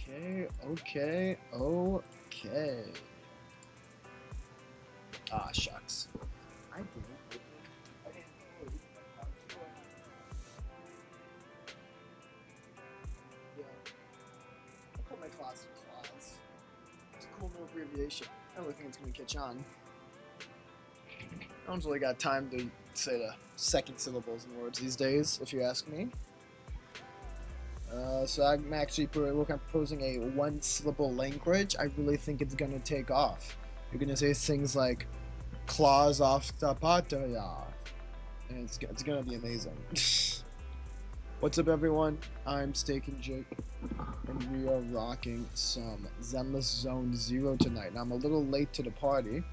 Okay. Ah, shucks. I didn't. I didn't know. Yeah. I'll call my class class. It's a cool new abbreviation. I don't really think it's gonna catch on. No one's really got time to say the second syllables in words these days, if you ask me. So I'm actually proposing a one-syllable language. I really think it's gonna take off. You're gonna say things like "claws off the pataya," and it's gonna be amazing. What's up, everyone? I'm Steak and Jake, and we are rocking some Zenless Zone Zero tonight. Now I'm a little late to the party.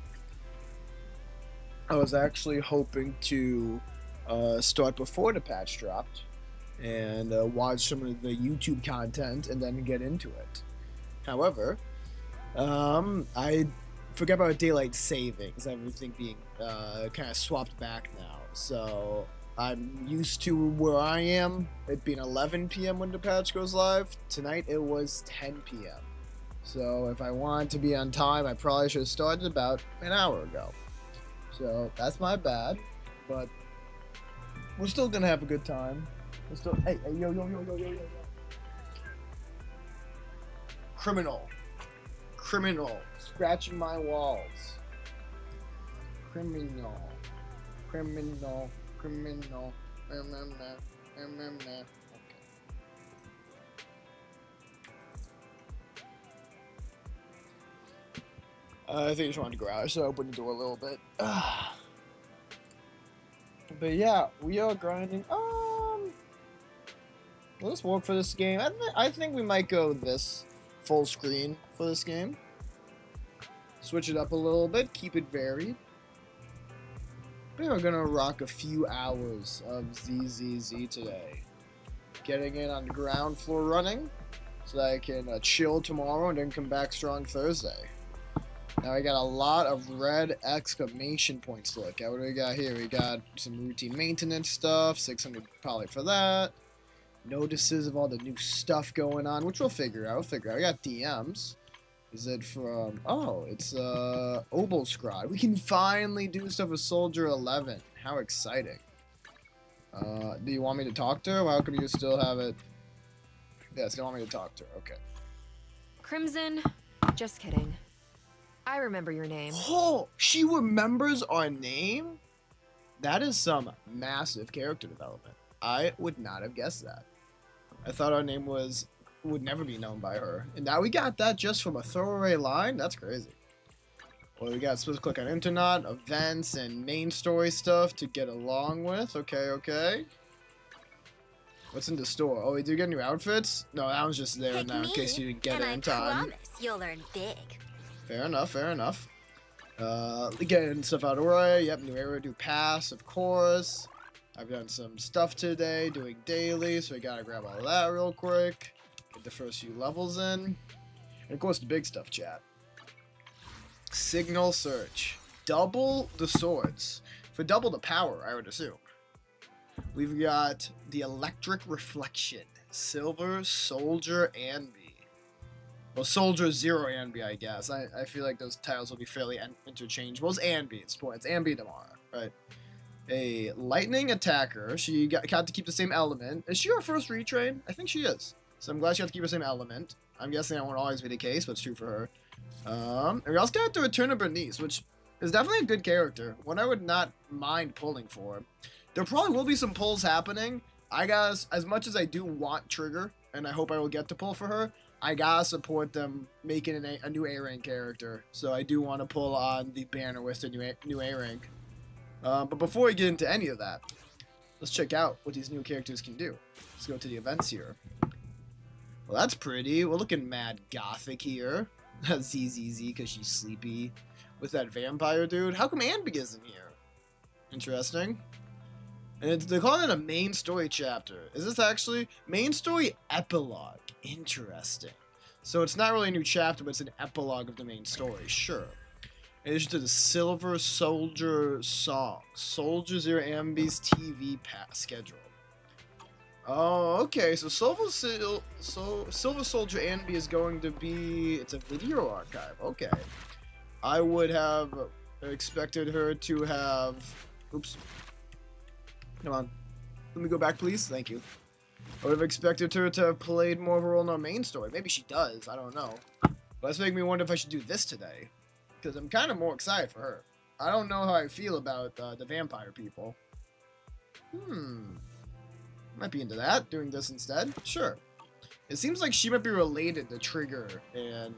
I was actually hoping to start before the patch dropped and watch some of the YouTube content and then get into it. However, I forgot about daylight savings, everything being kind of swapped back now. So I'm used to where I am, it being 11 p.m. when the patch goes live. Tonight it was 10 p.m. So if I want to be on time, I probably should have started about an hour ago. So that's my bad, but we're still gonna have a good time. We're still, hey, yo. Criminal, scratching my walls. Criminal. Okay. I think I just wanted to go out, so I opened the door a little bit. But yeah, we are grinding. Let's work for this game. I think we might go this full screen for this game. Switch it up a little bit, keep it varied. We are gonna rock a few hours of ZZZ today. Getting in on the ground floor running, so that I can chill tomorrow and then come back strong Thursday. Now we got a lot of red exclamation points to look at. What do we got here? We got some routine maintenance stuff, 600 probably for that. Notices of all the new stuff going on, which we'll figure out. We got DMs. Is it from... Oh, it's Obel Squad. We can finally do stuff with Soldier 11. How exciting. Do you want me to talk to her? How come you still have it? Yes, you want me to talk to her. Okay. Crimson? Just kidding. I remember your name. Oh, she remembers our name? That is some massive character development. I would not have guessed that. I thought our name would never be known by her. And now we got that just from a throwaway line? That's crazy. Well, we got supposed to click on Internet, events, and main story stuff to get along with. Okay. What's in the store? Oh, we do get new outfits? No, that one's just there now in case you didn't get it in time. I promise you'll learn big. Fair enough. Getting stuff out of the way. Yep, new area, new pass, of course. I've done some stuff today, doing daily, so I gotta grab all that real quick. Get the first few levels in. And of course, the big stuff, chat. Signal search. Double the swords. For double the power, I would assume. We've got the electric reflection. Silver, Soldier, ANBY. Well, Soldier, Zero, ANBY, I guess. I feel like those titles will be fairly interchangeable. It's ANBY. It's ANBY tomorrow, right? A lightning attacker. She got to keep the same element. Is she our first retrain? I think she is. So I'm glad she got to keep the same element. I'm guessing that won't always be the case, but it's true for her. And we also got the return of Bernice, which is definitely a good character. One I would not mind pulling for. There probably will be some pulls happening. I guess, as much as I do want Trigger, and I hope I will get to pull for her, I gotta support them making a new A-rank character. So I do want to pull on the banner with the new A-rank. But before we get into any of that, let's check out what these new characters can do. Let's go to the events here. Well, that's pretty. We're looking mad gothic here. ZZZ because she's sleepy. With that vampire dude. How come ANBY isn't here? Interesting. And they're calling it a main story chapter. Is this actually main story epilogue? Interesting. So it's not really a new chapter, but it's an epilogue of the main story. Sure. In addition to the Silver Soldier song, Soldier Zero ANBY's TV pass schedule. Oh, okay. So Silver Soldier ANBY is going to be. It's a video archive. Okay. I would have expected her to have. Oops. Come on. Let me go back, please. Thank you. I would have expected her to have played more of a role in our main story. Maybe she does. I don't know. But that's making me wonder if I should do this today. Because I'm kind of more excited for her. I don't know how I feel about the vampire people. Might be into that. Doing this instead. Sure. It seems like she might be related to Trigger and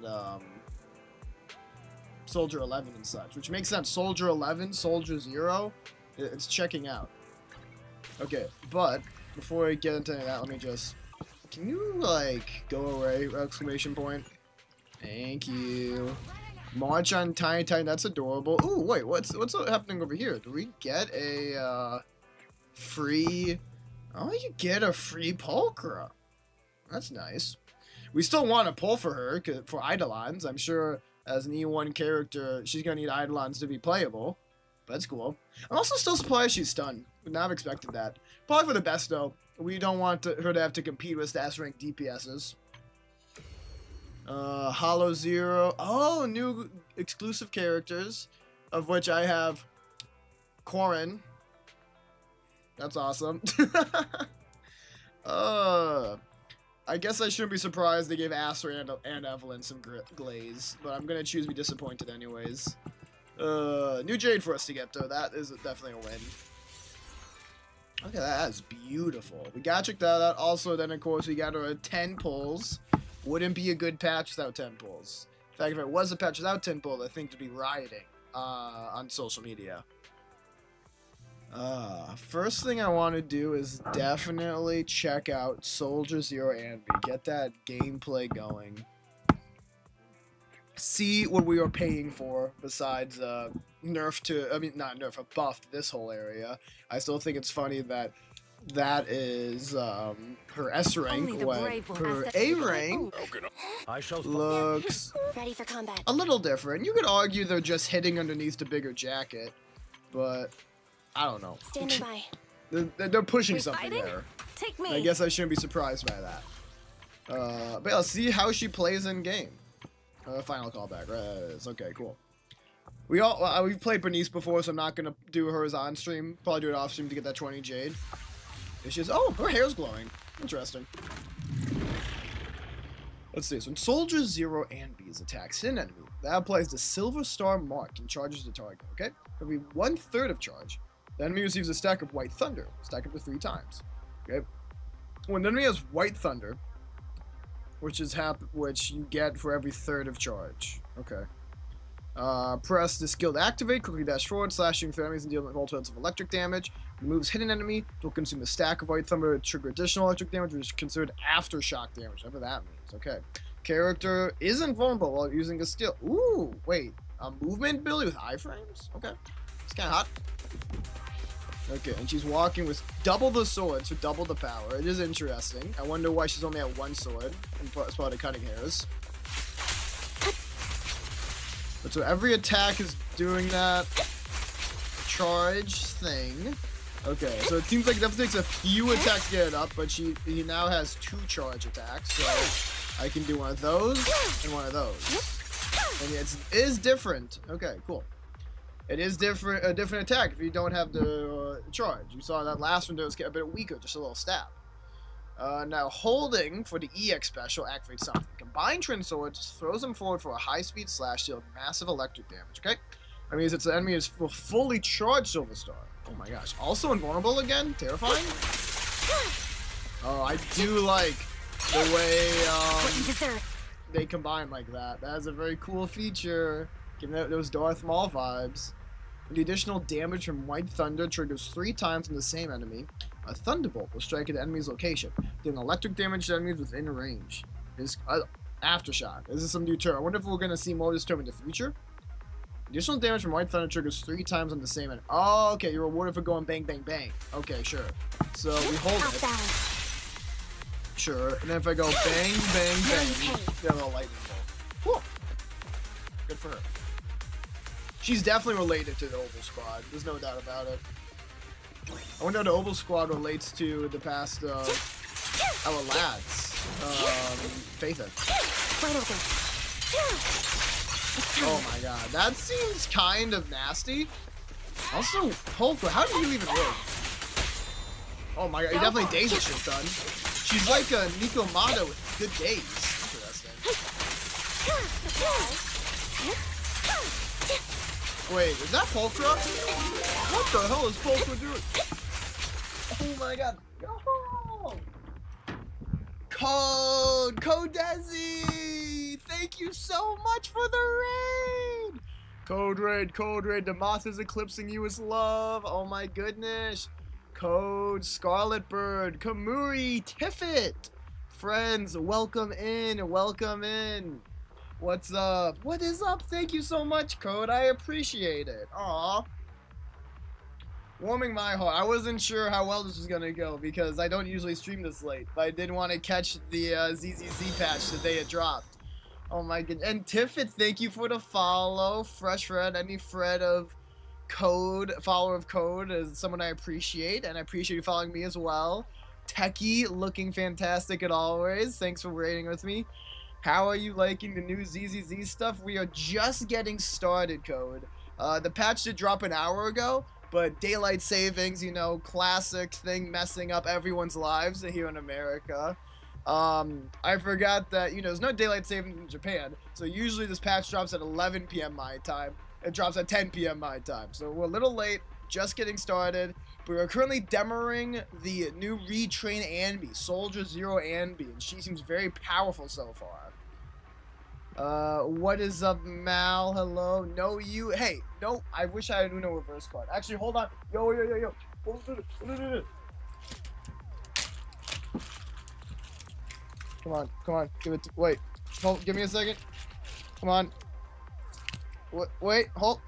Soldier 11 and such. Which makes sense. Soldier 11, Soldier 0. It's checking out. Okay, but before I get into any of that, let me just... Can you, like, go away? Exclamation point. Thank you. March on Tiny Tiny, that's adorable. Ooh, wait, what's happening over here? Do we get a, free... Oh, you get a free Pulchra. That's nice. We still want to pull for her, for Eidolons. I'm sure as an E1 character, she's going to need Eidolons to be playable. But that's cool. I'm also still surprised she's stunned. Would not have expected that. Probably for the best, though. We don't want her to have to compete with stats rank DPSs. Hollow Zero. Oh, new exclusive characters. Of which I have Corin. That's awesome. I guess I shouldn't be surprised they gave Aster and Evelyn some glaze. But I'm going to choose to be disappointed anyways. New Jade for us to get, though. That is definitely a win. Okay, that is beautiful. We gotta check that out. Also, then, of course, we got our 10 pulls. Wouldn't be a good patch without 10 pulls. In fact, if it was a patch without 10 pulls, I think to be rioting on social media. First thing I want to do is definitely check out Soldier 0 ANBY. Get that gameplay going. See what we are paying for besides nerf to, I mean, not nerf, a buff to this whole area. I still think it's funny that that is her S rank when her A rank looks ready for combat. a little different. You could argue they're just hitting underneath the bigger jacket, but I don't know. Standing by. They're pushing Wait, something fighting? there. Take me. I guess I shouldn't be surprised by that. But yeah, let's see how she plays in game. Final callback. Right, it's okay, cool. We've played Bernice before, so I'm not gonna do hers on stream. Probably do it off stream to get that 20 Jade. It's just, oh, her hair's glowing. Interesting. Let's see. So when Soldier 0 ANBY attacks an enemy, that applies the Silver Star mark and charges the target. Okay. For every 1/3 of charge, the enemy receives a stack of White Thunder. Stack up to 3 times. Okay. When the enemy has White Thunder, which you get for every 1/3 of charge. Okay. Press the skill to activate, quickly dash forward, slashing through enemies and dealing with multiple hits of electric damage. Removes hit an enemy, it will consume a stack of White Thunder to trigger additional electric damage, which is considered aftershock damage, whatever that means. Okay. Character is invulnerable while using a skill. Ooh, wait. A movement ability with iframes? Okay. It's kind of hot. Okay, and she's walking with double the sword, so double the power. It is interesting. I wonder why she's only at 1 sword as part of cutting hairs. But so every attack is doing that charge thing. Okay, so it seems like it definitely takes a few attacks to get it up, but he now has 2 charge attacks, so I can do one of those and one of those. And it is different. Okay, cool. It is a different attack if you don't have the charge. You saw that last one was a bit weaker, just a little stab. Now holding for the EX special activates something. Combined Twin Swords throws them forward for a high-speed slash deal massive electric damage. Okay, that means it's the enemy is fully charged Silver Star. Oh my gosh! Also invulnerable again, terrifying. Oh, I do like the way they combine like that. That is a very cool feature. Giving out those Darth Maul vibes. The additional damage from White Thunder triggers 3 times on the same enemy. A Thunderbolt will strike at the enemy's location, dealing electric damage to enemies within range. This Aftershock. This is some new term. I wonder if we're going to see more of this term in the future. Additional damage from White Thunder triggers 3 times on the same enemy. Oh, okay. You're rewarded for going bang, bang, bang. Okay, sure. So we hold it. Sure. And then if I go bang, bang, bang, get a little lightning bolt. Cool. Good for her. She's definitely related to the Oval Squad. There's no doubt about it. I wonder how the Oval Squad relates to the past Our lads. Faith it. Wide open. Oh my god, that seems kind of nasty. Also, Polka, how do you even work? Oh my god, you definitely days this shit done. She's like a Nico Mata with good days. Interesting. Wait, is that Polka? What the hell is Polka doing? Oh my god. Oh. Code Desi! Thank you so much for the raid! Code raid, the moth is eclipsing you with love. Oh my goodness. Code Scarlet Bird, Kamuri, Tiffet. Friends, welcome in, welcome in. What's up? What is up? Thank you so much, Code. I appreciate it. Aw. Warming my heart. I wasn't sure how well this was gonna go because I don't usually stream this late, but I did want to catch the ZZZ patch the day it dropped. Oh my goodness. And Tiffet, thank you for the follow. Fresh Fred, any Fred of Code, follower of Code, is someone I appreciate, and I appreciate you following me as well. Techie, looking fantastic as always. Thanks for raiding with me. How are you liking the new ZZZ stuff? We are just getting started, Code. The patch did drop an hour ago, but daylight savings, you know, classic thing messing up everyone's lives here in America. I forgot that, you know, there's no daylight savings in Japan, so usually this patch drops at 11 p.m. my time. It drops at 10 p.m. my time, so we're a little late, just getting started. But we're currently demoing the new retrain ANBY, Soldier Zero ANBY, and she seems very powerful so far. What is up, Mal? Hello? No, you. Hey, no, I wish I had Uno reverse card. Actually, hold on. Yo. Come on. Give it to, wait. Hold, give me a second. Come on. Wait, hold.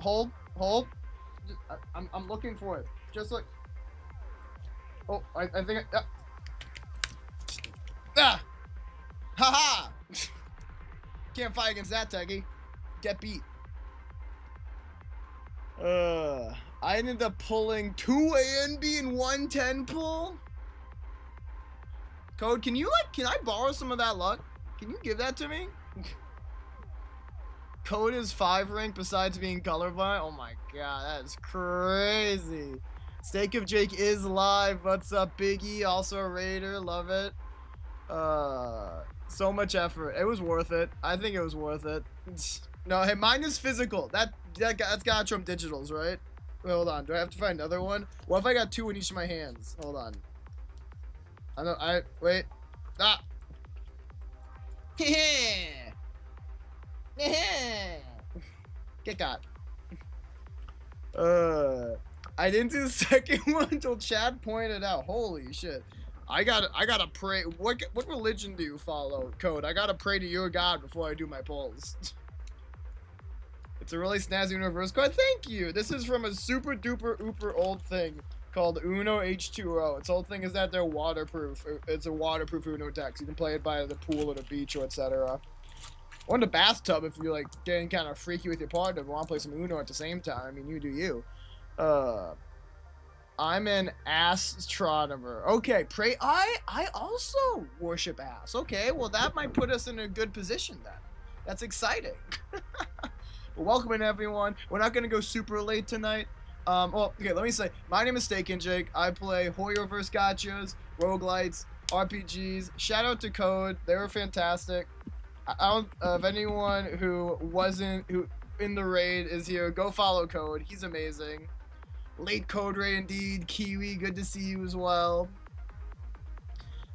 I'm looking for it. Just like. Oh, I think I. Ah! Haha! Can't fight against that, Techie. Get beat. I ended up pulling 2 ANB and 110 pull. Code, can I borrow some of that luck? Can you give that to me? Code is 5 rank besides being colorblind. Oh my god, that is crazy. Steak of Jake is live. What's up, Biggie? Also a raider. Love it. So much effort. It was worth it. I think it was worth it. No, hey, mine is physical. That's gotta trump digitals, right? Wait, hold on. Do I have to find another one? What if I got 2 in each of my hands? Hold on. Wait. Ah. Get got. I didn't do the second one until Chad pointed out. Holy shit. I gotta pray. What religion do you follow, Code? I gotta pray to your God before I do my polls. It's a really snazzy reverse card. Thank you. This is from a super duper ooper old thing called Uno H2O. Its whole thing is that they're waterproof. It's a waterproof Uno deck. So you can play it by the pool or the beach or etc. Or in the bathtub if you're like getting kind of freaky with your partner but want to play some Uno at the same time. I mean, you do you. I'm an astronomer. Okay, pray. I also worship ass. Okay, well that might put us in a good position then. That's exciting. Well, welcome in everyone. We're not gonna go super late tonight. Well, okay, let me say, my name is Steak and Jake. I play Hoyo vs. Gachas, roguelites, RPGs. Shout out to Code. They were fantastic. I don't, if anyone who in the raid is here, go follow Code. He's amazing. Late Code raid indeed. Kiwi, good to see you as well.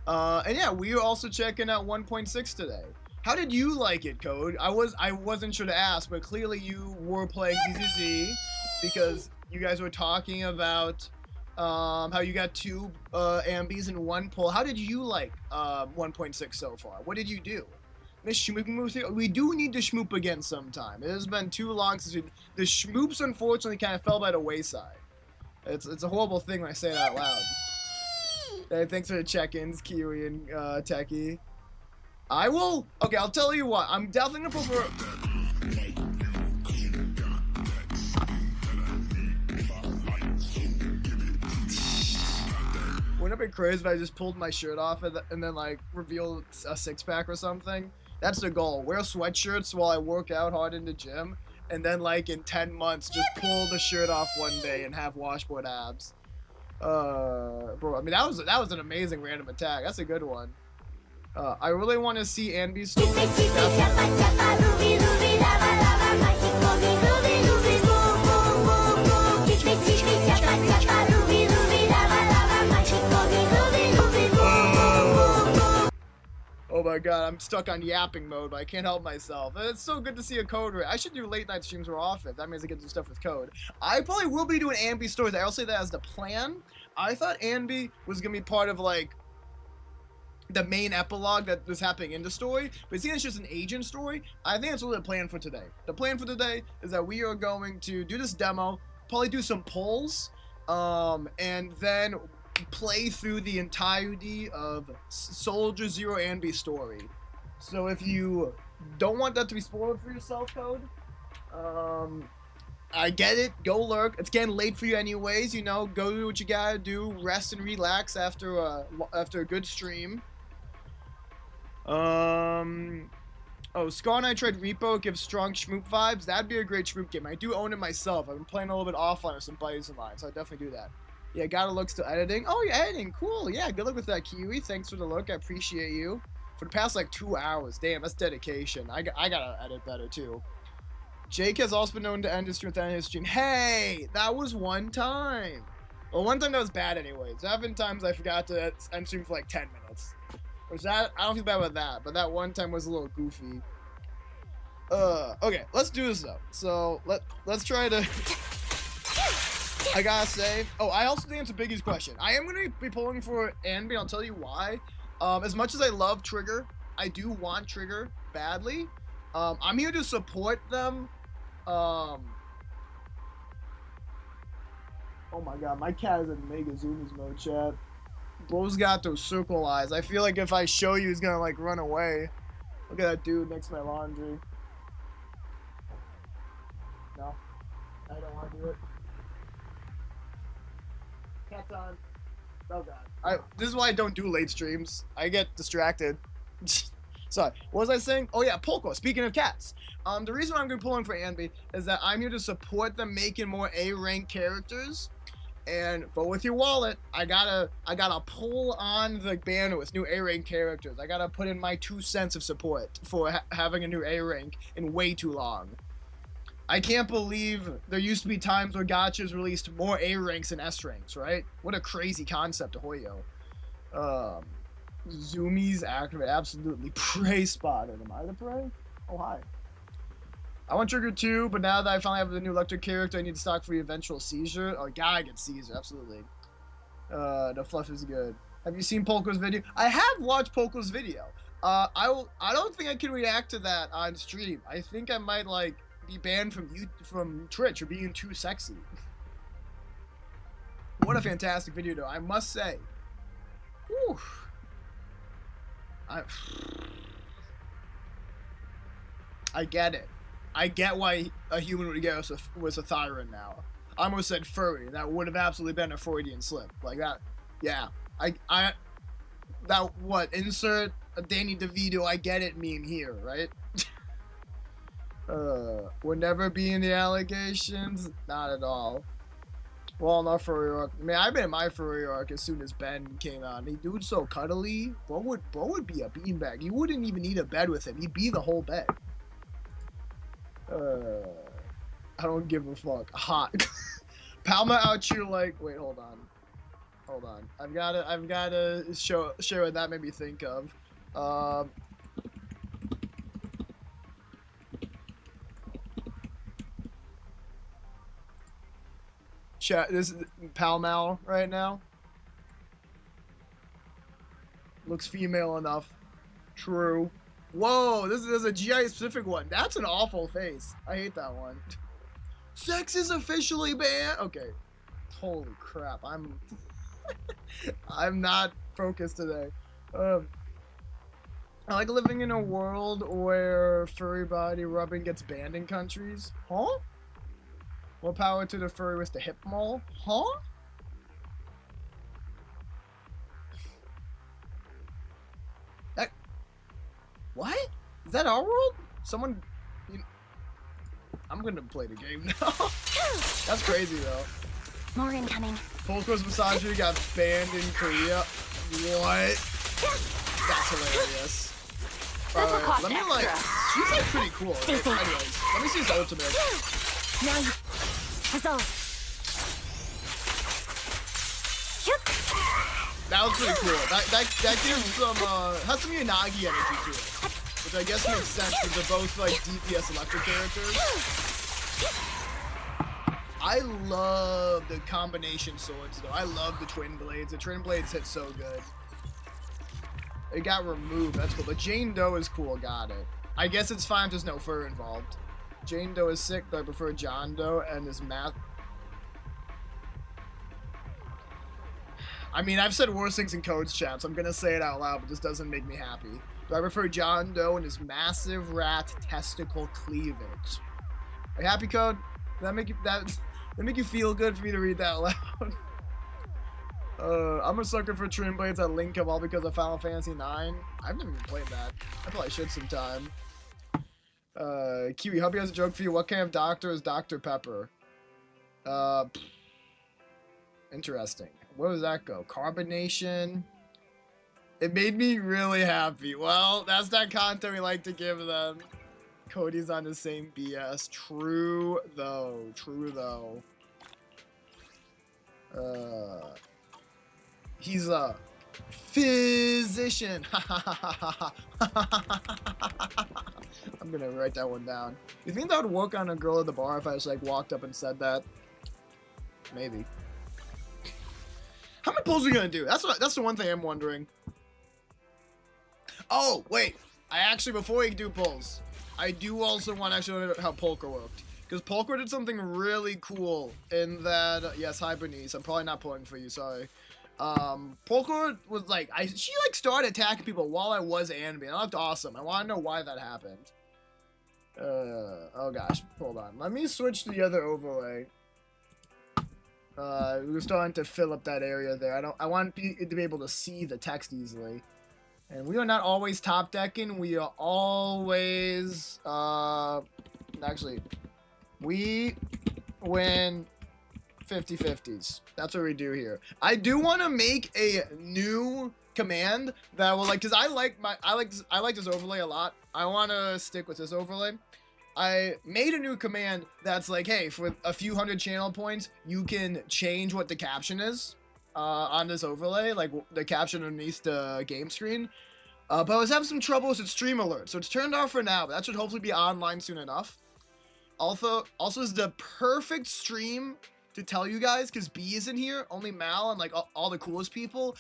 And yeah, we are also checking out 1.6 today. How did you like it, Code? I wasn't sure to ask, but clearly you were playing ZZZ because you guys were talking about how you got 2 ANBYs in 1 pull. How did you like 1.6 so far? What did you do? Miss Schmoop, we do need to schmoop again sometime. It has been too long since the schmoops unfortunately kind of fell by the wayside. It's a horrible thing when I say it out loud. Hey, thanks for the check-ins, Kiwi and Techie. I will. Okay, I'll tell you what. I'm definitely gonna prefer. Wouldn't it be crazy if I just pulled my shirt off and then like revealed a six-pack or something? That's the goal. Wear sweatshirts while I work out hard in the gym, and then like in 10 months, just pull the shirt off one day and have washboard abs. Bro, I mean that was an amazing random attack. That's a good one. I really want to see ANBY's story. Oh my god, I'm stuck on yapping mode, but I can't help myself. It's so good to see a code rate. I should do late night streams more often. That means I get to do stuff with code. I probably will be doing ANBY stories. I'll say that as the plan. I thought ANBY was gonna be part of like the main epilogue that was happening in the story, but seeing it's just an agent story, I think that's really the plan for today. The plan for today is that we are going to do this demo, probably do some polls, and then play through the entirety of Soldier Zero ANBY story. So if you don't want that to be spoiled for yourself, Code, I get it. Go lurk. It's getting late for you anyways. You know, go do what you gotta do. Rest and relax after a good stream. Oh, Scar and I tried Repo, gives strong Shmoop vibes. That'd be a great Shmoop game. I do own it myself. I've been playing a little bit offline with some buddies of mine, so I definitely do that. Yeah, gotta look to editing. Oh, yeah, editing. Cool. Yeah, good luck with that, Kiwi. Thanks for the look. I appreciate you. For the past, like, 2 hours. Damn, that's dedication. I gotta edit better, too. Jake has also been known to end his stream with the end of his stream. Hey, that was one time. Well, one time that was bad anyways. There have been times I forgot to end stream for, like, 10 minutes. Which that, I don't feel bad about that, but that one time was a little goofy. Okay, let's do this, though. So, let's try to... I gotta say, I also think it's a Biggie's question. I am gonna be pulling for ANBY. I'll tell you why. As much as I love Trigger, I do want Trigger badly. I'm here to support them. Oh my god, my cat is in mega zoomies mode, chat. Bro's got those circle eyes. I feel like if I show you, he's gonna like run away. Look at that dude next to my laundry. No, I don't want to do it. Cat's on. Oh god. This is why I don't do late streams. I get distracted. Sorry, what was I saying? Oh yeah, Polko. Speaking of cats, the reason I'm going to be pulling for ANBY is that I'm here to support them making more A-rank characters. And vote with your wallet. I gotta pull on the banner with new A-rank characters. I gotta put in my 2 cents of support for having a new A-rank in way too long. I can't believe there used to be times where gachas released more A-ranks than S-ranks, right? What a crazy concept, Ahoyo. Zoomies activate, absolutely. Prey spotted. Am I the prey? Oh, hi. I want Trigger too, but now that I finally have the new electric character, I need to stock for the eventual Seizure. Oh, gotta get Seizure, absolutely. The fluff is good. Have you seen Polko's video? I have watched Polko's video. I don't think I can react to that on stream. I think I might, like, be banned from Twitch for being too sexy. What a fantastic video, though, I must say. Whew. I get it. I get why a human would get was a Thyron now. I almost said furry. That would have absolutely been a Freudian slip. Like that. Yeah. Insert a Danny DeVito, I get it meme here, right? Would never be in the allegations? Not at all. Well, not furry arc. I mean, I've been in my furry arc as soon as Ben came out. He dude's so cuddly. Bro would be a beanbag. You wouldn't even need a bed with him. He'd be the whole bed. I don't give a fuck. Hot. Palma out here like, wait, hold on. I've gotta show what that made me think of. Chat, this is Pal Mal right now. Looks female enough. True. Whoa, this is a GI specific one. That's an awful face. I hate that one. Sex is officially banned. Okay. Holy crap. I'm not focused today. I like living in a world where furry body rubbing gets banned in countries. Huh? More power to the furry with the hip mole. Huh? What? Is that our world? Someone... I'm gonna play the game now. That's crazy, though. More incoming. Polka's misogyny got banned in Korea. What? That's hilarious. Let me, like... She's, like, pretty cool. Right? Anyways, let me see his ultimate. Now you... Resolve. That was pretty cool. That gives some, has some Yanagi energy to it. Which I guess makes sense because they're both, like, DPS electric characters. I love the combination swords, though. I love the twin blades. The twin blades hit so good. It got removed. That's cool. But Jane Doe is cool. Got it. I guess it's fine if there's no fur involved. Jane Doe is sick, but I prefer John Doe and his math. I mean, I've said worse things in Code's chat, so I'm gonna say it out loud, but this doesn't make me happy. Do I prefer John Doe and his massive rat testicle cleavage? Are you happy, Code? Did that make you feel good for me to read that out loud? I'm a sucker for Trim Blades at Link of all because of Final Fantasy 9. I've never even played that. I probably should sometime. Kiwi, Hubby has a joke for you. What kind of doctor is Dr. Pepper? Interesting. Where does that go? Carbonation. It made me really happy. Well, that's that content we like to give them. Cody's on the same BS. True, though. True, though. He's a physician. I'm gonna write that one down. You think that would work on a girl at the bar if I just like walked up and said that? Maybe. How many pulls are we gonna do? That's the one thing I'm wondering. Oh, wait. I actually, before we do pulls, I do also want to actually know how Polka worked. Because Polka did something really cool in that... Yes, hi, Bernice. I'm probably not pulling for you, sorry. Polka was like... She like started attacking people while I was ANBY. And that looked awesome. I want to know why that happened. Oh gosh. Hold on. Let me switch to the other overlay. We're starting to fill up that area there. I want to be able to see the text easily. And we are not always top decking. We are always, actually, we win 50-50s. That's what we do here. I do want to make a new command that will like, cause I like this overlay a lot. I want to stick with this overlay. I made a new command that's like, hey, for a few hundred channel points, you can change what the caption is on this overlay, like the caption underneath the game screen. But I was having some trouble with its stream alert, so it's turned off for now, but that should hopefully be online soon enough. Also is the perfect stream to tell you guys, because B is in here, only Mal and like all the coolest people.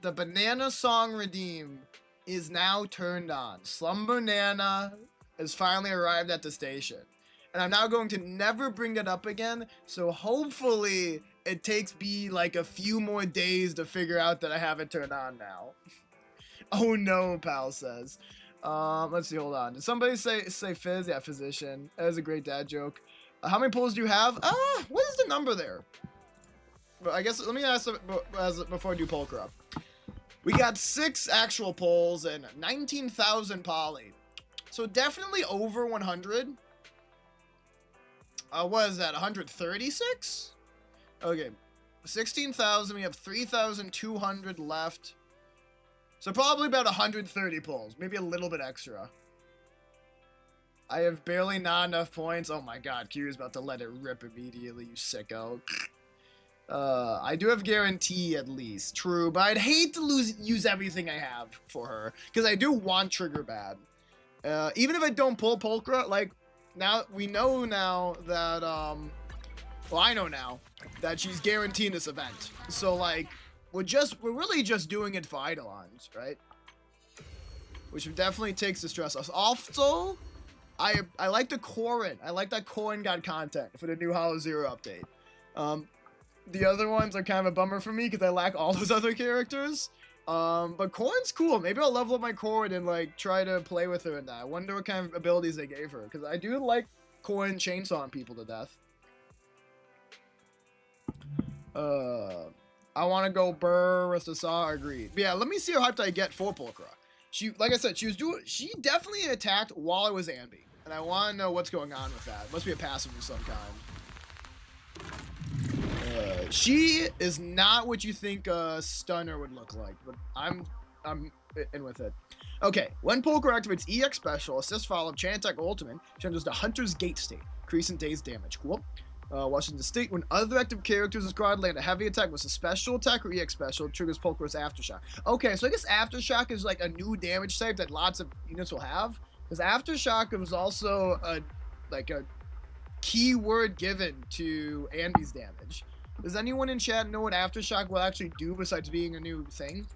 The banana song redeem is now turned on. Slum Banana has finally arrived at the station. And I'm now going to never bring that up again, so hopefully it takes B like a few more days to figure out that I have it turned on now. Oh no, pal says. Let's see, hold on. Did somebody say Fizz? Yeah, physician. That is a great dad joke. How many pulls do you have? What is the number there? But I guess, let me ask before I do Polka up. We got 6 actual pulls and 19,000 poly. So definitely over 100. What is that, 136? Okay, 16,000, we have 3,200 left. So probably about 130 pulls, maybe a little bit extra. I have barely not enough points. Oh my god, Q's about to let it rip immediately, you sicko. I do have guarantee at least, true, but I'd hate to use everything I have for her, because I do want Trigger bad. Even if I don't pull Polka, like, now, we know now that, well, I know now that she's guaranteeing this event. So, like, we're really just doing it for Eidolons, right? Which definitely takes the stress off. Also, I like the Corrin. I like that Corrin got content for the new Hollow Zero update. The other ones are kind of a bummer for me because I lack all those other characters. But Corrin's cool. Maybe I'll level up my Corrin and like try to play with her in that. I wonder what kind of abilities they gave her, because I do like Corrin chainsawing people to death. I want to go Burr with the Saw. Agreed. But yeah, let me see how hyped I get for Polka. She, like I said, she definitely attacked while I was ANBY. And I want to know what's going on with that. It must be a passive of some kind. She is not what you think a stunner would look like, but I'm in with it. Okay, when Polka activates EX special, assist follow-up, chain attack ultimate, she enters the Hunter's Gate state, increasing days damage. Cool. Washington State, when other active characters in squad land a heavy attack with a special attack or EX special, triggers Polka's Aftershock. Okay, so I guess Aftershock is like a new damage type that lots of units will have. Because Aftershock was also a keyword given to ANBY's damage. Does anyone in chat know what Aftershock will actually do besides being a new thing?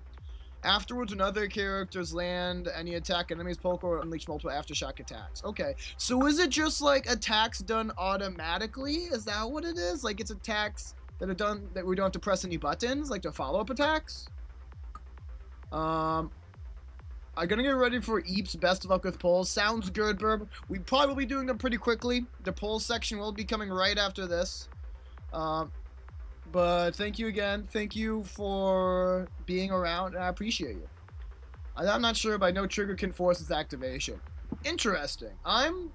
Afterwards, when other characters land any attack, enemies Polka will unleash multiple Aftershock attacks. Okay, so is it just like attacks done automatically? Is that what it is? Like it's attacks that are done that we don't have to press any buttons, like the follow-up attacks? I'm gonna get ready for Eeps. Best of luck with polls. Sounds good, Burb. We probably will be doing them pretty quickly. The poll section will be coming right after this. But thank you again. Thank you for being around, and I appreciate you. I'm not sure, but I know Trigger can force its activation. Interesting. I'm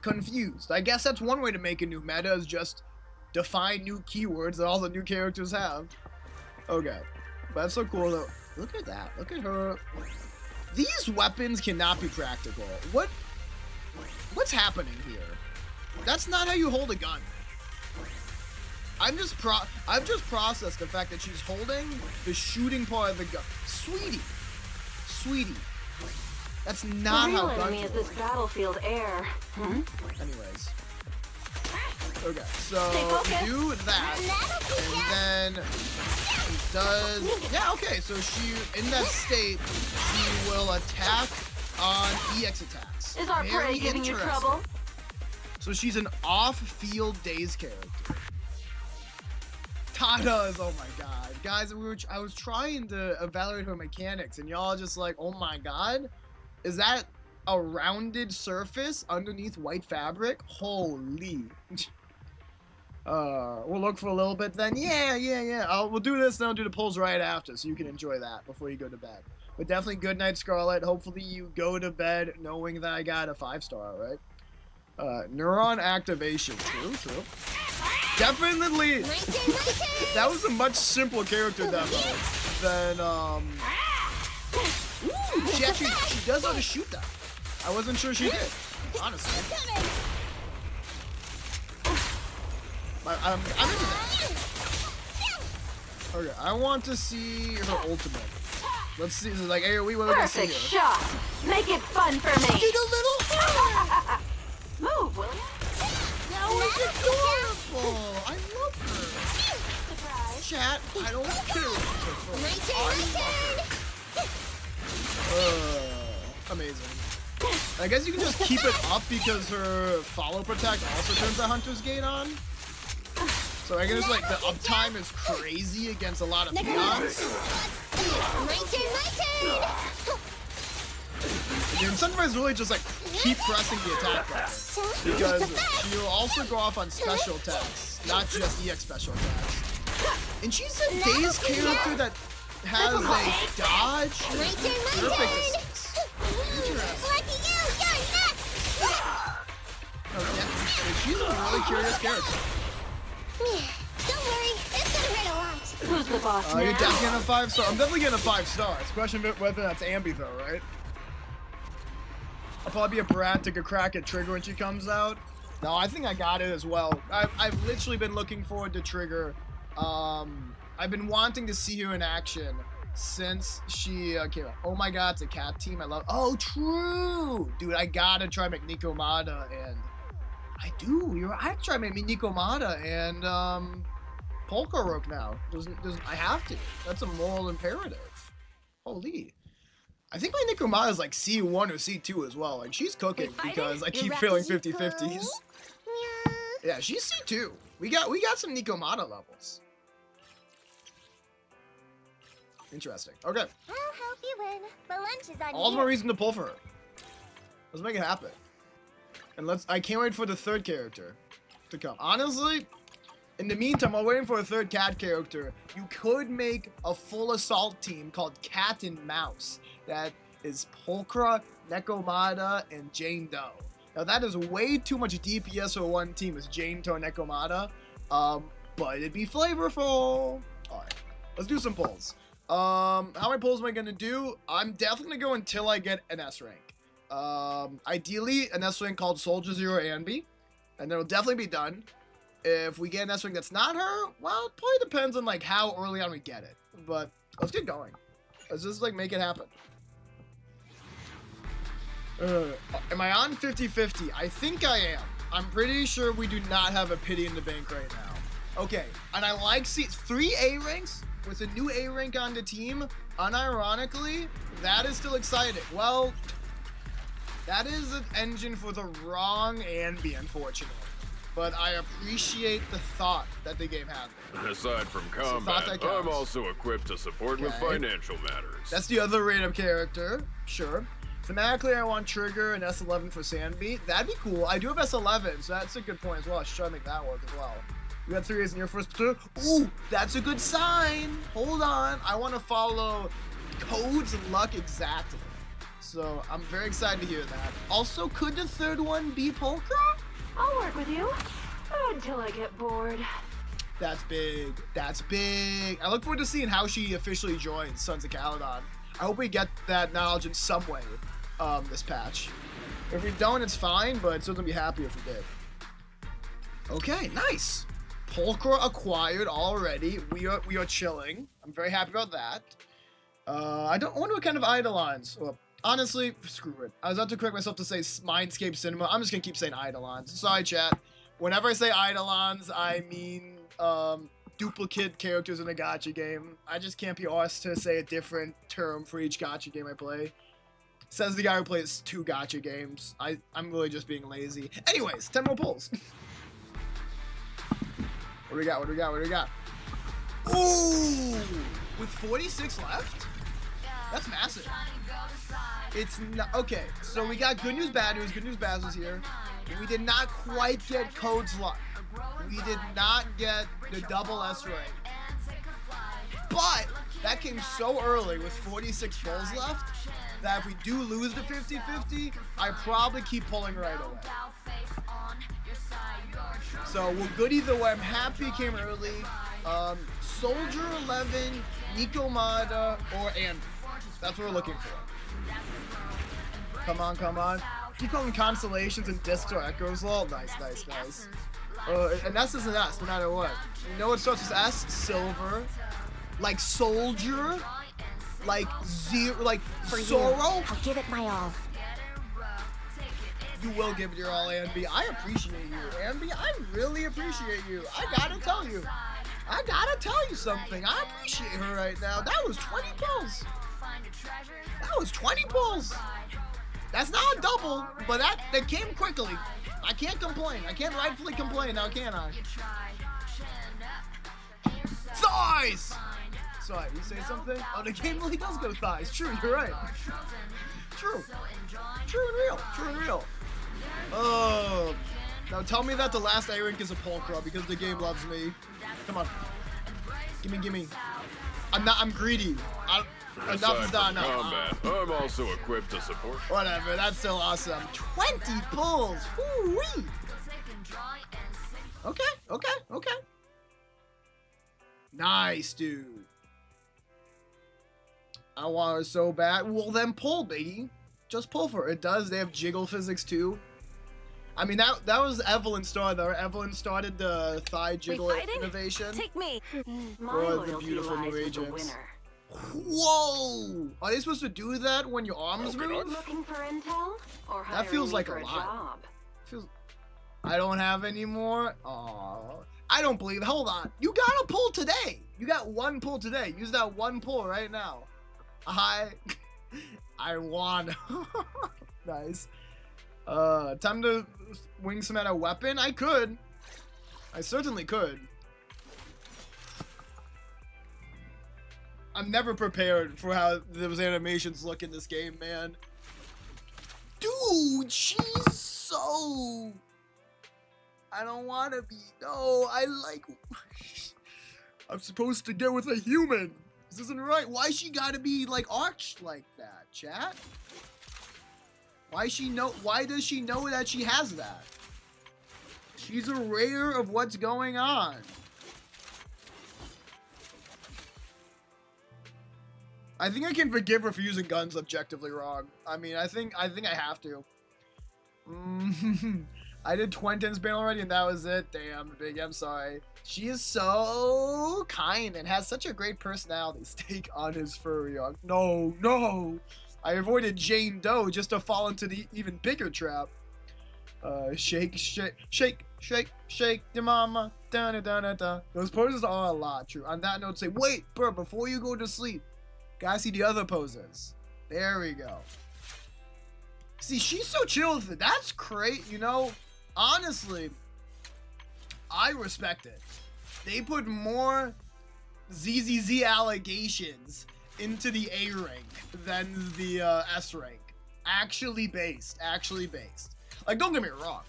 confused. I guess that's one way to make a new meta, is just define new keywords that all the new characters have. Okay. But that's so cool, though. Look at that. Look at her. These weapons cannot be practical. What's happening here? That's not how you hold a gun. I've just processed the fact that she's holding the shooting part of the gun. Sweetie. That's not how guns enemy is this battlefield air. Anyways. Okay, so do that, and then she does. Yeah, okay. So she, in that state, she will attack on EX attacks. Is our prey giving you trouble? So she's an off-field daze character. Tata is, oh my god, guys. I was trying to evaluate her mechanics, and y'all just like, oh my god, is that a rounded surface underneath white fabric? Holy. We'll look for a little bit then. Yeah. We'll do this, then I'll do the polls right after, so you can enjoy that before you go to bed. But definitely good night, Scarlet. Hopefully you go to bed knowing that I got a 5-star, right? Neuron activation. True. Definitely. That was a much simpler character demo than, she does know how to shoot that. I wasn't sure she did, honestly. I'm into that. Okay, I want to see her ultimate. Let's see. This is like AoE. What are we gonna see Perfect here? shot. Make it fun for me. Did a little harder. Move, will you? That was adorable. I love her. Surprise. Chat, I don't care. Amazing. I guess you can just keep it up because her follow-up attack also turns the Hunter's Gate on. So I guess like the uptime is crazy against a lot of peons. My turn. The incentive is really just like keep pressing the attack button, because she'll also go off on special attacks, not just EX special attacks. And she's a daze character that has a dodge perfect assist. Interesting. Okay, so she's a really curious character. Don't worry, it's gonna hurt a lot. Who's the boss now? You're definitely getting a 5-star. I'm definitely getting a 5 stars. Question whether that's ANBY though, right? I'll probably be a brat, take a crack at Trigger when she comes out. No, I think I got it as well. I've literally been looking forward to Trigger. I've been wanting to see her in action since she came out. Oh my god, it's a cat team. I love. Oh, true, dude. I gotta try Nico Mata, and I do. I have to try Nico Mata and Polka Rook now. I have to. That's a moral imperative. Holy. I think my Nico Mata is like C1 or C2 as well, and she's cooking because I keep feeling 50-50s. Yeah, she's C2. We got some Nico Mata levels. Interesting. Okay. I'll help you win. The lunch is on All the you. more reason to pull for her. Let's make it happen. And I can't wait for the third character to come. Honestly, in the meantime, while waiting for a third cat character, you could make a full assault team called Cat and Mouse. That is Pulchra, Nekomata, and Jane Doe. Now that is way too much DPS for one team as Jane Doe and Nekomata, but it'd be flavorful. Alright, let's do some pulls. How many pulls am I gonna do? I'm definitely gonna go until I get an S rank. Ideally, an S rank called Soldier Zero ANBY, and it'll definitely be done. If we get an S rank that's not her, well, it probably depends on like how early on we get it. But let's get going. Let's just like make it happen. Am I on 50-50? I think I am. I'm pretty sure we do not have a pity in the bank right now. Okay, and I like see 3 A ranks with a new A rank on the team. Unironically, that is still exciting. Well, that is an engine for the wrong ANBY, unfortunately. But I appreciate the thought that the game had. Aside from combat, I'm also equipped to support with financial matters. That's the other rate-up character, sure. Thematically, I want Trigger and S11 for Sandby. That'd be cool. I do have S11, so that's a good point as well. I should try to make that work as well. You got 3 A's in your first platoon. Ooh, that's a good sign. Hold on. I want to follow codes and luck exactly. So I'm very excited to hear that. Also, could the 3rd one be Pulchra? I'll work with you until I get bored. That's big. That's big. I look forward to seeing how she officially joins Sons of Caledon. I hope we get that knowledge in some way this patch. If we don't, it's fine, but still gonna be happy if we did. Okay, nice. Pulchra acquired already. We are chilling. I'm very happy about that. I wonder what kind of Eidolons. Well, honestly, screw it. I was about to correct myself to say Mindscape Cinema. I'm just gonna keep saying Eidolons. Sorry, chat. Whenever I say Eidolons, I mean duplicate characters in a gacha game. I just can't be asked to say a different term for each gacha game I play. Says the guy who plays 2 gacha games. I'm really just being lazy. Anyways, 10 more pulls. What do we got? What do we got? What do we got? Ooh! With 46 left? That's massive. It's not... Okay, so we got good news, bad news. Good news, bad news here. We did not quite get Code's luck. We did not get the double S rank. But that came so early with 46 pulls left that if we do lose the 50-50, I probably keep pulling right away. So we're good either way. I'm happy it came early. Soldier 11, Nekomata, or ANBY. That's what we're looking for. Come on, come on. Keep calling constellations and discs or echoes. Lol. Nice, nice, nice. And S is an S, no matter what. You know what starts with S? Silver. Like Soldier. Like Zero. Like Sorrow. I'll give it my all. You will give it your all, ANBY. I appreciate you, ANBY. I really appreciate you. I gotta tell you. I gotta tell you something. I appreciate her right now. That was 20 pulls. That was 20 pulls. That's not a double, but that came quickly. I can't complain. I can't rightfully complain now, can I? Thighs! Sorry, you say something? Oh, the game really does go thighs. True, you're right. True. True and real. True and real. Oh. Now tell me that the last A-rank is a Pulchra because the game loves me. Come on. Gimme, gimme. I'm greedy. Enough is not enough. Combat, I'm also equipped to support. Whatever, that's still awesome. 20 pulls! Woo-wee! Okay, okay, okay. Nice, dude. I want her so bad. Well, then pull, baby. Just pull for it. It does. They have jiggle physics, too. I mean, that was Evelyn started, though. Evelyn started the thigh jiggle innovation. Take me. My For the loyalty beautiful lies new with the agents. winner. Whoa! Are they supposed to do that when your arms move? Looking for intel or hiring That feels me like for a lot. job? Feels... I don't have any more. Aw, I don't believe it. Hold on. You got a pull today. You got 1 pull today. Use that 1 pull right now. I won. Nice. Time to wing some at a weapon. I could. I certainly could. I'm never prepared for how those animations look in this game, man. Dude, she's so... I don't want to be... No, I like... I'm supposed to get with a human. This isn't right. Why she gotta be like arched like that, chat? Why does she know that she has that? She's aware of what's going on. I think I can forgive her for using guns objectively wrong. I mean, I think I have to. I did Twentin's ban already and that was it. Damn, Big, I'm sorry. She is so kind and has such a great personality. Steak on his furry arm. No, no. I avoided Jane Doe just to fall into the even bigger trap. Shake, shake, shake, shake, shake your mama. Da da da da da. Those poses are a lot, true. On that note, say, wait, bro, before you go to sleep, gotta see the other poses. There we go. See, she's so chill with it. That's great, you know? Honestly, I respect it. They put more ZZZ allegations into the A rank than the S rank. Actually based. Like, don't get me wrong.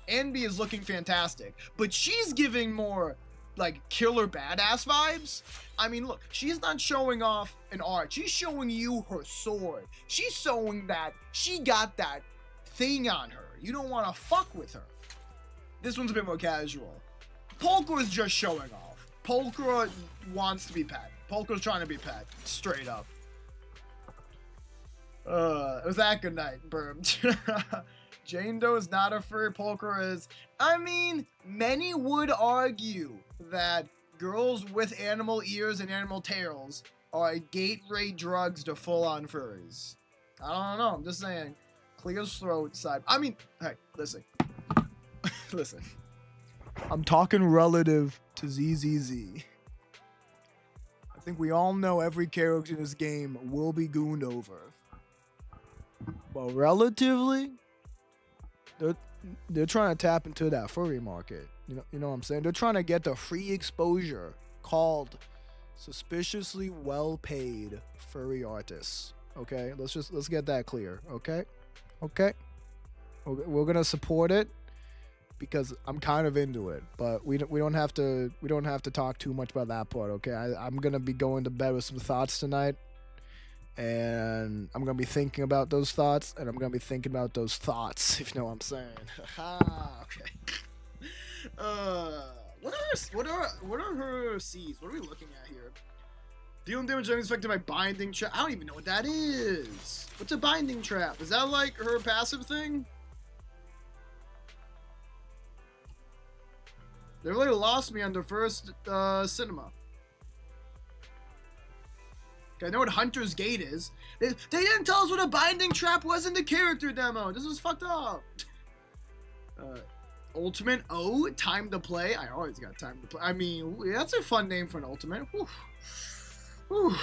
ANBY is looking fantastic, but she's giving more, like, killer badass vibes. I mean, look, she's not showing off an art. She's showing you her sword. She's showing that she got that thing on her. You don't want to fuck with her. This one's a bit more casual. Polka is just showing off. Polka wants to be pet. Polka's trying to be pet. Straight up. It was that good night, Burm. Jane Doe is not a furry. Polka is. I mean, many would argue that girls with animal ears and animal tails are gateway drugs to full-on furries. I don't know. I'm just saying. Clear's throat side. I mean, hey, listen. Listen. I'm talking relative to ZZZ. I think we all know every character in this game will be gooned over. But relatively, they're trying to tap into that furry market. You know what I'm saying? They're trying to get the free exposure called suspiciously well-paid furry artists. Okay, let's get that clear. Okay, we're gonna support it because I'm kind of into it, but we don't have to talk too much about that part. Okay, I'm gonna be going to bed with some thoughts tonight, and I'm gonna be thinking about those thoughts, and I'm gonna be thinking about those thoughts, if you know what I'm saying. Okay. What are her C's? What are we looking at here? Dealing damage affected by binding trap. I don't even know what that is. What's a binding trap? Is that like her passive thing? They really lost me on the first cinema. I know what Hunter's Gate is. They didn't tell us what a binding trap was in the character demo. This is fucked up. Ultimate O, time to play. I always got time to play. I mean, that's a fun name for an ultimate. Whew. Whew.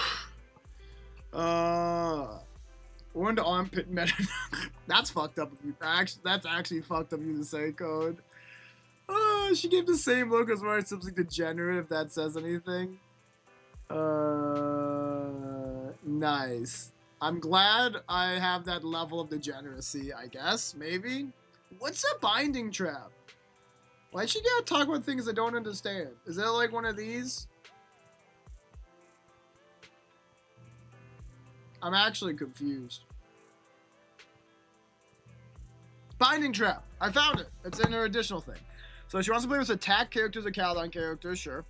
We're into armpit meta. That's fucked up. That's actually fucked up. You to say code. She gave the same look as where it's something degenerate, if that says anything. Nice. I'm glad I have that level of degeneracy, I guess, maybe. What's a binding trap? Why'd she gotta talk about things I don't understand? Is that like one of these? I'm actually confused. Binding trap. I found it. It's in her additional thing. So she wants to play with attack characters or Caledon characters, sure.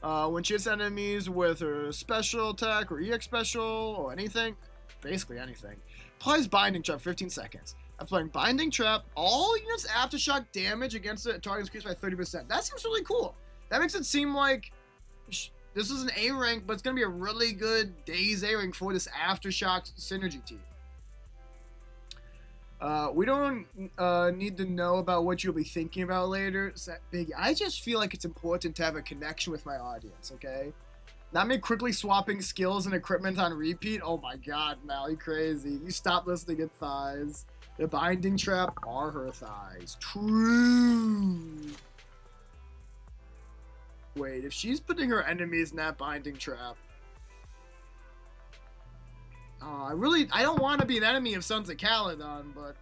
When she hits enemies with her special attack or EX special or anything, basically anything, applies Binding Trap 15 seconds. After playing Binding Trap, all units Aftershock damage against the target is increased by 30%. That seems really cool. That makes it seem like this is an A rank, but it's going to be a really good Days A rank for this Aftershock synergy team. We don't need to know about what you'll be thinking about later. Biggie, I just feel like it's important to have a connection with my audience, okay? Not me quickly swapping skills and equipment on repeat. Oh my god, Mal, you crazy. You stop listening at thighs. The binding trap are her thighs. True. Wait, if she's putting her enemies in that binding trap. I don't want to be an enemy of Sons of Caledon, but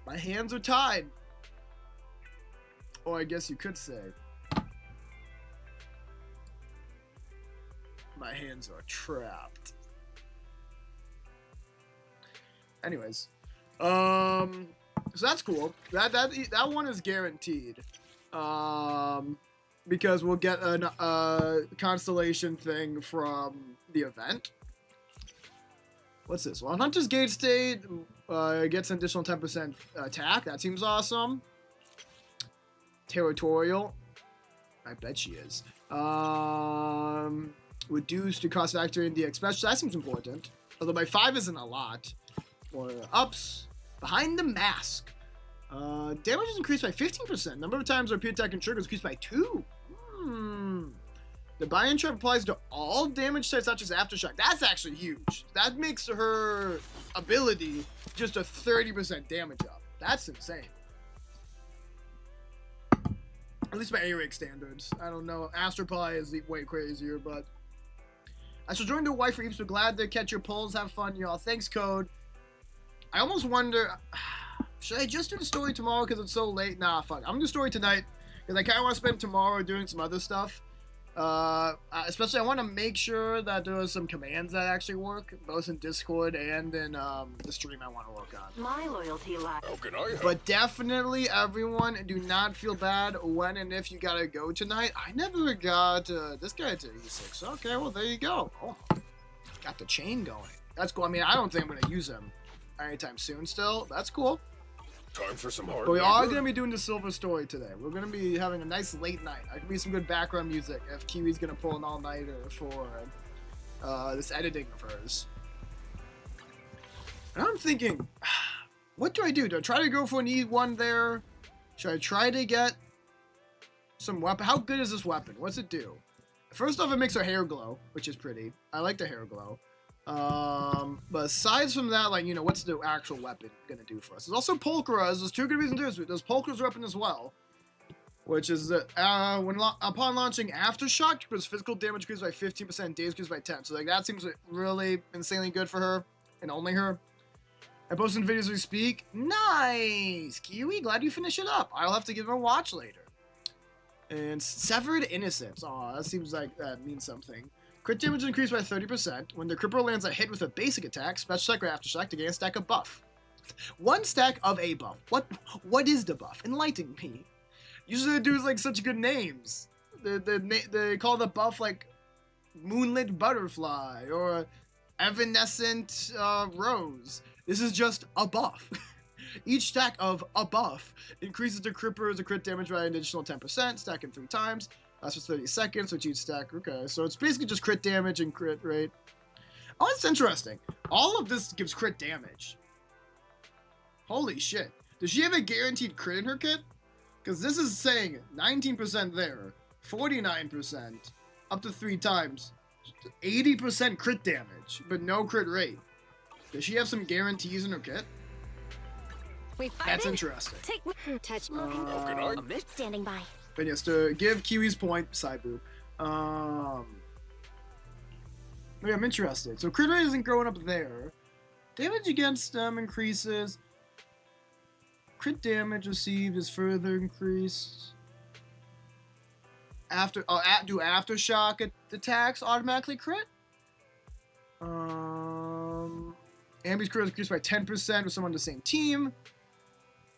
my hands are tied. Or I guess you could say. My hands are trapped. Anyways, so that's cool. That one is guaranteed. Because we'll get a constellation thing from the event. What's this? Well, Hunter's Gate State gets an additional 10% attack. That seems awesome. Territorial. I bet she is. Reduced to cost factor in DX special. That seems important. Although my 5 isn't a lot. Or ups. Behind the Mask. Damage is increased by 15%. Number of times repeat attack and trigger is increased by 2. The buy-in trap applies to all damage types, not just Aftershock. That's actually huge. That makes her ability just a 30% damage up. That's insane. At least by A-rank standards. I don't know. Astroply is way crazier, but... I shall join the wife for Eeps, but glad to catch your polls. Have fun, y'all. Thanks, Code. I almost wonder... Should I just do the story tomorrow because it's so late? Nah, fuck. I'm gonna do the story tonight because I kind of want to spend tomorrow doing some other stuff. Especially, I want to make sure that there are some commands that actually work, both in Discord and in the stream I want to work on. My loyalty lies. How can I help? But definitely, everyone, do not feel bad when and if you gotta go tonight. I never got this guy to E6. Okay, well, there you go. Oh, got the chain going. That's cool. I mean, I don't think I'm gonna use him anytime soon still. That's cool. Time for some hard But we are labor. going to be doing the Silver Story today. We're going to be having a nice late night. I could be some good background music if Kiwi's going to pull an all-nighter for this editing of hers. And I'm thinking, what do I do? Do I try to go for an E1 there? Should I try to get some weapon? How good is this weapon? What's it do? First off, it makes her hair glow, which is pretty. I like the hair glow. But aside from that, like, you know, what's the actual weapon gonna do for us? There's also Pulchras. There's 2 good reasons to do this. There's Pulchras weapon as well, which is that upon launching Aftershock, because physical damage increases by 15%, damage increases by 10. So like that seems really insanely good for her and only her. I posted videos as we speak. Nice, Kiwi. Glad you finished it up. I'll have to give him a watch later. And Severed Innocence. Aw, that seems like that means something. Crit damage is increased by 30% when the Cripper lands a hit with a basic attack, special attack, or aftershock to gain a stack of buff. 1 stack of a buff. What is the buff? Enlighten me. Usually the dudes like such good names. They call the buff like Moonlit Butterfly or Evanescent Rose. This is just a buff. Each stack of a buff increases the Cripper's crit damage by an additional 10%, stacking 3 times. That's for 30 seconds, which each stack. Okay, so it's basically just crit damage and crit rate. Oh, that's interesting. All of this gives crit damage. Holy shit. Does she have a guaranteed crit in her kit? Because this is saying 19% there, 49%, up to 3 times, 80% crit damage, but no crit rate. Does she have some guarantees in her kit? We fighting? That's interesting. Take touch. How can I? Standing by. But yes, to give Kiwi's point, Saibu. Yeah, I'm interested. So crit rate isn't growing up there. Damage against them increases. Crit damage received is further increased. Do aftershock attacks automatically crit? Amby's crit is increased by 10% with someone on the same team.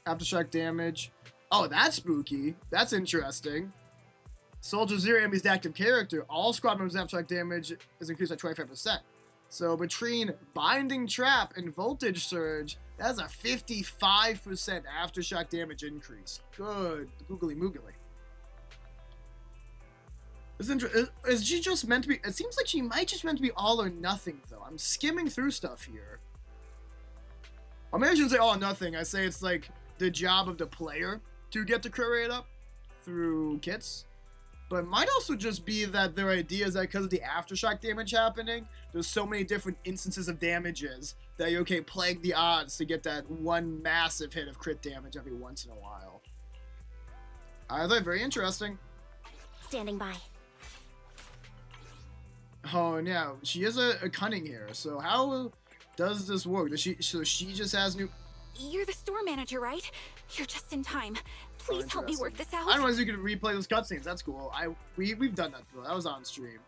Aftershock damage. Oh, that's spooky. That's interesting. Soldier 0, Amby's active character. All squad members' aftershock damage is increased by 25%. So between Binding Trap and Voltage Surge, that's a 55% aftershock damage increase. Good. Googly moogly. Is she just meant to be... It seems like she might just meant to be all or nothing, though. I'm skimming through stuff here. I mean, I shouldn't say all or nothing. I say it's like the job of the player to get the crit rate up through kits. But it might also just be that their idea is that because of the aftershock damage happening, there's so many different instances of damages that you can plague the odds to get that one massive hit of crit damage every once in a while. I thought very interesting. Standing by. Oh, and yeah, she is a cunning here. So how does this work? So she just has new... You're the store manager, right? You're just in time. Please help me work this out. I don't know if you could replay those cutscenes. That's cool. We've done that before. That was on stream.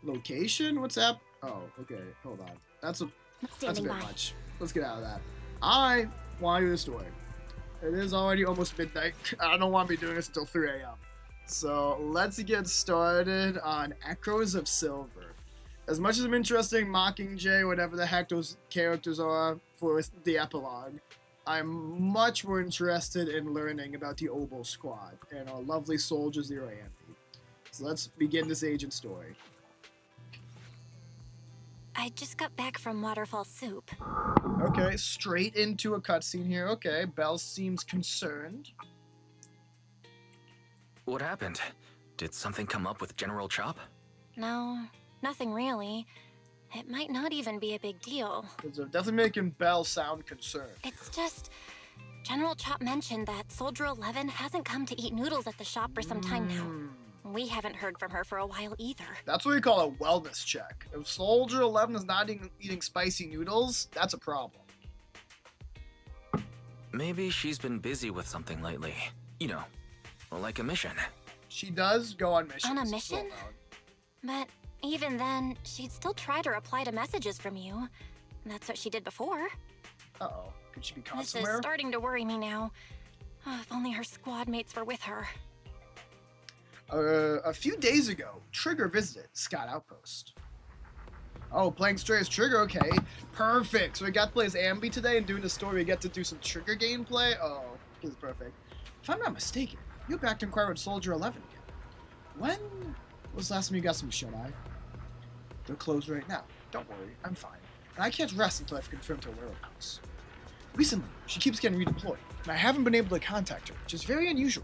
Location? What's that? Oh, okay. Hold on. That's a Standing bit by. much. Let's get out of that. I want to do the story. It is already almost midnight. I don't want to be doing this until 3 a.m. So let's get started on Echoes of Silver. As much as I'm interested in Mockingjay, whatever the heck those characters are for the epilogue, I'm much more interested in learning about the Oboe Squad and our lovely Soldier Zero ANBY. So let's begin this agent story. I just got back from Waterfall Soup. Okay, straight into a cutscene here. Okay, Belle seems concerned. What happened? Did something come up with General Chop? No, nothing really. It might not even be a big deal. They're definitely making Belle sound concerned. It's just... General Chop mentioned that Soldier 11 hasn't come to eat noodles at the shop for some time now. We haven't heard from her for a while either. That's what we call a wellness check. If Soldier 11 is not eating spicy noodles, that's a problem. Maybe she's been busy with something lately. You know, like a mission. She does go on missions. On a mission? But even then, she'd still try to reply to messages from you. That's what she did before. Uh-oh. Could she be caught This somewhere? is starting to worry me now. Oh, if only her squad mates were with her. A few days ago, Trigger visited Scott Outpost. Oh, playing Stray as Trigger, okay. Perfect. So we got to play as ANBY today, and doing the story, we get to do some Trigger gameplay. Oh, this is perfect. If I'm not mistaken, you're back to inquire with Soldier 11 again. When was the last time you got some shut-eye? They're closed right now. Don't worry, I'm fine. And I can't rest until I've confirmed her whereabouts. Recently, she keeps getting redeployed, and I haven't been able to contact her, which is very unusual.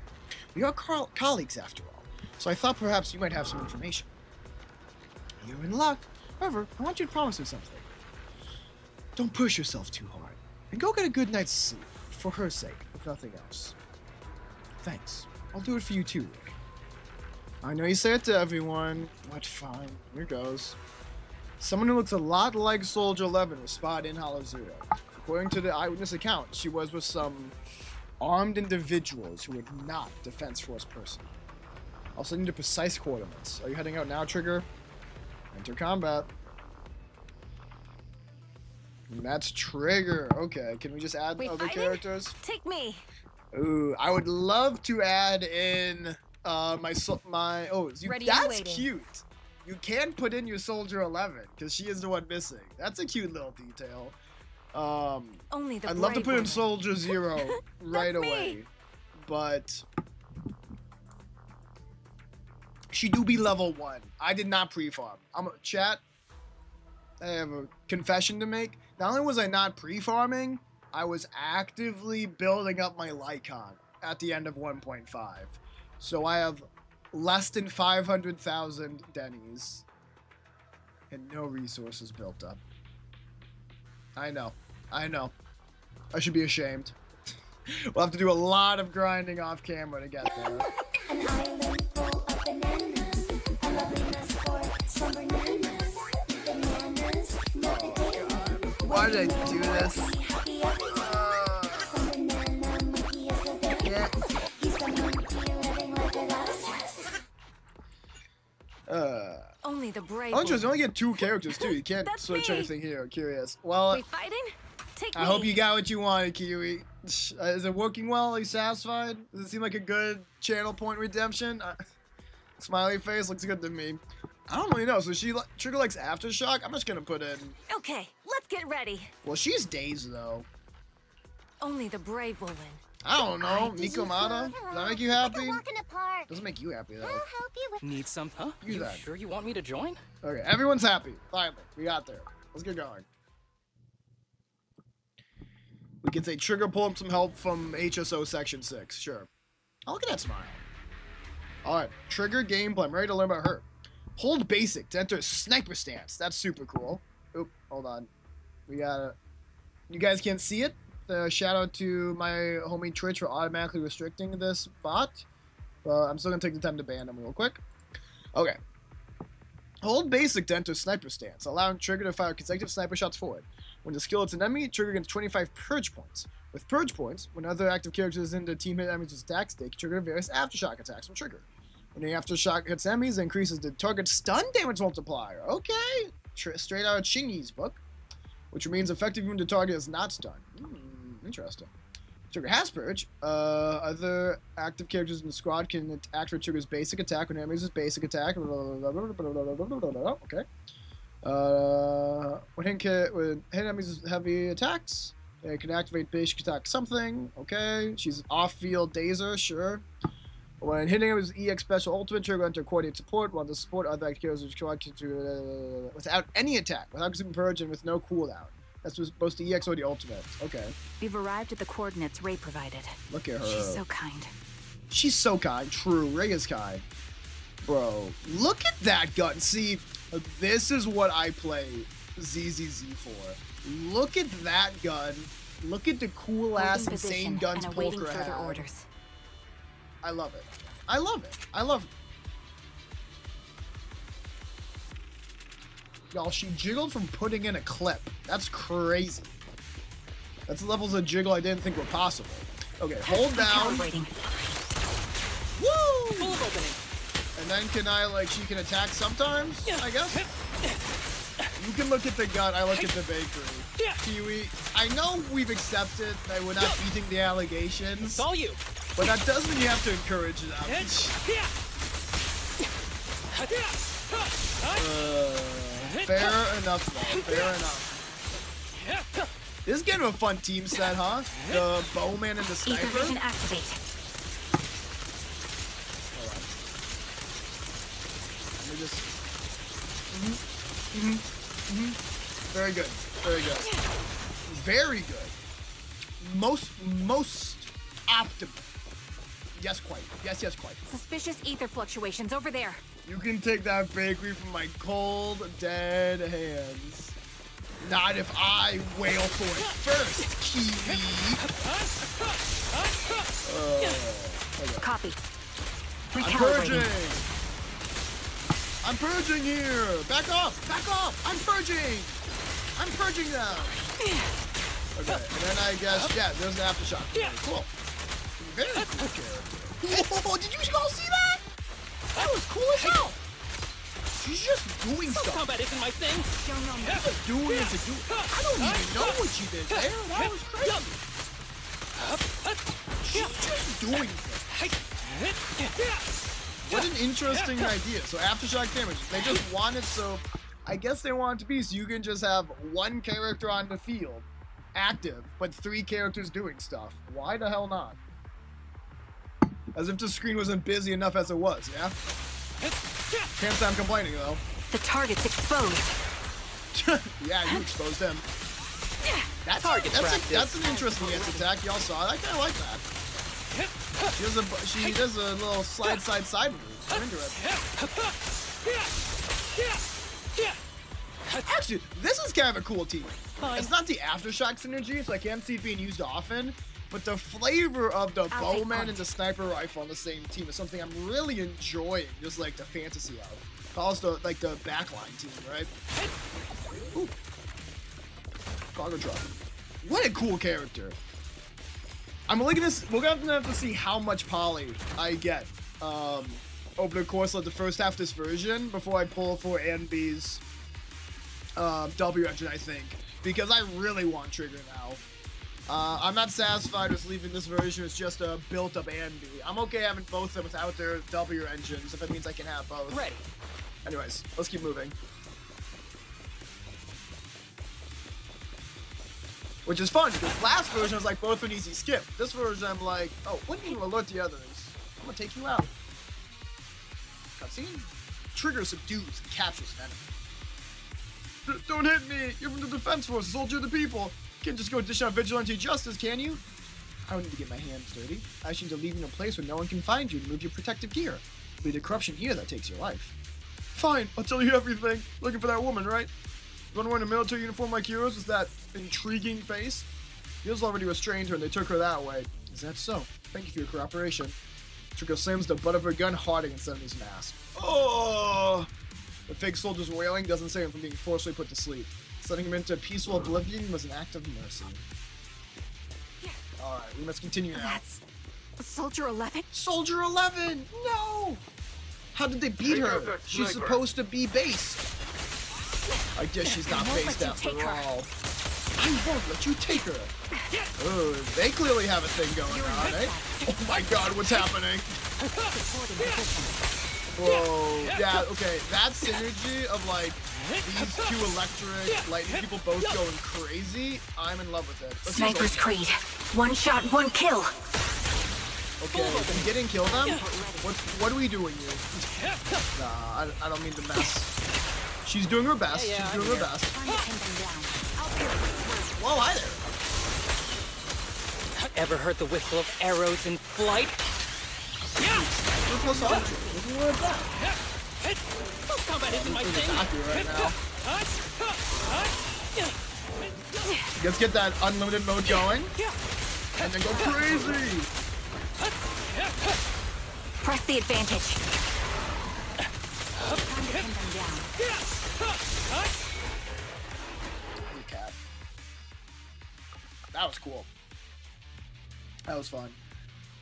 We are colleagues after all. So I thought perhaps you might have some information. You're in luck. However, I want you to promise me something. Don't push yourself too hard. And go get a good night's sleep. For her sake, if nothing else. Thanks. I'll do it for you too, Ray. I know you say it to everyone, but fine. Here goes. Someone who looks a lot like Soldier 11 was spotted in Hollow Zero. According to the eyewitness account, she was with some armed individuals who were not Defense Force personnel. Also need the precise coordinates. Are you heading out now, Trigger? Enter combat. And that's Trigger. Okay, can we just add other characters? Take me. Ooh, I would love to add in that's cute. You can put in your Soldier 11 because she is the one missing. That's a cute little detail. Only the I'd love to put in woman. Soldier Zero right away, me. but she do be level 1. I did not pre-farm. Chat, I have a confession to make. Not only was I not pre-farming, I was actively building up my Lycon at the end of 1.5. So I have less than 500,000 Denny's and no resources built up. I know. I should be ashamed. We'll have to do a lot of grinding off camera to get there. An island full of bananas. A loveliness for some bananas. Bananas, motivated. Why did I do this? Happy everywhere. Some banana monkey is the best. He's the monkey living like a goddess. Only the brave. Oh, interesting. You woman. only get 2 characters too. You can't That's switch me. anything here. Curious. Well, We fighting? Take I me. hope you got what you wanted, Kiwi. Is it working well? Are you satisfied? Does it seem like a good channel point redemption? Smiley face looks good to me. I don't really know. So Trigger likes Aftershock? I'm just gonna put in. Okay, let's get ready. Well, she's Dazed though. Only the brave will win. I don't know. Nikomata? Does that make you happy? Like a walk in the park. Doesn't make you happy though. I'll help you with. Need some, huh? You You that. sure you want me to join? Okay, everyone's happy. Finally, we got there. Let's get going. We can say Trigger pull up some help from HSO Section 6. Sure. Oh, look at that smile. Alright, Trigger gameplay. I'm ready to learn about her. Hold basic to enter sniper stance. That's super cool. Oop, hold on. We gotta... You guys can't see it. Shout out to my homie Twitch for automatically restricting this bot. I'm still gonna take the time to ban him real quick. Okay. Hold basic to enter sniper stance, allowing Trigger to fire consecutive sniper shots forward. When the skill hits an enemy, Trigger gets 25 purge points. With purge points, when other active characters in the team hit enemies with attacks, they can trigger various aftershock attacks from Trigger. When the aftershock hits enemies, it increases the target's stun damage multiplier. Okay. Straight out of Chingy's book. Which remains effective when the target is not stunned. Interesting. Trigger has purge. Other active characters in the squad can activate Trigger's basic attack when enemies' basic attack. Okay. When hit enemies with heavy attacks, it can activate basic attack something. Okay. She's off-field Dazer, sure. When hitting him with EX special ultimate, Trigger enter coordinate support, while the support other active characters without any attack, without consuming purge, and with no cooldown. That's supposed to EX or the ultimate. Okay. We've arrived at the coordinates Ray provided. Look at her. She's so kind. She's so kind. True. Ray is kind. Bro, look at that gun. See, this is what I play ZZZ for. Look at that gun. Look at the cool ass insane guns Polker had. Orders. I love it. I love it. I love it. Y'all, she jiggled from putting in a clip. That's crazy. That's levels of jiggle I didn't think were possible. Okay, hold down. Woo! Full of opening. And then can I, like, she can attack sometimes, I guess? You can look at the gun, I look at the bakery. Kiwi, I know we've accepted that we're not beating the allegations. It's all you. But that doesn't mean you have to encourage them. Fair enough, though. Fair enough. This is getting a fun team set, huh? The bowman and the sniper. Ether vision activate. Alright. Let me just... Very good. Very good. Very good. Most optimal. Yes, quite. Yes, quite. Suspicious ether fluctuations over there. You can take that bakery from my cold, dead hands. Not if I wail for it first, Kiwi. Okay. Copy. I'm purging. I'm purging here. Back off. Back off. I'm purging. I'm purging them. Okay, and then I guess, yeah, there's an aftershock. Cool. Very cool character. Whoa, did you all see that? That was cool as hell. She's just doing stuff. Combat isn't my thing. She's just doing it to do it. I don't even know what she did there. That was crazy. She's just doing things. What an interesting idea. So aftershock damage. They just want it so... I guess they want it to be so you can just have one character on the field, active, but 3 characters doing stuff. Why the hell not? As if the screen wasn't busy enough as it was, yeah? Can't say I'm complaining, though. The target's exposed. Yeah, you exposed him. That's an interesting attack. Y'all saw that? I kinda like that. She does a little side move. I'm into it. Actually, this is kind of a cool team. It's not the aftershock synergy, so I can't see it being used often. But the flavor of the bowman and the sniper rifle on the same team is something I'm really enjoying. Just like the fantasy of. Also, like the backline team, right? Ooh. Cargo truck. What a cool character. I'm looking at this. We're gonna have to see how much poly I get over the course of the first half of this version before I pull for ANBY's W engine, I think, because I really want Trigger now. I'm not satisfied with leaving this version as just a built-up ANBY. I'm okay having both of them without their W engines if it means I can have both. Ready. Anyways, let's keep moving. Which is fun, because last version was like both an easy skip. This version I'm like, oh, wouldn't even alert the others. I'm gonna take you out. Cutscene? Trigger subdues and captures an enemy. Don't hit me! You're from the defense force, soldier of the people! You can't just go dish out vigilante justice, can you? I don't need to get my hands dirty. I just need to leave you in a place where no one can find you and move your protective gear. It'll be the corruption here that takes your life. Fine, I'll tell you everything. Looking for that woman, right? The one wearing a military uniform like yours with that intriguing face? Yours already restrained her and they took her that way. Is that so? Thank you for your cooperation. Trigger slams the butt of her gun hard against the enemy's mask. Oh! The fake soldier's wailing doesn't save him from being forcibly put to sleep. Sending him into peaceful oblivion was an act of mercy. Alright, we must continue now. That's... Soldier 11? Soldier 11! No! How did they beat Take her? out that She's sniper. supposed to be based. I guess she's not won't based let you after take her. all. I won't let you take her. Oh, they clearly have a thing going on, eh? Oh my god, what's happening? Whoa, yeah, okay, that synergy of like these two electric lightning people both going crazy, I'm in love with it. Let's use Sniper's those. Creed. One shot, one kill. Okay, we didn't kill them? What are we doing here? Nah, I don't mean to mess. She's doing her best. She's doing her best. Whoa, hi there. Ever heard the whistle of arrows in flight? We're close to archery. Where is that? Combat isn't my We're thing. attacking right now. Let's get that unlimited mode going. And then go crazy. Press the advantage. Time to pin them down. Okay. That was cool. That was fun.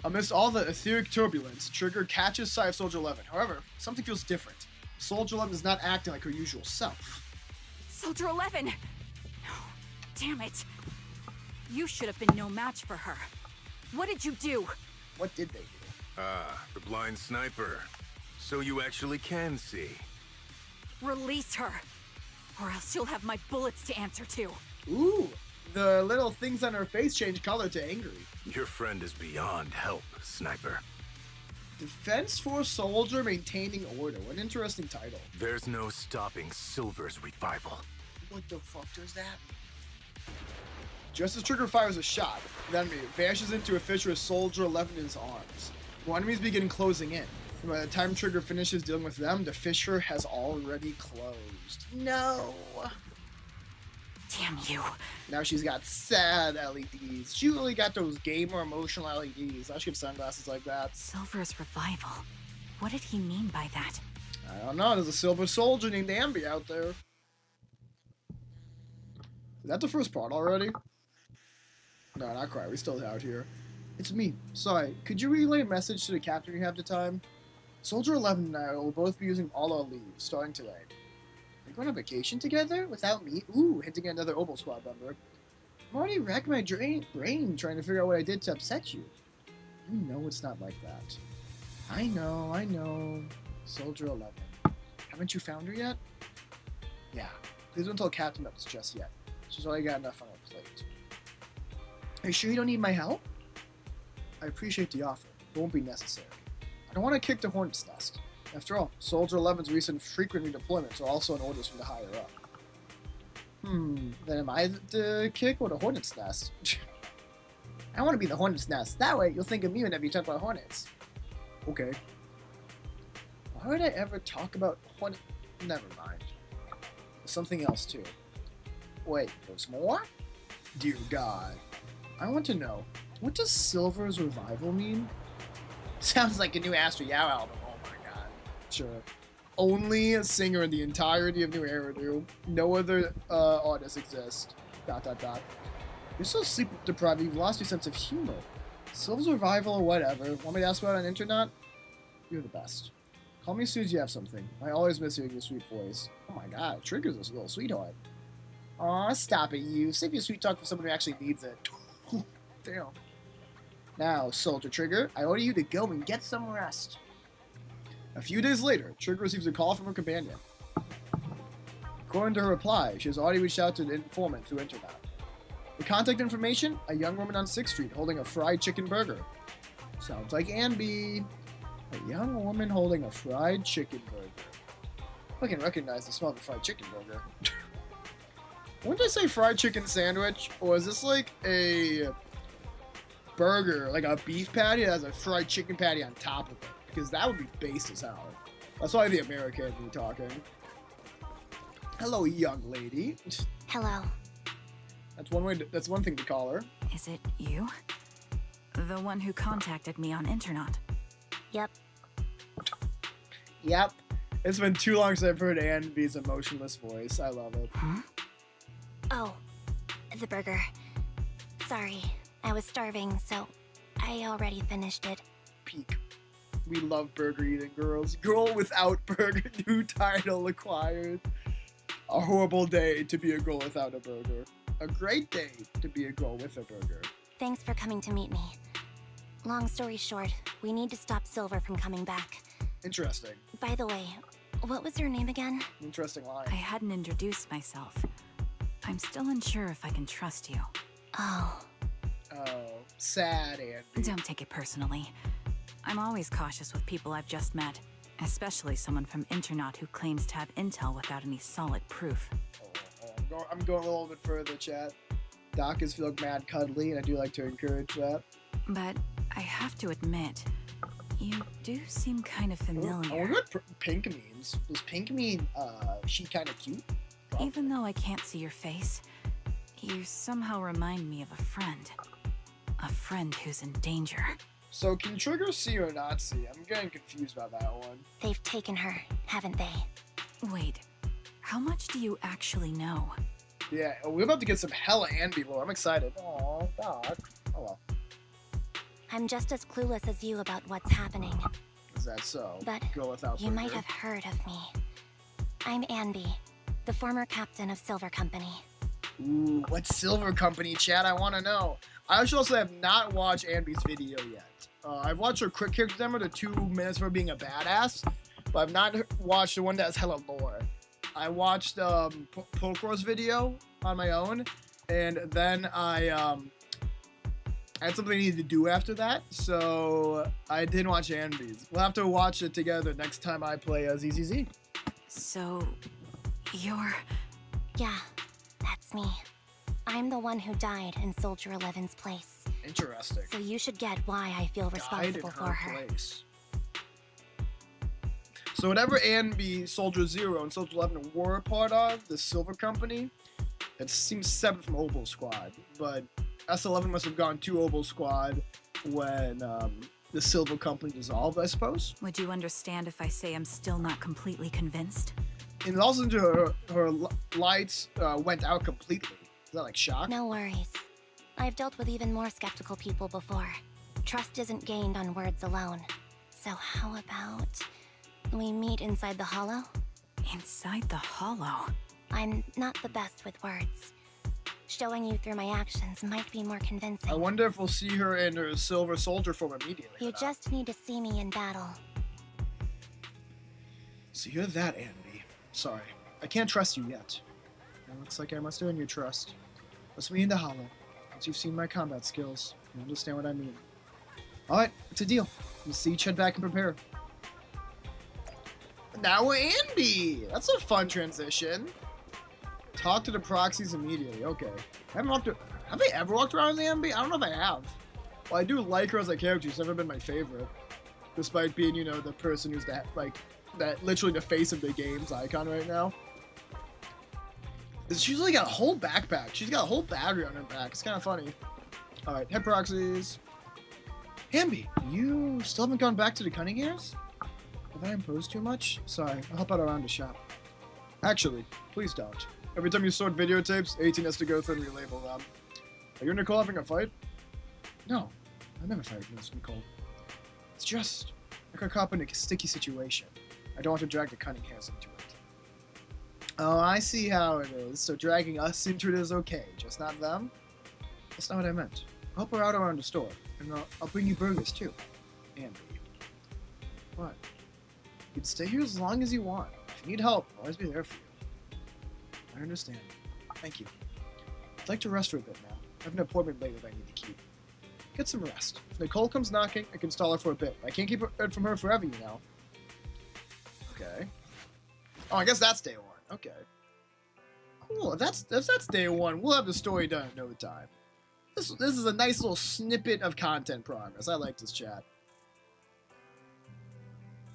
Amidst all the etheric turbulence, Trigger catches sight of Soldier 11. However, something feels different. Soldier 11 is not acting like her usual self. Soldier 11! No, damn it. You should have been no match for her. What did you do? What did they do? Ah, the blind sniper. So you actually can see. Release her, or else you'll have my bullets to answer to. Ooh, the little things on her face change color to angry. Your friend is beyond help, Sniper. Defense Force Soldier Maintaining Order. What an interesting title. There's no stopping Silver's revival. What the fuck does that mean? Just as Trigger fires a shot, the enemy vanishes into a fissure with Soldier 11 in his arms. More enemies begin closing in. And by the time Trigger finishes dealing with them, the fissure has already closed. No! Damn you. Now she's got sad LEDs. She really got those gamer emotional LEDs. I should have sunglasses like that. Silver's revival. What did he mean by that? I don't know. There's a silver soldier named ANBY out there. Is that the first part already? No, not quite. We're still out here. It's me. Sorry. Could you relay a message to the captain you have the time? Soldier 11 and I will both be using all our leave, starting today. We're going on vacation together? Without me? Ooh, hinting at another Obel Squad member. I'm already racking my brain trying to figure out what I did to upset you. You know it's not like that. I know. Soldier 11. Haven't you found her yet? Yeah. Please don't tell Captain about this just yet. She's already got enough on her plate. Are you sure you don't need my help? I appreciate the offer. It won't be necessary. I don't want to kick the hornet's nest. After all, Soldier 11's recent frequent redeployments are also in orders from the higher up. Then am I the kick or the hornet's nest? I want to be the hornet's nest. That way, you'll think of me whenever you talk about hornets. Okay. Why would I ever talk about hornet? Never mind. There's something else, too. Wait, there's more? Dear God. I want to know, what does Silver's revival mean? Sounds like a new Astro Yao album. Oh my god. Sure. Only a singer in the entirety of New Era do. No other artists exist. ... You're so sleep deprived you've lost your sense of humor. Silver's revival or whatever. Want me to ask about it on internet? You're the best. Call me as soon as you have something. I always miss hearing your sweet voice. Oh my god, Trigger's a little sweetheart. Aw, stop it, you. Save your sweet talk for someone who actually needs it. Damn. Now, Soldier Trigger, I order you to go and get some rest. A few days later, Trigger receives a call from her companion. According to her reply, she has already reached out to the informant through internet. The contact information, a young woman on 6th Street holding a fried chicken burger. Sounds like ANBY. A young woman holding a fried chicken burger. I can recognize the smell of a fried chicken burger. When did I say fried chicken sandwich? Or is this like a burger, like a beef patty that has a fried chicken patty on top of it? Because that would be based as hell. That's why the American be talking. Hello, young lady. Hello. That's one thing to call her. Is it you? The one who contacted me on internet? Yep. Yep. It's been too long since I've heard ANBY's emotionless voice. I love it. Huh? Oh, the burger. Sorry, I was starving, so I already finished it. Peak. We love burger eating girls. Girl without burger, new title acquired. A horrible day to be a girl without a burger. A great day to be a girl with a burger. Thanks for coming to meet me. Long story short, we need to stop Silver from coming back. Interesting. By the way, what was your name again? Interesting line. I hadn't introduced myself. I'm still unsure if I can trust you. Oh. Oh, sad Andy. Don't take it personally. I'm always cautious with people I've just met, especially someone from Internaut who claims to have intel without any solid proof. I'm going a little bit further, chat. Doc is feeling mad cuddly, and I do like to encourage that. But I have to admit, you do seem kind of familiar. I wonder what Pink means. Does Pink mean, she kind of cute? Probably. Even though I can't see your face, you somehow remind me of a friend. A friend who's in danger. So can Trigger see or not see? I'm getting confused about that one. They've taken her, haven't they? Wait, how much do you actually know? Yeah, we're about to get some hella ANBY lore. I'm excited. Aw, Doc. Oh well. I'm just as clueless as you about what's happening. Is that so? But Girl without you burger. might have heard of me. I'm ANBY, the former captain of Silver Company. Ooh, what Silver Company, chat? I want to know. I should also have not watched ANBY's video yet. I've watched her quick character demo, the 2 minutes for being a badass, but I've not watched the one that has hella lore. I watched Pokro's video on my own, and then I had something I needed to do after that, so I didn't watch ANBY's. We'll have to watch it together next time I play ZZZ. So, you're... Yeah, that's me. I'm the one who died in Soldier 11's place. Interesting. So you should get why I feel responsible Died in for her. Place. So whatever ANBY, Soldier 0, and Soldier 11 were a part of, the Silver Company, it seems separate from Obel Squad, but S11 must have gone to Obel Squad when the Silver Company dissolved, I suppose. Would you understand if I say I'm still not completely convinced? And also her lights went out completely. Is that like shock? No worries. I've dealt with even more skeptical people before. Trust isn't gained on words alone. So how about we meet inside the hollow? Inside the hollow? I'm not the best with words. Showing you through my actions might be more convincing. I wonder if we'll see her in her Silver Soldier form immediately. You just need to see me in battle. So you're that, ANBY. Sorry, I can't trust you yet. It looks like I must earn your trust. Let's meet in the hollow. Once you've seen my combat skills, you understand what I mean. Alright, it's a deal. We'll see each head back and prepare. Now we're ANBY! That's a fun transition. Talk to the proxies immediately. Okay. Have I ever walked around the ANBY? I don't know if I have. Well, I do like her as a character. She's never been my favorite. Despite being, you know, the person who's that literally the face of the game's icon right now. She's like got a whole backpack. She's got a whole battery on her back. It's kind of funny. Alright, head proxies. ANBY, you still haven't gone back to the Cunninghams? Have I imposed too much? Sorry, I'll help out around the shop. Actually, please don't. Every time you sort videotapes, 18 has to go through and relabel them. Are you and Nicole having a fight? No, I never fight with Nicole. It's just, I got caught up in a sticky situation. I don't want to drag the Cunninghams into it. Oh, I see how it is. So dragging us into it is okay, just not them? That's not what I meant. I'll help her out around the store, and I'll bring you burgers too. ANBY. What? You can stay here as long as you want. If you need help, I'll always be there for you. I understand. Thank you. I'd like to rest for a bit now. I have an appointment later that I need to keep. Get some rest. If Nicole comes knocking, I can stall her for a bit. I can't keep it from her forever, you know. Okay. Oh, I guess that's day 1. Okay. Cool. If that's day 1, we'll have the story done in no time. This is a nice little snippet of content progress. I like this chat.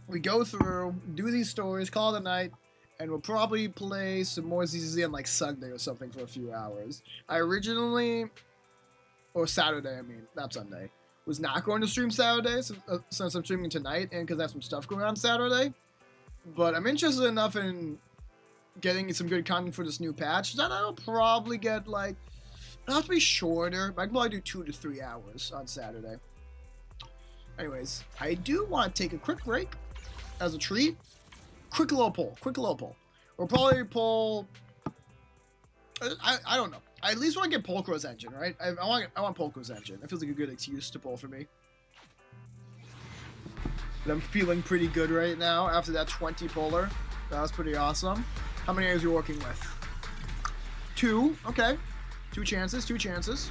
We go through, do these stories, call it a night, and we'll probably play some more ZZZ on like Sunday or something for a few hours. I originally, or Saturday, I mean, not Sunday, was not going to stream Saturday since I'm streaming tonight and because I have some stuff going on Saturday. But I'm interested enough in getting some good content for this new patch that I'll probably get like, it'll have to be shorter, but I can probably do 2 to 3 hours on Saturday. Anyways, I do want to take a quick break as a treat. Quick little pull. We'll probably pull. I don't know. I at least want to get Polcro's engine, right? I want Polcro's engine. That feels like a good excuse to pull for me. But I'm feeling pretty good right now after that 20 puller. That was pretty awesome. How many are you working with? 2. Okay. 2 chances.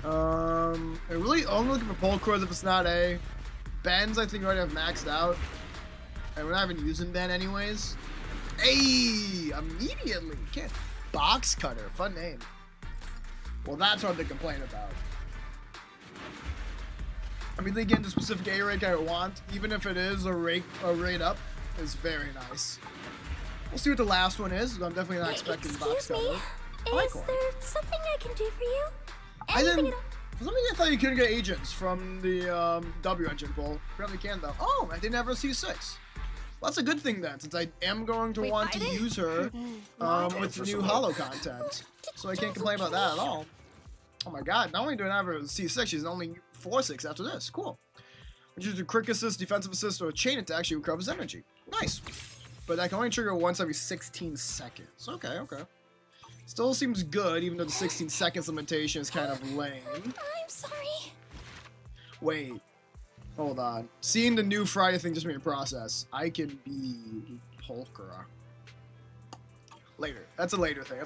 I'm really only looking for Polcro's if it's not A. Ben's I think already have maxed out. And we're not even using Ben anyways. Hey! Immediately! Can't. Box Cutter. Fun name. Well, that's hard to complain about. I mean, they get into specific A rank I want, even if it is a rate up, is very nice. We'll see what the last one is. I'm definitely not expecting Box Cutter. Is there something I can do for you? I didn't. For some reason, I thought you couldn't get agents from the W engine pull. Apparently, can though. Oh, I didn't ever see 6. Well, that's a good thing then, since I am going to want to use her with new Holo content. So I can't complain about that at all. Oh my god, not only do I have her C6, she's only 4/6 after this. Cool. Which is a quick assist, defensive assist, or a chain attack, she recovers energy. Nice. But I can only trigger once every 16 seconds. Okay. Still seems good, even though the 16 seconds limitation is kind of lame. I'm sorry. Wait. Hold on. Seeing the new Friday thing just made me process. I can be Polkra. Later. That's a later thing.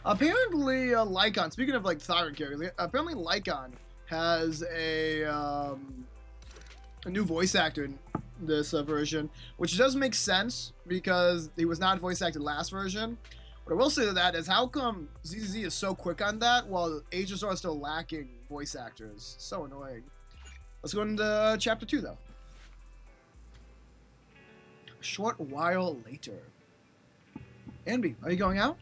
Apparently, Lycon, speaking of like Thyron characters, apparently Lycon has a new voice actor in this version, which does make sense because he was not voice acted last version. What I will say to that is, how come ZZZ is so quick on that while Aegis are still lacking voice actors? So annoying. Let's go into chapter 2 though. A short while later. ANBY, are you going out?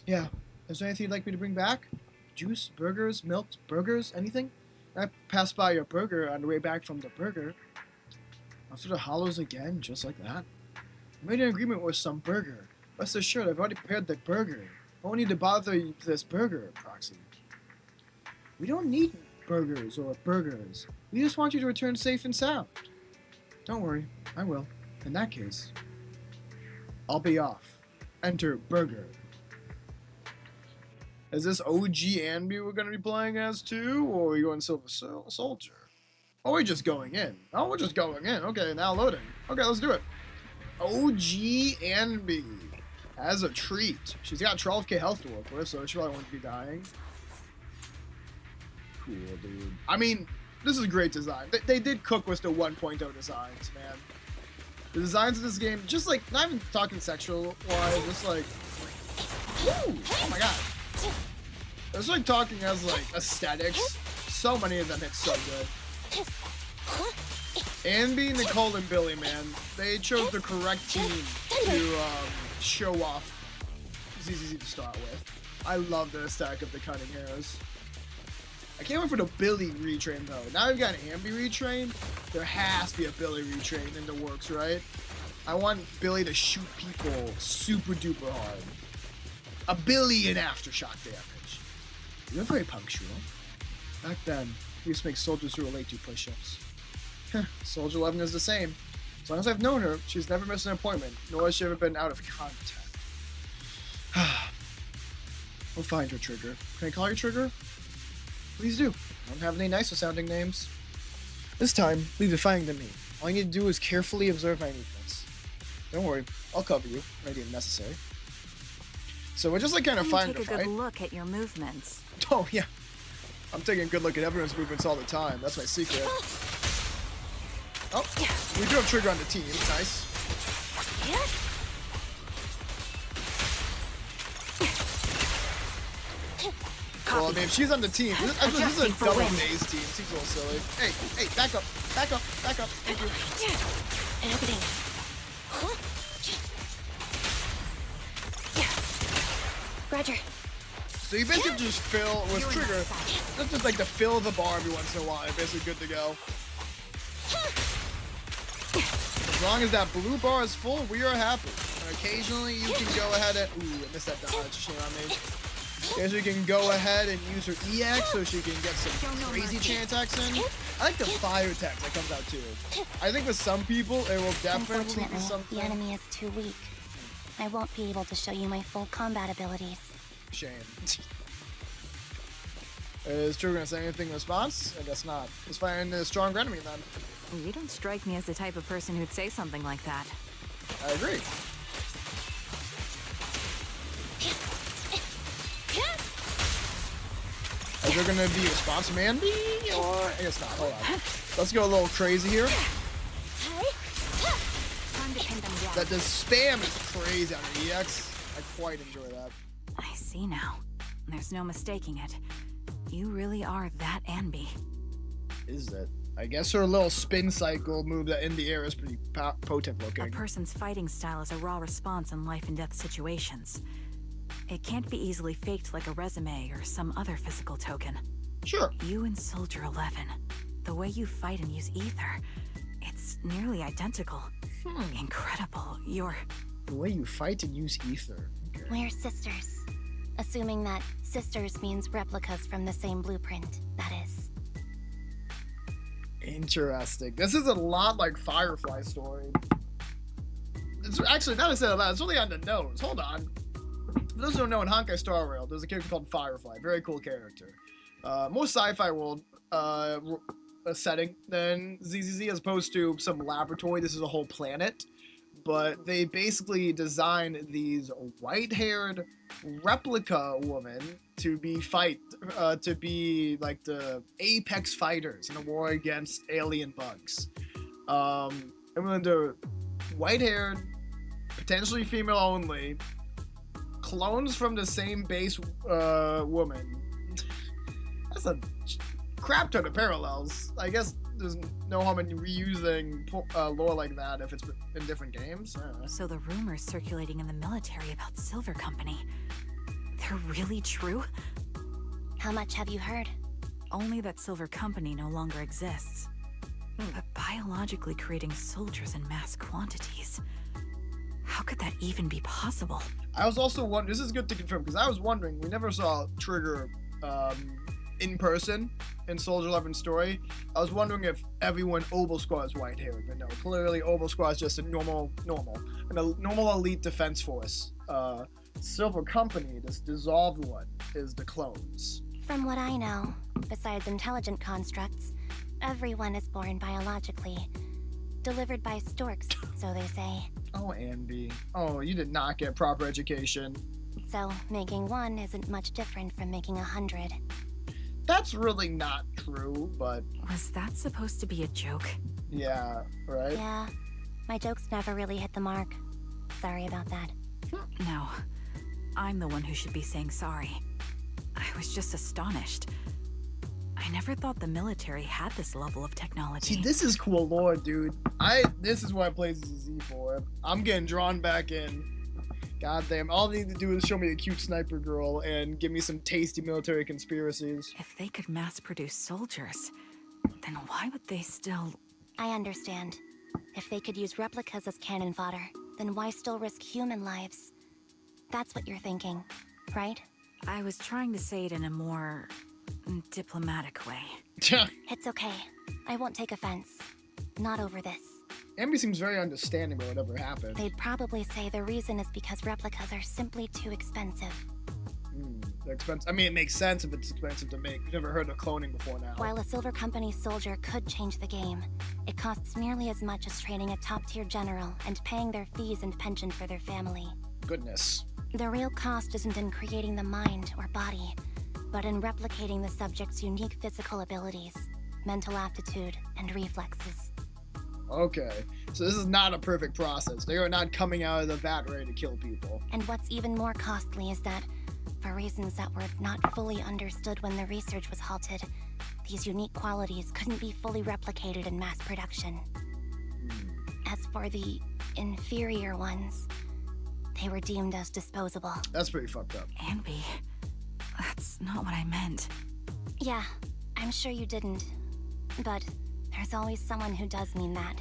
Yeah. Is there anything you'd like me to bring back? Juice, burgers, milk, burgers, anything? I passed by your burger on the way back from the burger. After the hollows again, just like that. I made an agreement with some burger. Rest assured, I've already prepared the burger. I won't need to bother you with this burger, Proxy. We don't need burgers or burgers. We just want you to return safe and sound. Don't worry, I will. In that case, I'll be off. Enter burger. Is this OG ANBY we're going to be playing as too, or are we going Silver Soldier? Oh, we're just going in. Oh, we're just going in. Okay, now loading. Okay, let's do it. OG ANBY as a treat. She's got 12k health to work with, so she probably won't be dying. Cool, dude. I mean, this is great design. They did cook with the 1.0 designs, man. The designs of this game, just like, not even talking sexual-wise, just like, woo! Oh my god. It's like talking as like aesthetics. So many of them hit so good. ANBY, Nicole, and Billy, man, they chose the correct team to show off ZZZ to start with. I love the aesthetic of the cutting hairs. I can't wait for the Billy retrain though. Now we've got an ANBY retrain. There has to be a Billy retrain in the works, right? I want Billy to shoot people super duper hard. 1 billion aftershock damage. You're very punctual. Back then, we used to make soldiers who were late do push-ups. Soldier 11 is the same. As long as I've known her, she's never missed an appointment, nor has she ever been out of contact. We'll find her, Trigger. Can I call you Trigger? Please do. I don't have any nicer sounding names. This time, leave defying to me. All you need to do is carefully observe my movements. Don't worry, I'll cover you, when I deem necessary. So we're just like kind of finding a fight. Take a good look at your movements. Oh yeah, I'm taking a good look at everyone's movements all the time. That's my secret. Oh, we do have Trigger on the team. Nice. Well, I mean, if she's on the team, this is a double days team. Seems a little silly. Hey, back up. Thank you. Roger. So you basically just fill with Trigger. That's just like to fill the bar every once in a while. You're basically good to go. As long as that blue bar is full, we are happy. And occasionally you can go ahead and... Ooh, I missed that dodge. Shame on me. Okay, so you can go ahead and use her EX so she can get some crazy chain attacks in. I like the fire attack that comes out too. I think with some people, it will definitely be Unfortunately, something. the enemy is too weak. I won't be able to show you my full combat abilities. Shame. Is True gonna say anything in response? I guess not. Let's find a stronger enemy then. You don't strike me as the type of person who'd say something like that. I agree. Is there gonna be a response from Andy? Or I guess not. Hold on. Let's go a little crazy here. Time to pin them down. The spam is crazy on the EX. I quite enjoy that. I see now. There's no mistaking it. You really are that ANBY. Is it? I guess her little spin cycle move that in the air is pretty potent A looking. person's fighting style is a raw response in life and death situations. It can't be easily faked like a resume or some other physical token. Sure. You and Soldier 11, the way you fight and use ether, it's nearly identical. Incredible. The way you fight and use ether. Okay. We're sisters. Assuming that sisters means replicas from the same blueprint, that is. Interesting. This is a lot like Firefly story. It's actually, now that I said it loud, it's really on the nose. Hold on. For those who don't know, in Honkai Star Rail, there's a character called Firefly. Very cool character. More sci-fi world setting than ZZZ, as opposed to some laboratory. This is a whole planet. But they basically designed these white-haired replica women to be like the apex fighters in a war against alien bugs. And they're white-haired, potentially female only, clones from the same base woman. That's a crap ton of parallels. I guess there's no harm in reusing lore like that if it's in different games. I don't know. So the rumors circulating in the military about Silver Company, they're really true? How much have you heard? Only that Silver Company no longer exists. But biologically creating soldiers in mass quantities, how could that even be possible? I was also wondering, this is good to confirm, because I was wondering, we never saw Trigger in person in Soldier 11's story. I was wondering if everyone Obel Squad is white-haired, but no, clearly Obel Squad is just a normal elite defense force. Silver Company, this dissolved one, is the clones. From what I know, besides intelligent constructs, everyone is born biologically. Delivered by storks, so they say. Oh, ANBY. Oh, you did not get proper education. So, making one isn't much different from making 100. That's really not true, but Was that supposed to be a joke? yeah, right? Yeah, my jokes never really hit the mark. Sorry about that. No, I'm the one who should be saying sorry. I was just astonished. I never thought the military had this level of technology. See, this is cool lore, dude. This is what I play ZZ for. I'm getting drawn back in. God damn, all they need to do is show me a cute sniper girl and give me some tasty military conspiracies. If they could mass produce soldiers, then why would they still... I understand. If they could use replicas as cannon fodder, then why still risk human lives? That's what you're thinking, right? I was trying to say it in a more diplomatic way. It's okay. I won't take offense. Not over this. ANBY seems very understanding about whatever happened. They'd probably say the reason is because replicas are simply too expensive. They're expensive. I mean, it makes sense if it's expensive to make. We've never heard of cloning before now. While a Silver Company soldier could change the game, it costs nearly as much as training a top-tier general and paying their fees and pension for their family. Goodness. The real cost isn't in creating the mind or body, but in replicating the subject's unique physical abilities, mental aptitude, and reflexes. Okay, so this is not a perfect process. They are not coming out of the vat ready to kill people. And what's even more costly is that, for reasons that were not fully understood when the research was halted, these unique qualities couldn't be fully replicated in mass production. As for the inferior ones, they were deemed as disposable. That's pretty fucked up. ANBY, that's not what I meant. Yeah, I'm sure you didn't. But there's always someone who does mean that.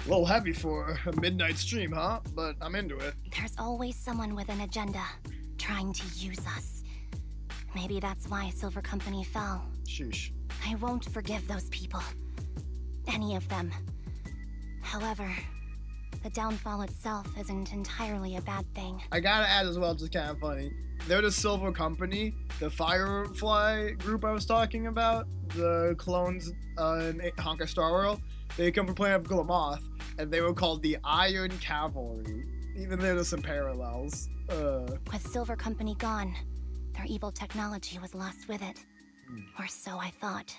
A little heavy for a midnight stream, huh? But I'm into it. There's always someone with an agenda, trying to use us. Maybe that's why Silver Company fell. Sheesh. I won't forgive those people. Any of them. However, the downfall itself isn't entirely a bad thing. I gotta add as well, just kind of funny. They're the Silver Company, the Firefly group I was talking about, the clones in Honkai Star World. They come from planet of Glamoth, and they were called the Iron Cavalry. Even there's some parallels. With Silver Company gone, their evil technology was lost with it. Or so I thought.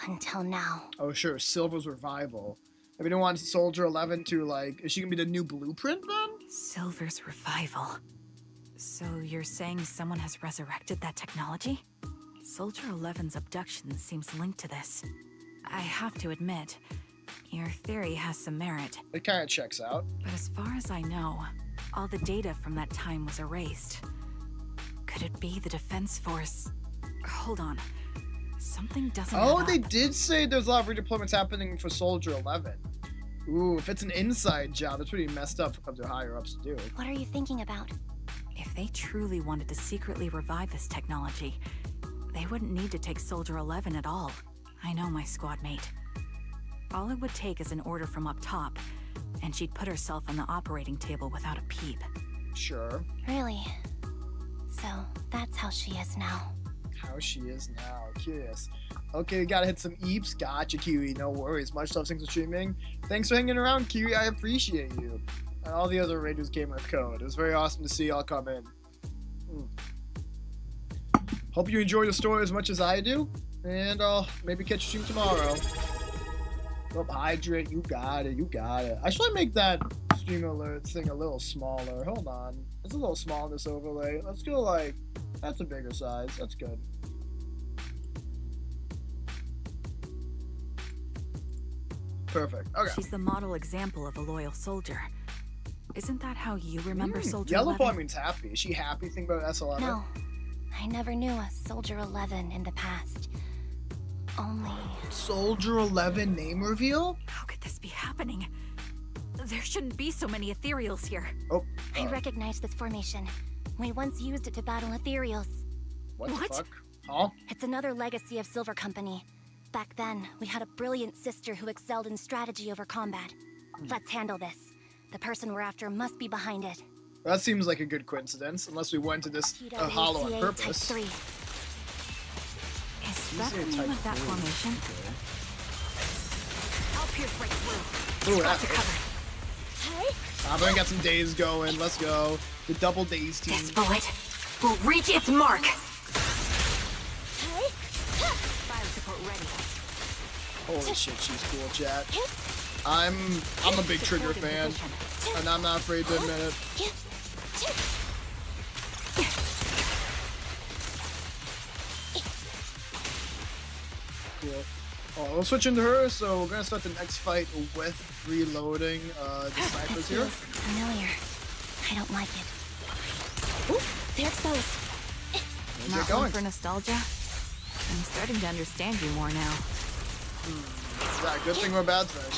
Until now. Oh sure, Silver's revival. I mean, don't want Soldier 11 to, like, is she gonna be the new blueprint then? Silver's revival. So you're saying someone has resurrected that technology? Soldier 11's abduction seems linked to this. I have to admit, your theory has some merit. It kind of checks out. But as far as I know, all the data from that time was erased. Could it be the Defense Force? Hold on. Something doesn't Oh, add they up. did say there's a lot of redeployments happening for Soldier 11. Ooh, if it's an inside job, that's pretty messed up for their higher ups to do. What are you thinking about? If they truly wanted to secretly revive this technology, they wouldn't need to take Soldier 11 at all. I know my squad mate. All it would take is an order from up top, and she'd put herself on the operating table without a peep. Sure. Really? So, that's how she is now. How she is now. Curious. Okay, gotta hit some eeps. Gotcha, Kiwi. No worries. Much love, thanks for streaming. Thanks for hanging around, Kiwi. I appreciate you. And all the other Raiders came with code. It was very awesome to see y'all come in. Hope you enjoy the story as much as I do. And I'll maybe catch you tomorrow. Oh, hydrate. You got it. You got it. I should make that stream alert thing a little smaller. Hold on. It's a little small in this overlay. Let's go like... That's a bigger size. That's good. Perfect. Okay. She's the model example of a loyal soldier. Isn't that how you remember Soldier Yellow 11? Paw means happy. Is she happy thinking about S11? No. I never knew a Soldier 11 in the past. Only... Soldier 11 name reveal? How could this be happening? There shouldn't be so many ethereals here. Oh. I recognize this formation. We once used it to battle ethereals. What What? the fuck? Huh? It's another legacy of Silver Company. Back then, we had a brilliant sister who excelled in strategy over combat. Let's handle this. The person we're after must be behind it. That seems like a good coincidence, unless we went to this hollow on TWCA purpose. Type 3. Is that the TWCA name Type of that 3. formation? I'll pierce right through. Ooh, Got that you covered. I'm gonna get some days going. Let's go. The double days team. This bullet will reach its mark. Fire support ready. Holy shit, she's cool, chat. I'm a big Trigger fan, and I'm not afraid to admit it. Cool. Oh, we'll switch into her, so we're gonna start the next fight with reloading the snipers This here. feels familiar. I don't like it. Ooh, they're exposed. Let's Not get one going. for nostalgia? I'm starting to understand you more now. Is that a good thing or a bad thing?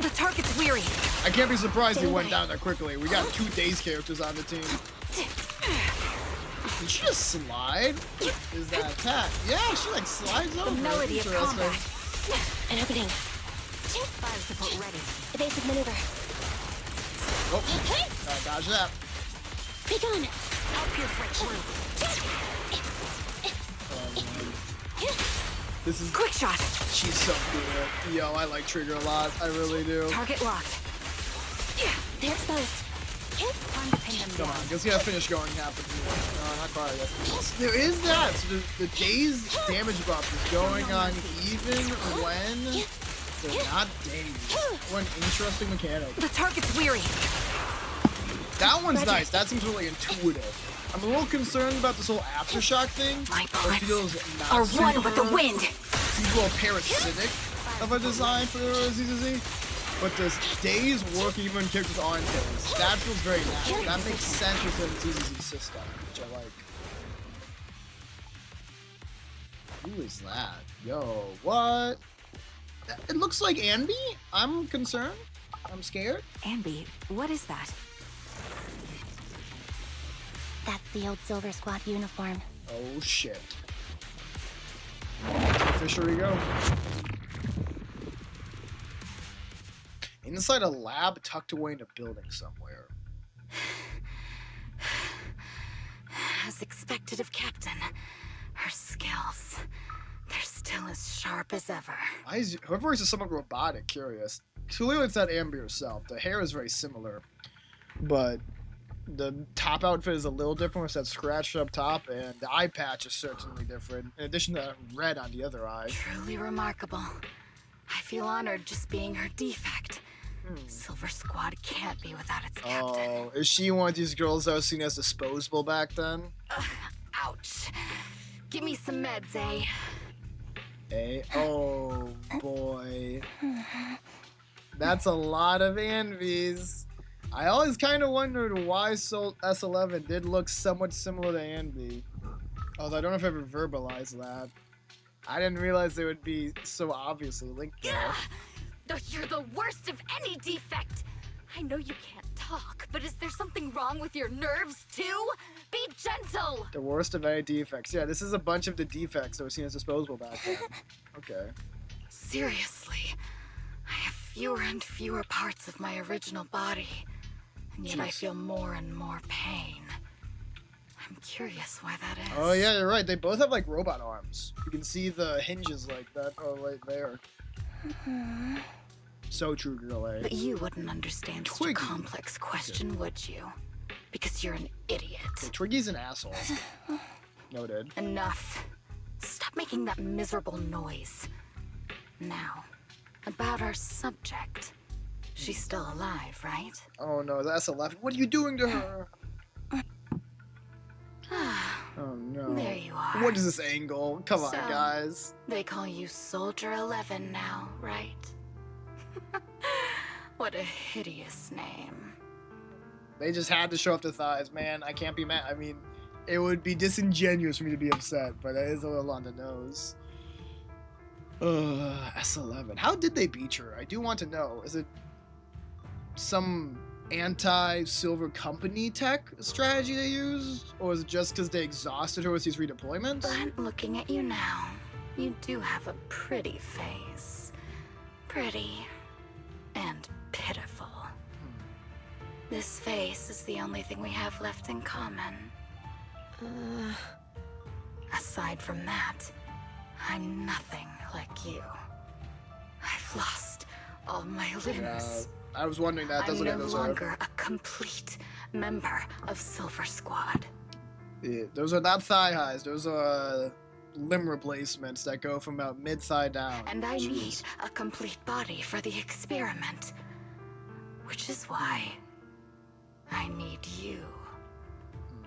The target's weary. I can't be surprised he went down that quickly. We got 2 days characters on the team. Did she just slide? Is that attack? Yeah, she like slides over. The melody of Interesting. combat. An opening. Fire support ready. Evasive maneuver. Oh, dodge that. Be gone. I'll pierce right through. This is Quick shot. she's so cool. Yo, I like Trigger a lot. I really do. Target locked. They're exposed. Time to pin them Come down. on, guess we gotta finish going half the team. No, not quite yet. There is that. So the day's damage buff is going on even when they're not dazed. What an interesting mechanic. The target's weary. That one's nice. That seems really intuitive. I'm a little concerned about this whole aftershock thing. My It bullets feels not are one super, with the wind. seems a little parasitic of a design for ZZZ. But this days work even when characters aren't days. That feels very natural. That makes sense within ZZZ system, which I like. Who is that? Yo, what? It looks like ANBY. I'm concerned. I'm scared. ANBY, what is that? That's the old Silver Squad uniform. Oh shit. Fisher we go. Inside a lab tucked away in a building somewhere. As expected of Captain, her skills, they're still as sharp as ever. Whoever is somewhat robotic, curious. Clearly it's not ANBY herself. The hair is very similar, but the top outfit is a little different with that scratch up top, and the eye patch is certainly different, in addition to red on the other eye. Truly remarkable. I feel honored just being her defect. Silver Squad can't be without its captain. Oh, is she one of these girls that was seen as disposable back then? Ouch. Give me some meds, eh? Eh? Oh, boy. That's a lot of ANBYs. I always kind of wondered why S11 did look somewhat similar to ANBY. Although I don't know if I ever verbalized that. I didn't realize they would be so obviously linked there. You're the worst of any defect. I know you can't talk, but is there something wrong with your nerves too? Be gentle. The worst of any defects. Yeah, this is a bunch of the defects that were seen as disposable back then. Okay. Seriously, I have fewer and fewer parts of my original body, and yet I feel more and more pain. I'm curious why that is. Oh yeah, you're right. They both have like robot arms. You can see the hinges like that. Oh, right there. So true, girl A. But you wouldn't understand such a complex question, would you? Because you're an idiot. Okay, Twiggy's an asshole. Noted. Enough. Stop making that miserable noise. Now, about our subject. She's still alive, right? Oh no, that's 11. What are you doing to her? Oh no. There you are. What is this angle? Come on, guys. They call you Soldier 11 now, right? What a hideous name. They just had to show off the thighs, man. I can't be mad. I mean, it would be disingenuous for me to be upset, but that is a little on the nose. S11. How did they beat her? I do want to know. Is it some anti-Silver Company tech strategy they used? Or is it just because they exhausted her with these redeployments? But looking at you now, you do have a pretty face. Pretty and pitiful. This face is the only thing we have left in common. Aside from that, I'm nothing like you. I've lost all my limbs. I was wondering that. I'm no longer a complete member of Silver Squad. Yeah, those are not thigh highs. Those are limb replacements that go from about mid-thigh down. And I need a complete body for the experiment. Which is why I need you.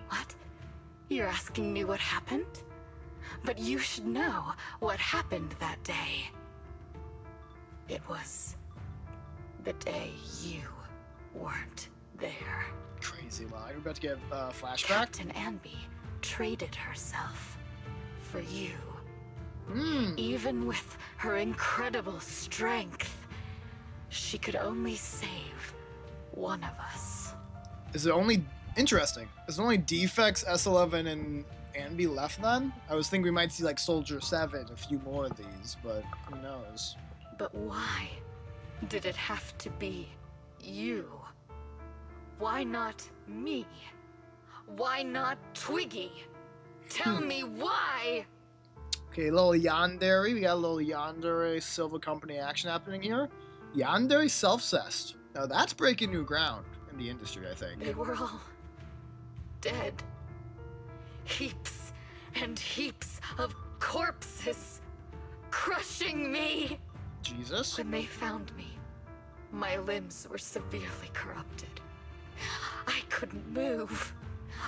What? You're asking me what happened? But you should know what happened that day. It was the day you weren't there. Crazy line. We're about to get a flashback. Captain ANBY traded herself for you. Even with her incredible strength, she could only save one of us. Is it only... Interesting. Is it only defects S11 and ANBY left then? I was thinking we might see like Soldier 7, a few more of these, but who knows? But why did it have to be you? Why not me? Why not Twiggy? Tell me why! Okay, a little yandere. We got a little yandere Silver Company action happening here. Yandere self-cessed. Now that's breaking new ground in the industry, I think. They were all dead. Heaps and heaps of corpses crushing me. Jesus. When they found me, my limbs were severely corrupted. I couldn't move.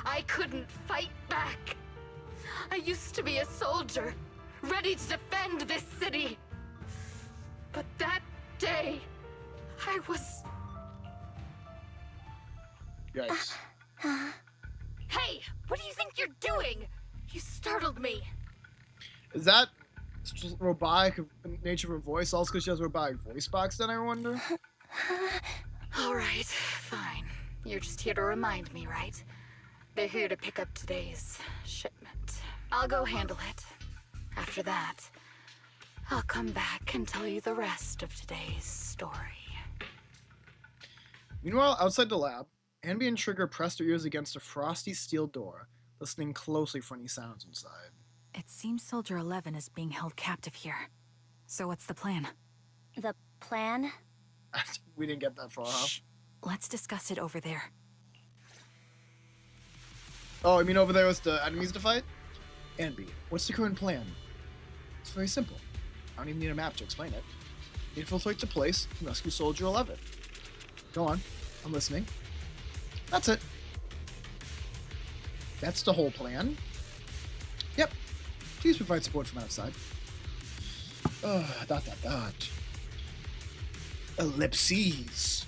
I couldn't fight back. I used to be a soldier, ready to defend this city. But that day, I was... Yikes. Hey, what do you think you're doing? You startled me. Is that robotic nature of her voice also because she has a robotic voice box then, I wonder? All right, fine. You're just here to remind me, right? They're here to pick up today's shipment. I'll go handle it. After that, I'll come back and tell you the rest of today's story. Meanwhile, outside the lab, Anby and Trigger pressed their ears against a frosty steel door, listening closely for any sounds inside. It seems Soldier 11 is being held captive here. So what's the plan? The plan? We didn't get that far, huh? Shh. Let's discuss it over there. Oh, I mean over there was the enemies to fight? Anby, what's the current plan? It's very simple. I don't even need a map to explain it. Infiltrate the place and rescue Soldier 11. Go on. I'm listening. That's it. That's the whole plan? Yep. Please provide support from outside. Dot. Ellipses.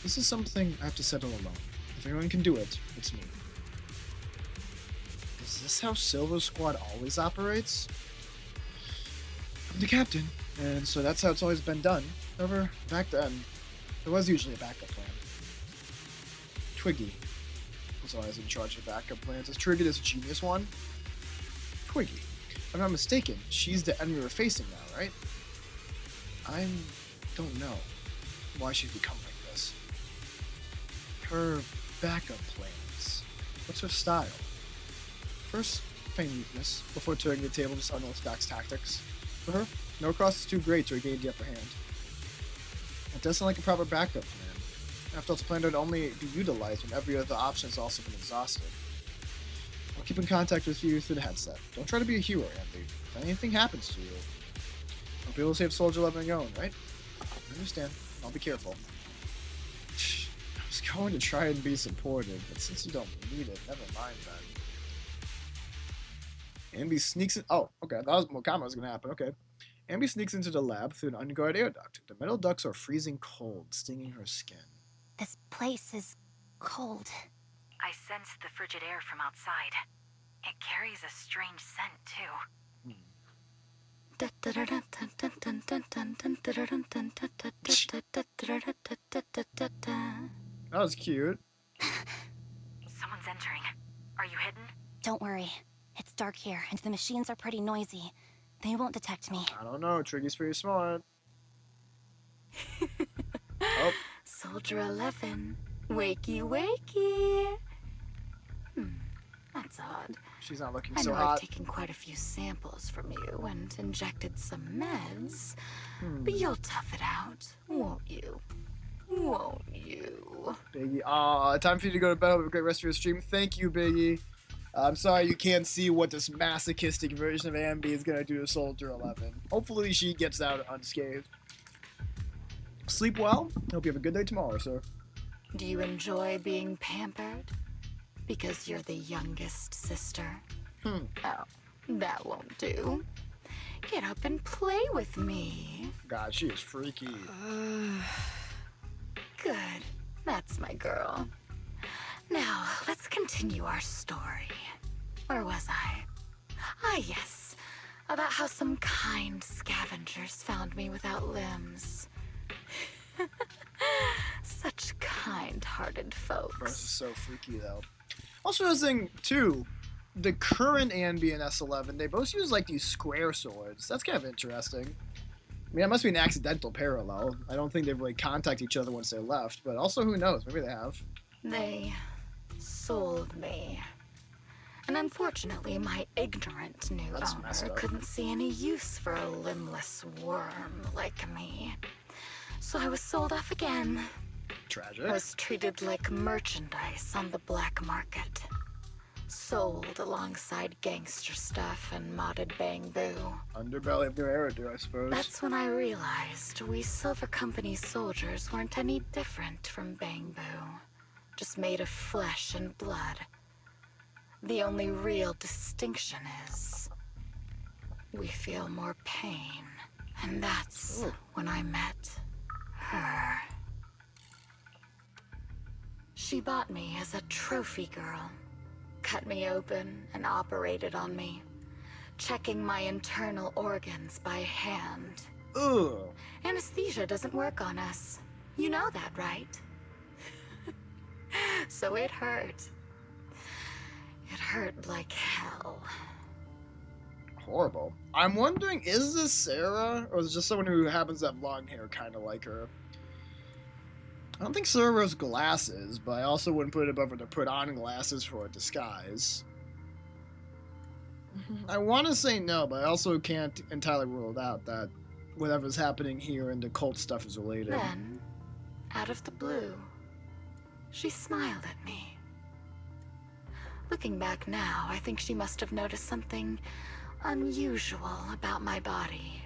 This is something I have to settle alone. If anyone can do it, it's me. Is this how Silver Squad always operates? I'm the captain, and so that's how it's always been done. However, back then, there was usually a backup plan. Twiggy was always in charge of backup plans. Is Twiggy this genius one? Twiggy. If I'm not mistaken, she's the enemy we're facing now, right? I don't know why she'd become like this. Her backup plans. What's her style? First, feign weakness, before turning the table to unorthodox tactics. For her, no cross is too great to regain the upper hand. It does sound like a proper backup plan. After all, it's a plan that would only be utilized when every other option has also been exhausted. I'll keep in contact with you through the headset. Don't try to be a hero, Andy. If anything happens to you, I'll be able to save Soldier 11 on your own, right? I understand. I'll be careful. I was going to try and be supportive, but since you don't need it, never mind then. Anby sneaks in. Oh, okay. That was what comment was going to happen. Okay. Anby sneaks into the lab through an unguarded air duct. The metal ducts are freezing cold, stinging her skin. This place is cold. I sense the frigid air from outside. It carries a strange scent, too. That was cute. Someone's entering. Are you hidden? Don't worry. It's dark here, and the machines are pretty noisy. They won't detect me. I don't know. Triggy's pretty smart. Oh. Soldier 11. Wakey, wakey. That's odd. She's not looking I so know hot. I've taken quite a few samples from you and injected some meds, but you'll tough it out, won't you? Won't you? Biggie. Time for you to go to bed. Have a great rest of your stream. Thank you, Biggie. I'm sorry you can't see what this masochistic version of ANBY is going to do to Soldier 11. Hopefully she gets out unscathed. Sleep well. Hope you have a good day tomorrow, sir. Do you enjoy being pampered? Because you're the youngest sister? Oh, that won't do. Get up and play with me. God, she is freaky. Good. That's my girl. Now, let's continue our story. Where was I? Ah, yes. About how some kind scavengers found me without limbs. Such kind-hearted folks. This is so freaky, though. Also, this thing, too, the current ANBY and S11, they both use, like, these square swords. That's kind of interesting. I mean, that must be an accidental parallel. I don't think they've really contacted each other once they left, but also, who knows? Maybe they have. They sold me. And unfortunately, my ignorant new owner couldn't see any use for a limbless worm like me. So I was sold off again. Tragic. I was treated like merchandise on the black market. Sold alongside gangster stuff and modded bamboo. Underbelly of New Eridu, I suppose. That's when I realized we Silver Company soldiers weren't any different from bamboo. Just made of flesh and blood. The only real distinction is we feel more pain. And that's when I met her. She bought me as a trophy girl. Cut me open and operated on me, checking my internal organs by hand. Ugh. Anesthesia doesn't work on us. You know that, right? So it hurt. It hurt like hell. Horrible. I'm wondering, is this Sarah, or is it just someone who happens to have long hair, kind of like her? I don't think Sarah wears glasses, but I also wouldn't put it above her to put on glasses for a disguise. I want to say no, but I also can't entirely rule it out that whatever's happening here and the cult stuff is related. Then, out of the blue, she smiled at me. Looking back now, I think she must have noticed something unusual about my body.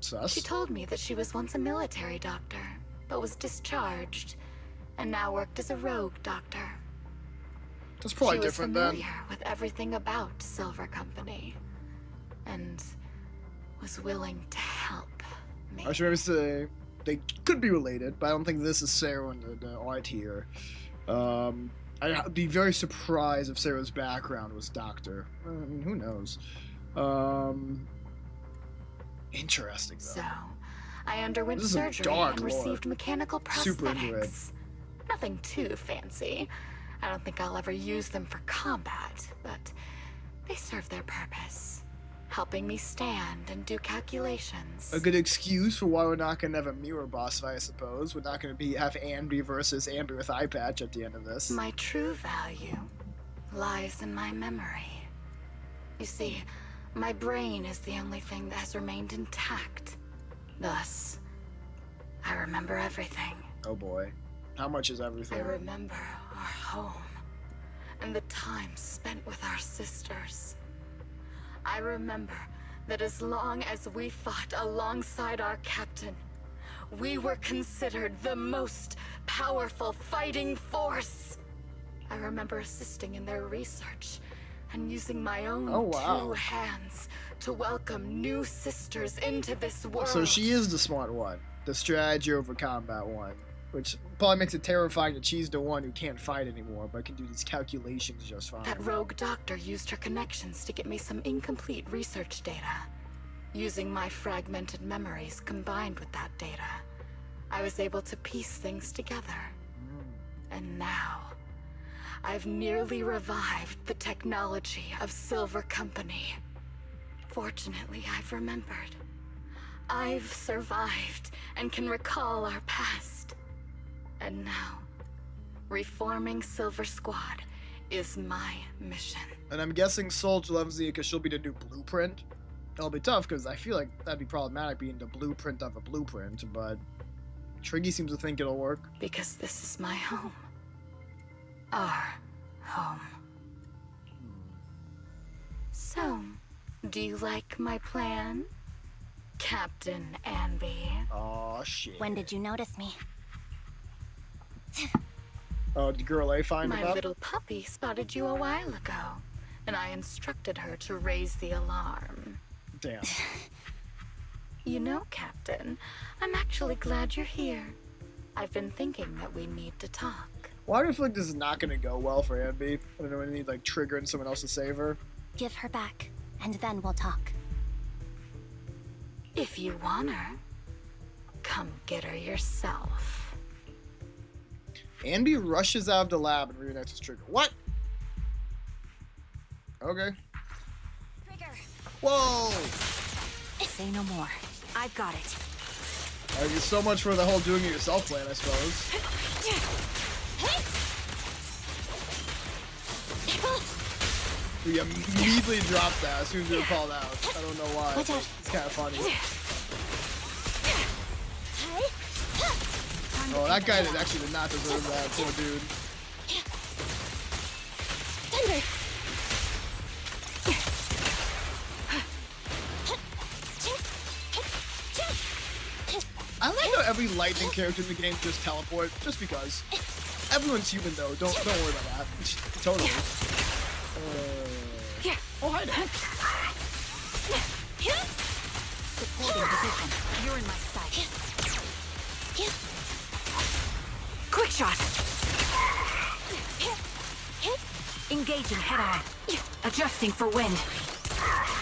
Sus? She told me that she was once a military doctor, but was discharged, and now worked as a rogue doctor. That's probably different then. She was familiar with everything about Silver Company, and was willing to help me. I should maybe say they could be related, but I don't think this is Sarah and the art here. I'd be very surprised if Sarah's background was doctor. I mean, who knows? Interesting, though. So, I underwent This is a surgery dark and lore. received mechanical Super into it. prosthetics. Nothing too fancy. I don't think I'll ever use them for combat, but they serve their purpose, helping me stand and do calculations. A good excuse for why we're not going to have a mirror boss fight, I suppose. We're not going to have ANBY versus ANBY with eye patch at the end of this. My true value lies in my memory. You see, my brain is the only thing that has remained intact. Thus, I remember everything. Oh boy. How much is I everything? remember our home and the time spent with our sisters. I remember that as long as we fought alongside our captain, we were considered the most powerful fighting force. I remember assisting in their research and using my own two hands to welcome new sisters into this world. So she is the smart one. The strategy over combat one. Which probably makes it terrifying that she's the one who can't fight anymore, but can do these calculations just fine. That rogue doctor used her connections to get me some incomplete research data. Using my fragmented memories combined with that data, I was able to piece things together. And now, I've nearly revived the technology of Silver Company. Fortunately, I've remembered. I've survived and can recall our past. And now, reforming Silver Squad is my mission. And I'm guessing Soldier loves the because she'll be the new blueprint. It'll be tough because I feel like that'd be problematic being the blueprint of a blueprint, but Triggy seems to think it'll work. Because this is my home. Our home. So, do you like my plan, Captain ANBY? Aw, shit. When did you notice me? Oh, did Girl A find My it up? little puppy spotted you a while ago, and I instructed her to raise the alarm. Damn. You know, Captain, I'm actually glad you're here. I've been thinking that we need to talk. Why do I feel like this is not going to go well for ANBY? I don't know, we need like triggering someone else to save her. Give her back, and then we'll talk. If you want her, come get her yourself. ANBY rushes out of the lab and reunites with Trigger. What? Okay. Trigger. Whoa! Say no more. I've got it. There's so much for the whole doing it yourself plan, I suppose. We immediately dropped that as soon as we were called out. I don't know why. Watch But out. it's kind of funny. Oh, that guy actually did not deserve that. Poor dude. Thunder. I like how every lightning character in the game just teleport, just because. Everyone's human though. Don't worry about that. Totally. Oh, hi there. Supporting position. You're in my sight. Quick shot. Engaging head on. Adjusting for wind.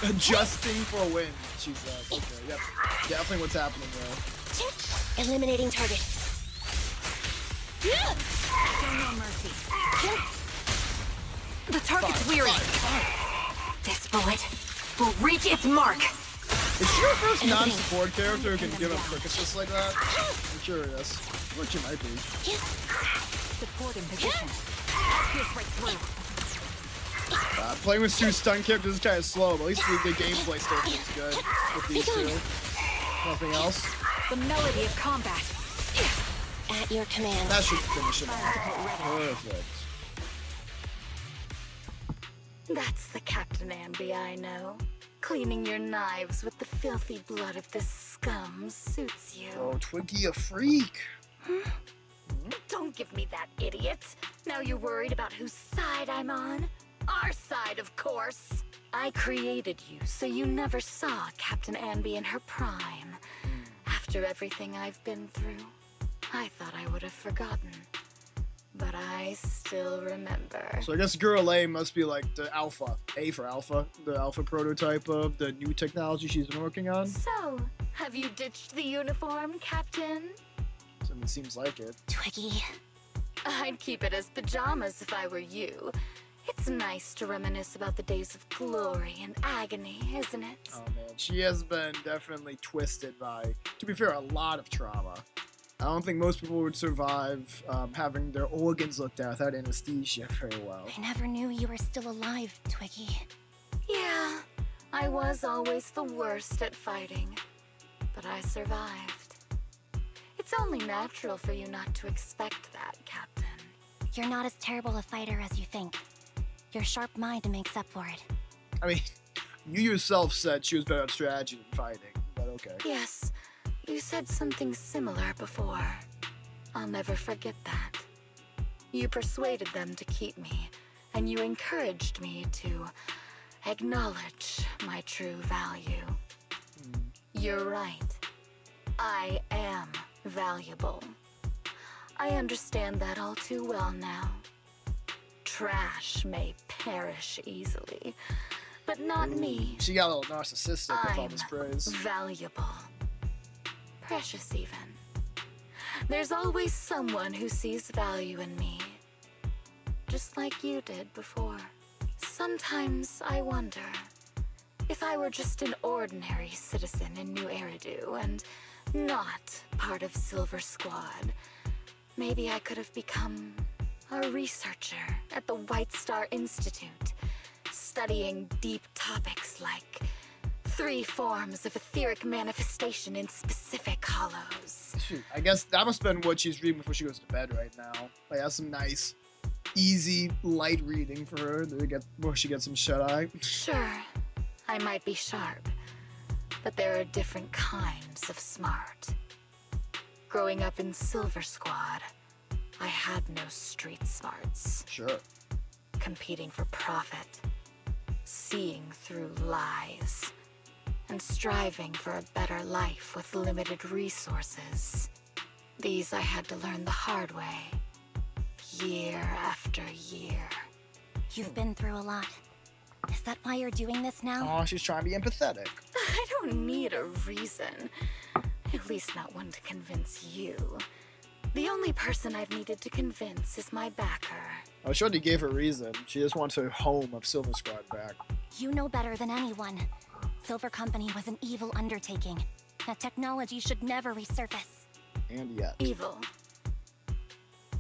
Adjusting for wind. Jesus. Okay. Yep. Definitely what's happening there. Eliminating target. Show no mercy. The target's weary. This bullet will reach its mark. Is she your first non-support character who can give a quick assist like that? I'm curious. What she might be. Support in position. Pierce right through. Playing with two stun characters is kind of slow, but at least the gameplay still feels good with these two. Nothing else. The melody of combat. At your command. That should finish it off. Perfect. That's the Captain Anby I know. Cleaning your knives with the filthy blood of this scum suits you. Oh, Twiggy a freak. Don't give me that, idiot. Now you're worried about whose side I'm on? Our side, of course. I created you so you never saw Captain Anby in her prime. After everything I've been through, I thought I would have forgotten. But I still remember. So I guess Girl A must be like the alpha. A for alpha. The alpha prototype of the new technology she's been working on. So, have you ditched the uniform, Captain? It seems like it. Twiggy. I'd keep it as pajamas if I were you. It's nice to reminisce about the days of glory and agony, isn't it? Oh man, she has been definitely twisted by, to be fair, a lot of trauma. I don't think most people would survive having their organs looked at without anesthesia very well. I never knew you were still alive, Twiggy. Yeah, I was always the worst at fighting, but I survived. It's only natural for you not to expect that, Captain. You're not as terrible a fighter as you think. Your sharp mind makes up for it. I mean, you yourself said she was better at strategy than fighting, but okay. Yes, you said something similar before. I'll never forget that. You persuaded them to keep me, and you encouraged me to acknowledge my true value. You're right. I am valuable. I understand that all too well now. Trash may perish easily, but not me. She got a little narcissistic with all this praise. Valuable. Precious even. There's always someone who sees value in me. Just like you did before. Sometimes I wonder if I were just an ordinary citizen in New Eridu and not part of Silver Squad, maybe I could have become a researcher at the White Star Institute, studying deep topics like 3 forms of etheric manifestation in specific hollows. Shoot, I guess that must have been what she's reading before she goes to bed right now. Like, that's some nice, easy, light reading for her before she gets some shut-eye. Sure, I might be sharp, but there are different kinds of smart. Growing up in Silver Squad, I had no street smarts. Sure. Competing for profit, seeing through lies, and striving for a better life with limited resources. These I had to learn the hard way, year after year. You've been through a lot. Is that why you're doing this now? Oh, she's trying to be empathetic. I don't need a reason. At least not one to convince you. The only person I've needed to convince is my backer. I was sure they gave her a reason. She just wants her home of Silver Squad back. You know better than anyone. Silver Company was an evil undertaking. That technology should never resurface. And yet. Evil?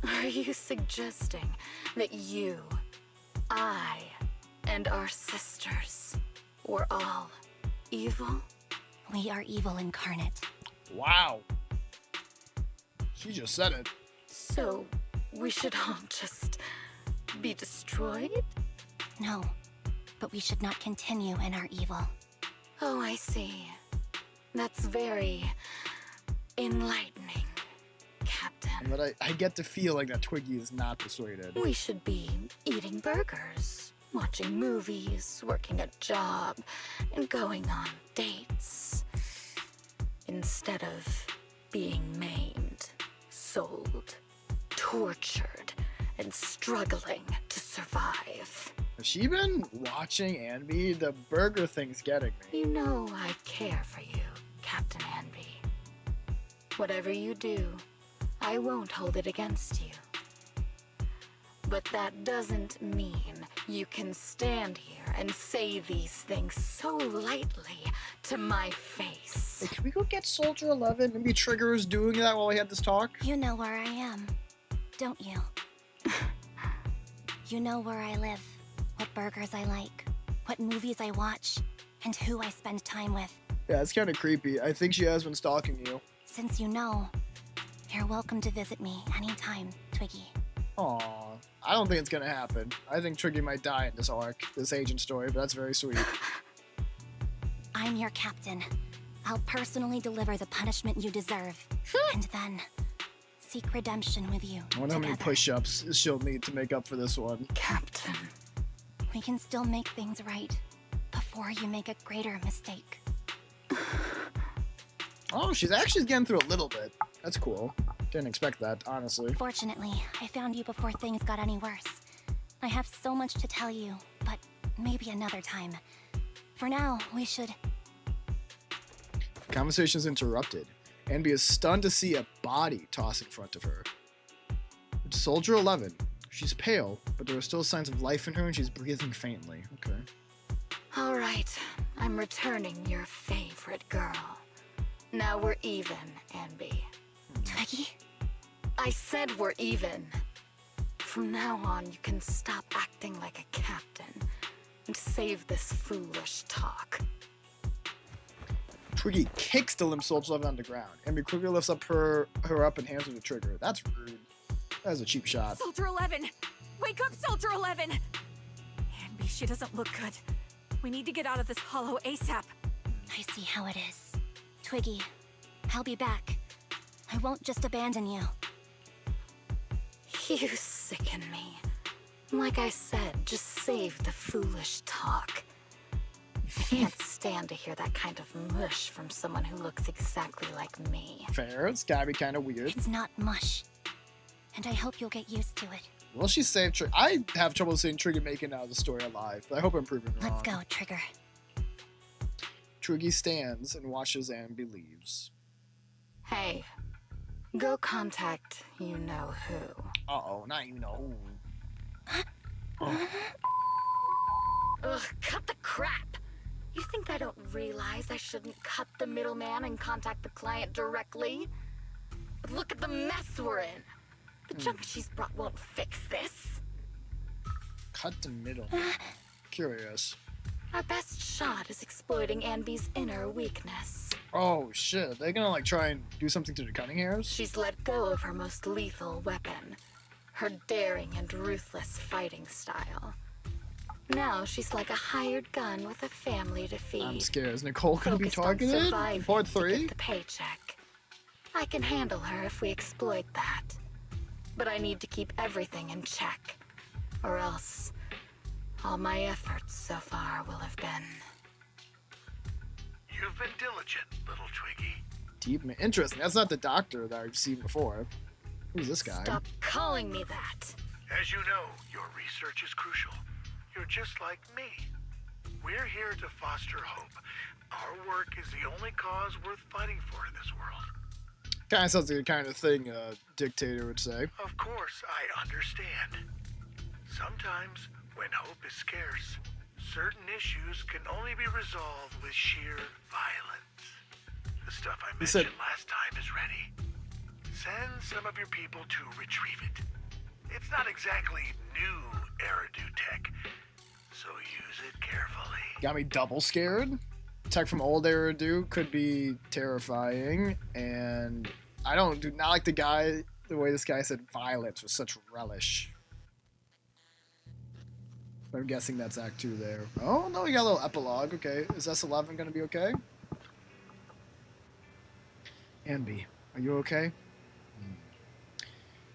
Are you suggesting that you, I, and our sisters were all evil? We are evil incarnate. Wow. She just said it. So, we should all just be destroyed? No, but we should not continue in our evil. Oh, I see. That's very enlightening, Captain. But I get to feel like that Twiggy is not persuaded. We should be eating burgers, watching movies, working a job, and going on dates. Instead of being maimed, sold, tortured, and struggling to survive. Has she been watching Anby? The burger thing's getting me. You know I care for you, Captain Anby. Whatever you do, I won't hold it against you. But that doesn't mean you can stand here and say these things so lightly to my face. Hey, can we go get Soldier 11? Maybe Trigger is doing that while we had this talk? You know where I am, don't you? You know where I live, what burgers I like, what movies I watch, and who I spend time with. Yeah, it's kind of creepy. I think she has been stalking you. Since you know, you're welcome to visit me anytime, Twiggy. Aw, I don't think it's gonna happen. I think Twiggy might die in this arc, this agent story, but that's very sweet. I'm your captain. I'll personally deliver the punishment you deserve, and then seek redemption with you. I wonder how many together. push-ups she'll need to make up for this one. Captain. We can still make things right before you make a greater mistake. Oh, she's actually getting through a little bit. That's cool. Didn't expect that, honestly. Fortunately, I found you before things got any worse. I have so much to tell you, but maybe another time. For now, we should... Conversation is interrupted. ANBY is stunned to see a body toss in front of her. It's Soldier 11. She's pale, but there are still signs of life in her and she's breathing faintly. Okay. All right, I'm returning your favorite girl. Now we're even, ANBY. Twiggy? I said we're even. From now on, you can stop acting like a captain and save this foolish talk. Twiggy kicks the limp Soldier 11 on the ground. ANBY quickly lifts up her up and hands her the trigger. That's rude. That was a cheap shot. Soldier 11! Wake up, Soldier 11! ANBY, she doesn't look good. We need to get out of this hollow ASAP. I see how it is. Twiggy, I'll be back. I won't just abandon you. You sicken me. Like I said, just save the foolish talk. I can't stand to hear that kind of mush from someone who looks exactly like me. Fair. It's gotta be kind of weird. It's not mush. And I hope you'll get used to it. Well, she saved Trigger. I have trouble seeing Trigger making it out of the story alive, but I hope I'm proving wrong. Let's go, Trigger. Twiggy stands and watches ANBY leaves. Hey, go contact you-know-who. Uh-oh, not you know who. Ugh, cut the crap! You think I don't realize I shouldn't cut the middleman and contact the client directly? But look at the mess we're in. The junk she's brought won't fix this. Cut the middle. Curious. Our best shot is exploiting ANBY's inner weakness. Oh shit, they're gonna like try and do something to the cutting hairs? She's let go of her most lethal weapon, her daring and ruthless fighting style. Now she's like a hired gun with a family to feed. I'm scared. Is Nicole gonna be Focused on targeted? surviving Part to 3? get the paycheck. I can handle her if we exploit that. But I need to keep everything in check. Or else, all my efforts so far will have been... You've been diligent, little Twiggy. Deep, interesting. That's not the doctor that I've seen before. Who's this guy? Stop calling me that. As you know, your research is crucial. You're just like me. We're here to foster hope. Our work is the only cause worth fighting for in this world. Kind of sounds like the kind of thing a dictator would say. Of course, I understand. Sometimes, when hope is scarce, certain issues can only be resolved with sheer violence. The stuff I mentioned last time is ready. Send some of your people to retrieve it. It's not exactly new Eridu tech, so use it carefully. Got me double scared. Tech from old Eridu could be terrifying, and I do not like the way this guy said violence with such relish. I'm guessing that's Act 2 there. Oh, no, we got a little epilogue. Okay, is S11 going to be okay? ANBY, are you okay?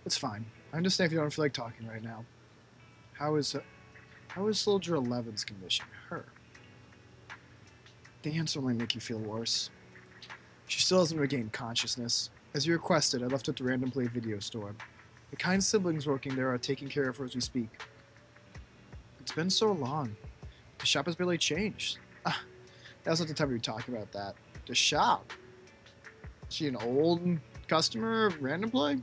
It's fine. I understand if you don't feel like talking right now. How is Soldier 11's condition? Her. The answer will only make you feel worse. She still hasn't regained consciousness. As you requested, I left her at the Random Play video store. The kind siblings working there are taking care of her as we speak. It's been so long. The shop has barely changed. Now's not the time to be talking about that. The shop? Is she an old customer of Random Play?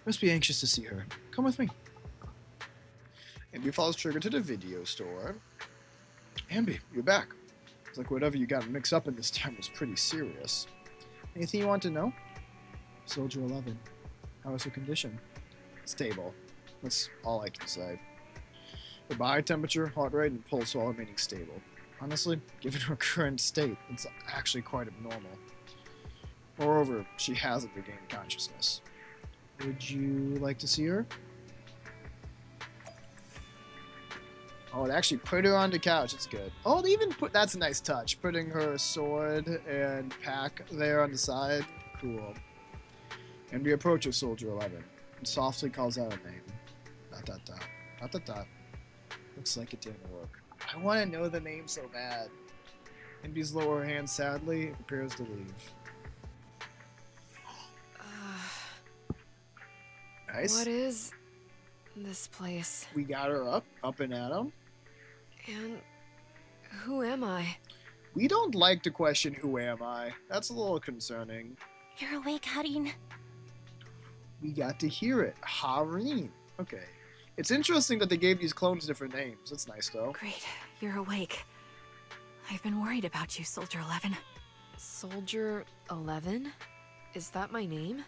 Must be anxious to see her. Come with me. Amby follows Trigger to the video store. Amby, you're back. It's like whatever you got mixed up in this time was pretty serious. Anything you want to know? Soldier 11. How is her condition? Stable. That's all I can say. Her body temperature, heart rate, and pulse all remaining stable. Honestly, given her current state, it's actually quite abnormal. Moreover, she hasn't regained consciousness. Would you like to see her? Oh, it actually put her on the couch. It's good. Oh, they even put... That's a nice touch. Putting her sword and pack there on the side. Cool. And we approach her, Soldier 11. And softly calls out a name. Dot, dot, dot. Dot, dot, dot. Looks like it didn't work. I want to know the name so bad. Amby's lower hand sadly and prepares to leave. Nice. What is this place? We got her up and at 'em. And who am I? We don't like to question who am I. That's a little concerning. You're awake, Hareen. We got to hear it. Hareen. Okay. It's interesting that they gave these clones different names. That's nice, though. Great, you're awake. I've been worried about you, Soldier 11. Soldier 11? Is that my name?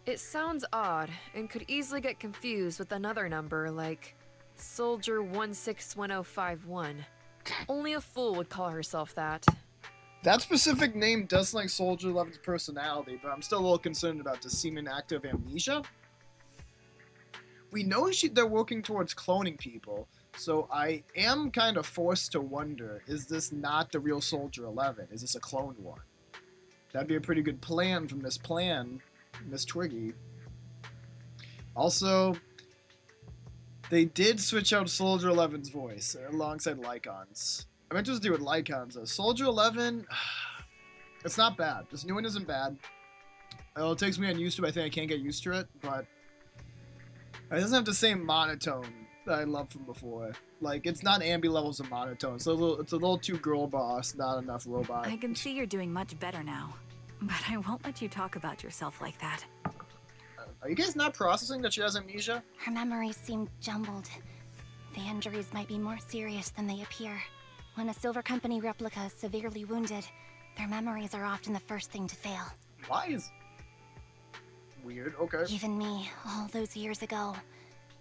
It sounds odd, and could easily get confused with another number like Soldier 161051. Only a fool would call herself that. That specific name does like Soldier 11's personality, but I'm still a little concerned about the seeming active amnesia. We know they're working towards cloning people, so I am kind of forced to wonder, is this not the real Soldier 11? Is this a cloned one? That'd be a pretty good plan from this Miss Twiggy. Also, they did switch out Soldier 11's voice alongside Lycon's. I'm interested with Lycon's though. Soldier 11, it's not bad. This new one isn't bad. It takes me unused to it. I think I can't get used to it, but it doesn't have the same monotone that I loved from before. Like, it's not Amby levels of monotone. So it's a little too girl boss, not enough robot. I can see you're doing much better now, but I won't let you talk about yourself like that. Are you guys not processing that she has amnesia? Her memories seem jumbled. The injuries might be more serious than they appear. When a Silver Company replica is severely wounded, their memories are often the first thing to fail. Why is... Weird, okay. Even me, all those years ago,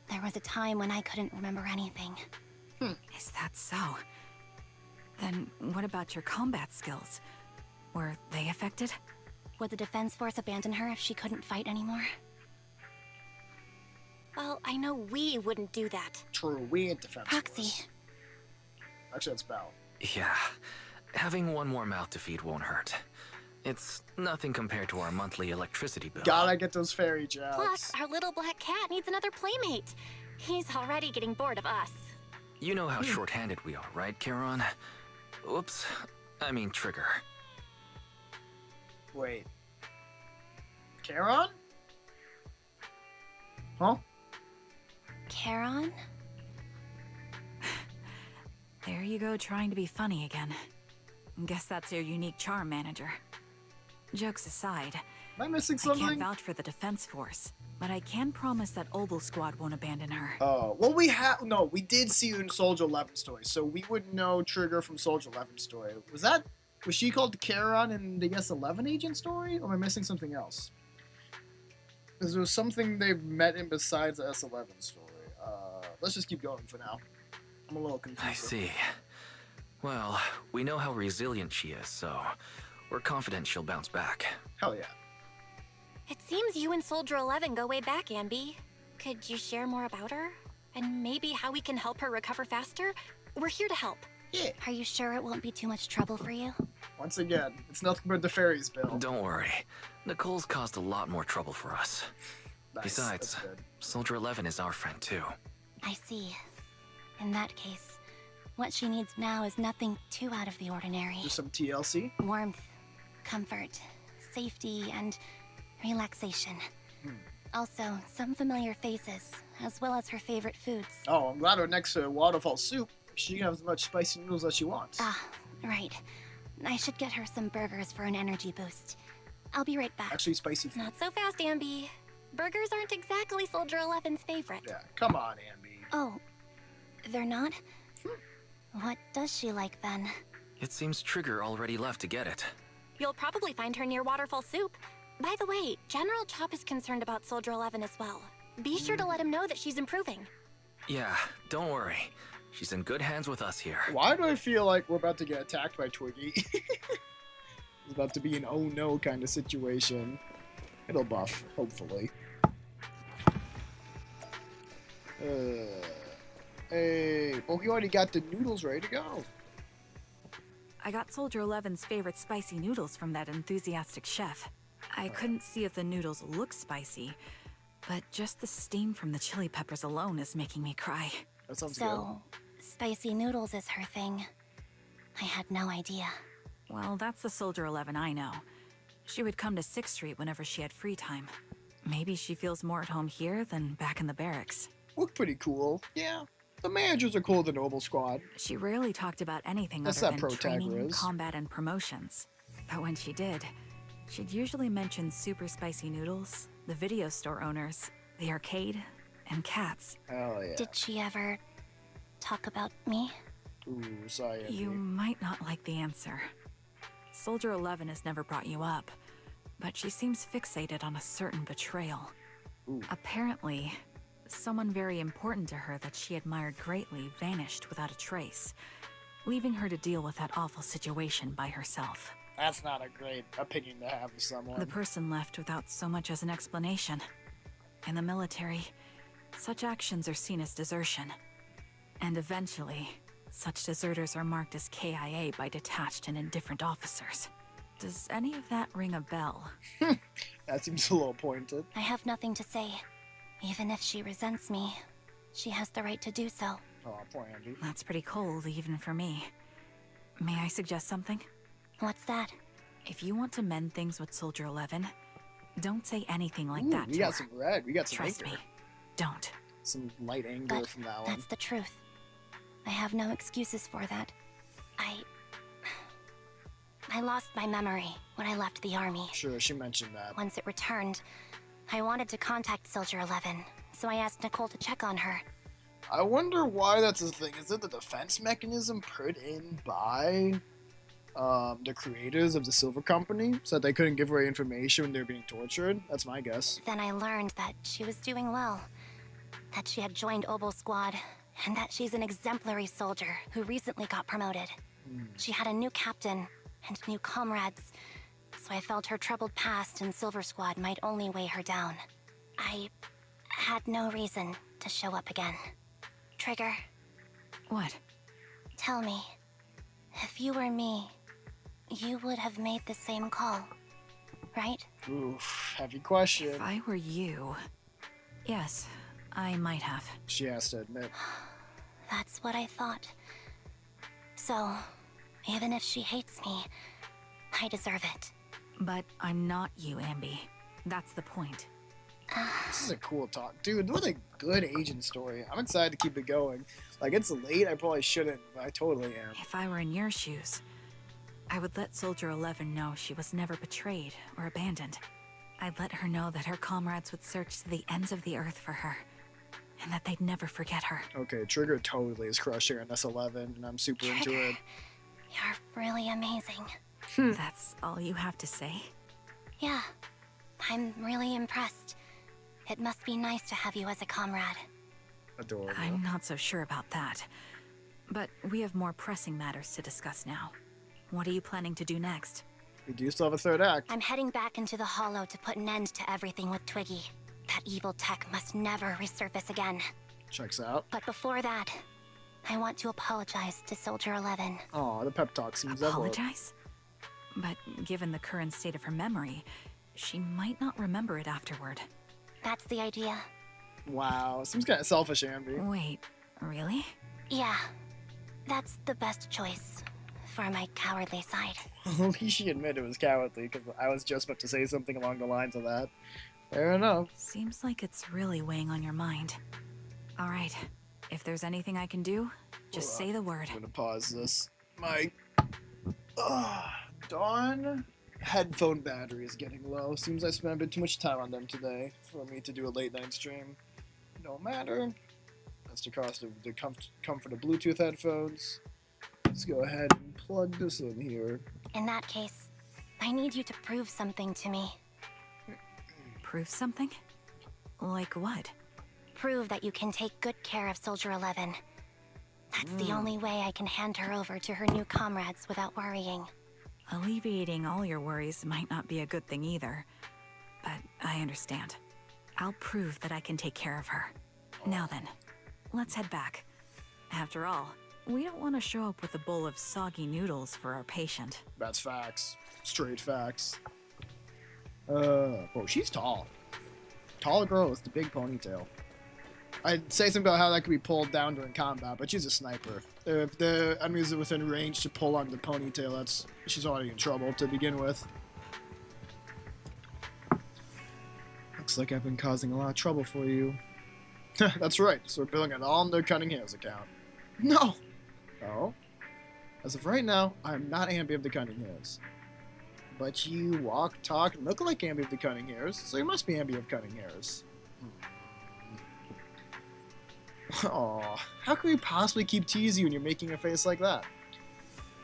there was a time when I couldn't remember anything. Is that so? Then what about your combat skills? Were they affected? Would the Defense Force abandon her if she couldn't fight anymore? Well, I know we wouldn't do that. True, we ain't Defense Proxy. Force. Actually, that's Bell. Yeah, having one more mouth to feed won't hurt. It's nothing compared to our monthly electricity bill. Gotta get those fairy jokes. Plus, our little black cat needs another playmate. He's already getting bored of us. You know how short-handed we are, right, Charon? Oops, I mean Trigger. Wait. Charon? Huh? Charon? There you go, trying to be funny again. Guess that's your unique charm, manager. Jokes aside, am I missing I something? can't vouch for the Defense Force, but I can promise that Obel Squad won't abandon her. Oh, well, we did see you in Soldier 11 story, so we would know Trigger from Soldier 11 story. Was she called Charon in the S11 agent story, or am I missing something else? Is there something they've met in besides the S11 story? Let's just keep going for now. I'm a little confused. I see. Well, we know how resilient she is, so we're confident she'll bounce back. Hell yeah. It seems you and Soldier 11 go way back, Amby. Could you share more about her? And maybe how we can help her recover faster? We're here to help. Yeah. Are you sure it won't be too much trouble for you? Once again, it's nothing but the fairies, Bill. Don't worry. Nicole's caused a lot more trouble for us. Nice. Besides, That's good. Soldier 11 is our friend too. I see. In that case, what she needs now is nothing too out of the ordinary. Just some TLC? Warmth, comfort, safety, and relaxation. Also, some familiar faces, as well as her favorite foods. Oh, I'm glad her next to waterfall soup, she can have as much spicy noodles as she wants. Ah, right. I should get her some burgers for an energy boost. I'll be right back. Actually, spicy food. Not so fast, Amby. Burgers aren't exactly Soldier 11's favorite. Yeah, come on, Amby. Oh, They're not? What does she like then? It seems Trigger already left to get it. You'll probably find her near Waterfall Soup. By the way, General Chop is concerned about Soldier 11 as well. Be sure to let him know that she's improving. Yeah, don't worry. She's in good hands with us here. Why do I feel like we're about to get attacked by Twiggy? It's about to be an oh no kind of situation. It'll buff, hopefully. Hey, Pokey already got the noodles ready to go. I got Soldier 11's favorite spicy noodles from that enthusiastic chef. I couldn't see if the noodles look spicy, but just the steam from the chili peppers alone is making me cry. That sounds So, spicy noodles is her thing. I had no idea. Well, that's the Soldier 11 I know. She would come to 6th Street whenever she had free time. Maybe she feels more at home here than back in the barracks. Look pretty cool. Yeah, the managers are cooler than Noble Squad. She rarely talked about anything That's other that than training, Protagriz. combat, and promotions. But when she did, she'd usually mention super spicy noodles, the video store owners, the arcade, and cats. Hell yeah. Did she ever talk about me? Ooh, sorry. You might not like the answer. Soldier 11 has never brought you up, but she seems fixated on a certain betrayal. Ooh. Apparently, someone very important to her that she admired greatly vanished without a trace, leaving her to deal with that awful situation by herself. That's not a great opinion to have of someone. The person left without so much as an explanation. In the military, such actions are seen as desertion. And eventually, such deserters are marked as KIA by detached and indifferent officers. Does any of that ring a bell? That seems a little pointed. I have nothing to say. Even if she resents me, she has the right to do so. Oh, poor Andy. That's pretty cold, even for me. May I suggest something? What's that? If you want to mend things with Soldier 11, don't say anything like Ooh, that we to got her. some red. We got some Trust anger. me. Don't. Some light anger But from that one. that's the truth. I have no excuses for that. I lost my memory when I left the army. Sure, she mentioned that. Once it returned, I wanted to contact Soldier 11, so I asked Nicole to check on her. I wonder why that's a thing. Is it the defense mechanism put in by the creators of the Silver Company so that they couldn't give away information when they were being tortured? That's my guess. Then I learned that she was doing well, that she had joined Obel Squad, and that she's an exemplary soldier who recently got promoted. She had a new captain and new comrades, so I felt her troubled past in Silver Squad might only weigh her down. I had no reason to show up again. Trigger, What? tell me, if you were me, you would have made the same call, right? Oof, heavy question. If I were you... Yes, I might have. She has to admit. That's what I thought. So, even if she hates me, I deserve it. But I'm not you, Amby. That's the point. This is a cool talk. Dude, what a good agent story. I'm excited to keep it going. Like, it's late, I probably shouldn't, but I totally am. If I were in your shoes, I would let Soldier 11 know she was never betrayed or abandoned. I'd let her know that her comrades would search to the ends of the earth for her, and that they'd never forget her. Okay, Trigger totally is crushing on S11, and I'm super into it. You're really amazing. That's all you have to say? Yeah, I'm really impressed. It must be nice to have you as a comrade. Adorable. I'm not so sure about that. But we have more pressing matters to discuss now. What are you planning to do next? We do still have a third act. I'm heading back into the Hollow to put an end to everything with Twiggy. That evil tech must never resurface again. Checks out. But before that, I want to apologize to Soldier 11. Aw, the pep talk seems level. Apologize? But given the current state of her memory, she might not remember it afterward. That's the idea. Wow, seems kind of selfish, Amby. Wait, really? Yeah, that's the best choice for my cowardly side. At least she admitted it was cowardly, because I was just about to say something along the lines of that. Fair enough. Seems like it's really weighing on your mind. All right, if there's anything I can do, just say the word. I'm gonna pause this. My darn headphone battery is getting low. Seems I spent a bit too much time on them today for me to do a late night stream. No matter. That's the cost of the comfort of Bluetooth headphones. Let's go ahead and plug this in here. In that case, I need you to prove something to me. Prove something? Like what? Prove that you can take good care of Soldier 11. That's the only way I can hand her over to her new comrades without worrying. Alleviating all your worries might not be a good thing either. But I understand. I'll prove that I can take care of her. Now then, let's head back. After all, we don't want to show up with a bowl of soggy noodles for our patient. That's facts. Straight facts. Oh, she's tall. Tall girl with the big ponytail. I'd say something about how that could be pulled down during combat, but she's a sniper. If the enemies are within range to pull on the ponytail, she's already in trouble to begin with. Looks like I've been causing a lot of trouble for you. That's right, so we're billing it all on their Cunning Hairs account. No! Oh? As of right now, I'm not Amby of the Cunning Hairs. But you walk, talk, and look like Amby of the Cunning Hairs, so you must be Amby of Cunning Hairs. Aw, how can we possibly keep teasing you when you're making a face like that?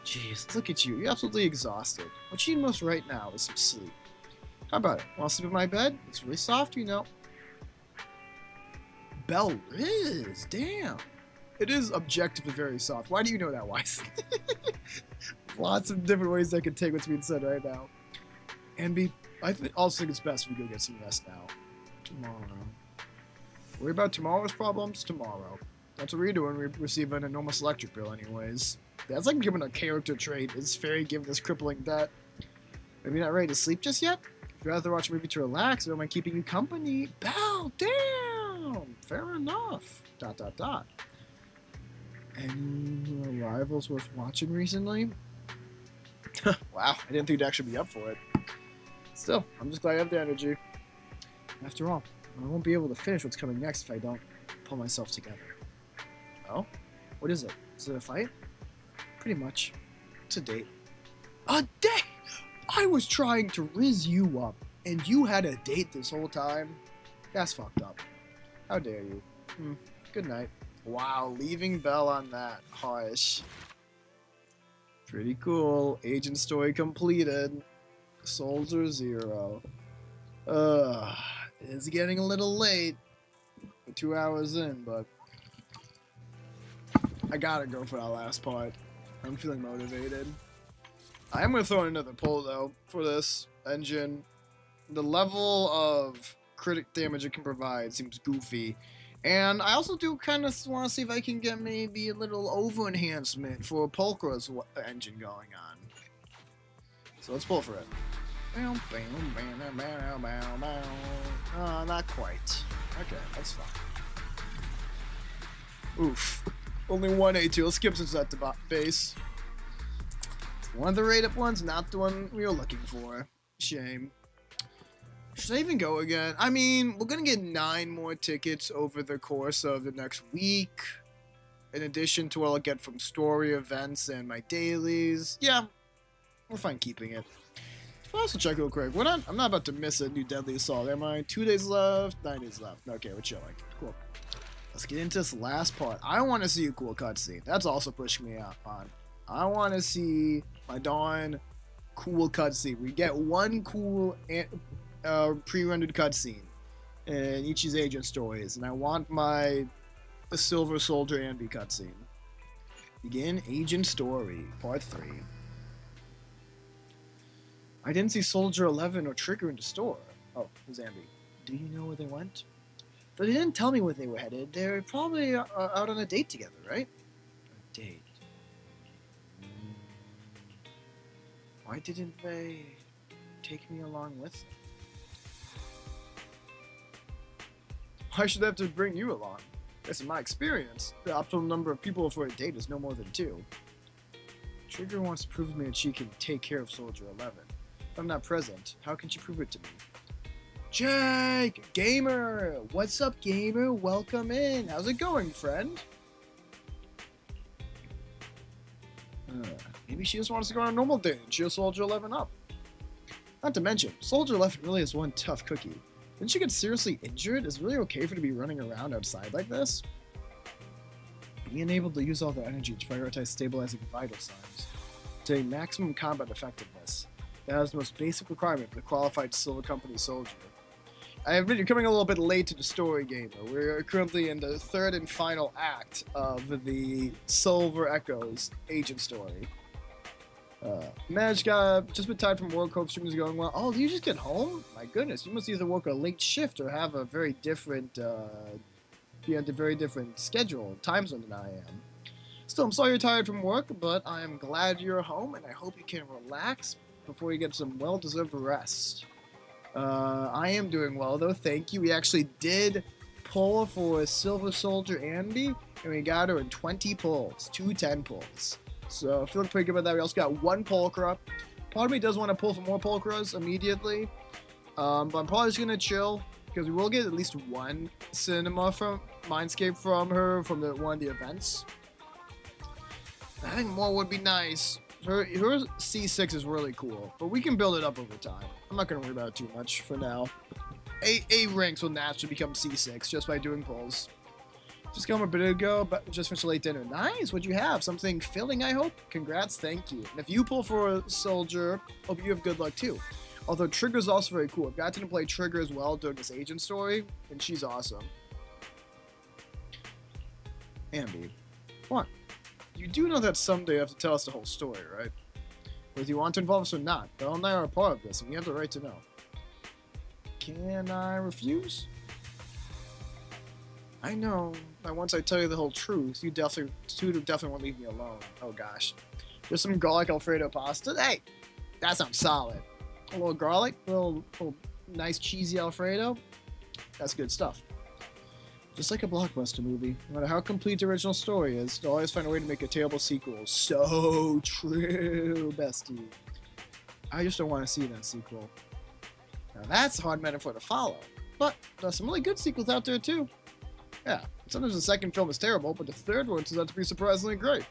Jeez, look at you. You're absolutely exhausted. What you need most right now is some sleep. How about it? Want to sleep in my bed? It's really soft, you know. Bell Riz, damn. It is objectively very soft. Why do you know that, Weiss? Lots of different ways I could take what's being said right now. ANBY, I also think it's best if we go get some rest now. Tomorrow. Worry about tomorrow's problems tomorrow. That's what we're doing. We receive an enormous electric bill anyways. That's like giving a character trait. Is Fairy given this crippling debt? Maybe not ready to sleep just yet? If you'd rather watch a movie to relax, or am I keeping you company? Bell, damn! Fair enough. ... Any arrivals worth watching recently? Wow, I didn't think you'd actually be up for it. Still, I'm just glad I have the energy. After all, I won't be able to finish what's coming next if I don't pull myself together. Oh? What is it? Is it a fight? Pretty much. It's a date. A date?! I was trying to rizz you up, and you had a date this whole time? That's fucked up. How dare you. Good night. Wow, leaving Bell on that. Harsh. Pretty cool. Agent story completed. Soldier 0. It's getting a little late. We're 2 hours in, but I gotta go for that last part. I'm feeling motivated. I am gonna throw in another poll though for this engine. The level of critic damage it can provide seems goofy. And I also do kind of want to see if I can get maybe a little over enhancement for Polkra's engine going on. So let's pull for it. Not quite. Okay, that's fine. Oof. Only one A2. Let's skip since that's the base. One of the rated ones, not the one we were looking for. Shame. Should I even go again? I mean, we're gonna get 9 more tickets over the course of the next week. In addition to what I'll get from story events and my dailies. Yeah, we're fine keeping it. I'll also check real quick. I'm not about to miss a new Deadly Assault, am I? 2 days left, 9 days left. Okay, we're chilling. Cool. Let's get into this last part. I want to see a cool cutscene. That's also pushing me out on. I want to see my darn cool cutscene. We get one cool pre-rendered cutscene in each of these agent stories, and I want the Silver Soldier ANBY cutscene. Begin Agent Story, Part 3. I didn't see Soldier 11 or Trigger in the store. Oh, it was ANBY. Do you know where they went? But they didn't tell me where they were headed. They're probably out on a date together, right? A date. Why didn't they take me along with them? Why should I have to bring you along? Guess in my experience, the optimal number of people for a date is no more than 2. Trigger wants to prove to me that she can take care of Soldier 11. If I'm not present, how can she prove it to me? Jake! Gamer! What's up, Gamer? Welcome in. How's it going, friend? Maybe she just wants to go on a normal date and cheer Soldier 11 up. Not to mention, Soldier 11 really is one tough cookie. Didn't she get seriously injured? Is it really okay for her to be running around outside like this? Being able to use all the energy to prioritize stabilizing vital signs, to maximum combat effectiveness. That is the most basic requirement for the qualified Silver Company soldier. I have been coming a little bit late to the story game, though. We're currently in the third and final act of the Silver Echoes agent story. Madge got just been tired from work, hope stream is going well. Oh, did you just get home? My goodness, you must either work a late shift or have a very different, be on a very different schedule, time zone than I am. Still, I'm sorry you're tired from work, but I am glad you're home, and I hope you can relax before you get some well-deserved rest. I am doing well, though, thank you. We actually did pull for a Silver Soldier ANBY, and we got her in 20 pulls, 10 pulls. So, feeling pretty good about that. We also got 1 Pulchra. Part of me does want to pull for more Pulchras immediately, but I'm probably just going to chill, because we will get at least 1 cinema from Mindscape from her, from one of the events. I think more would be nice. Her C6 is really cool, but we can build it up over time. I'm not going to worry about it too much for now. A ranks will naturally become C6 just by doing pulls. Just got home a bit ago, but just finished a late dinner. Nice, what'd you have? Something filling, I hope? Congrats, thank you. And if you pull for a soldier, hope you have good luck too. Although Trigger's also very cool. I've gotten to play Trigger as well during this agent story, and she's awesome. ANBY, come on. You do know that someday you have to tell us the whole story, right? Whether you want to involve us or not. Belle and I are a part of this, and we have the right to know. Can I refuse? I know that once I tell you the whole truth, you definitely won't leave me alone. Oh gosh. There's some garlic Alfredo pasta. Hey! That sounds solid. A little garlic, a little nice cheesy Alfredo. That's good stuff. Just like a blockbuster movie, no matter how complete the original story is, they'll always find a way to make a terrible sequel. So true, bestie. I just don't want to see that sequel. Now that's a hard metaphor to follow, but there's some really good sequels out there too. Yeah, sometimes the second film is terrible, but the third one turns out to be surprisingly great.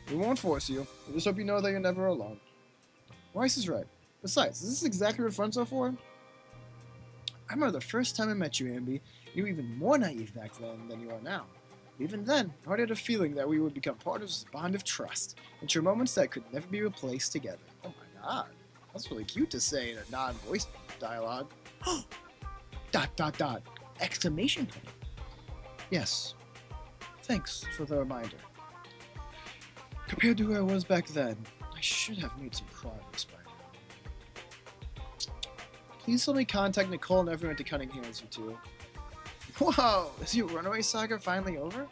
We won't force you. We just hope you know that you're never alone. Rice is right. Besides, is this exactly what friends are for? I remember the first time I met you, ANBY. You were even more naive back then than you are now. Even then, I already had a feeling that we would become part of this bond of trust, and share moments that could never be replaced together. Oh my god, that's really cute to say in a non-voice dialogue. ... Exclamation point. Yes. Thanks for the reminder. Compared to who I was back then, I should have made some progress by now. Please let me contact Nicole and everyone to Cunning Hands, you two. Whoa! Is your runaway saga finally over?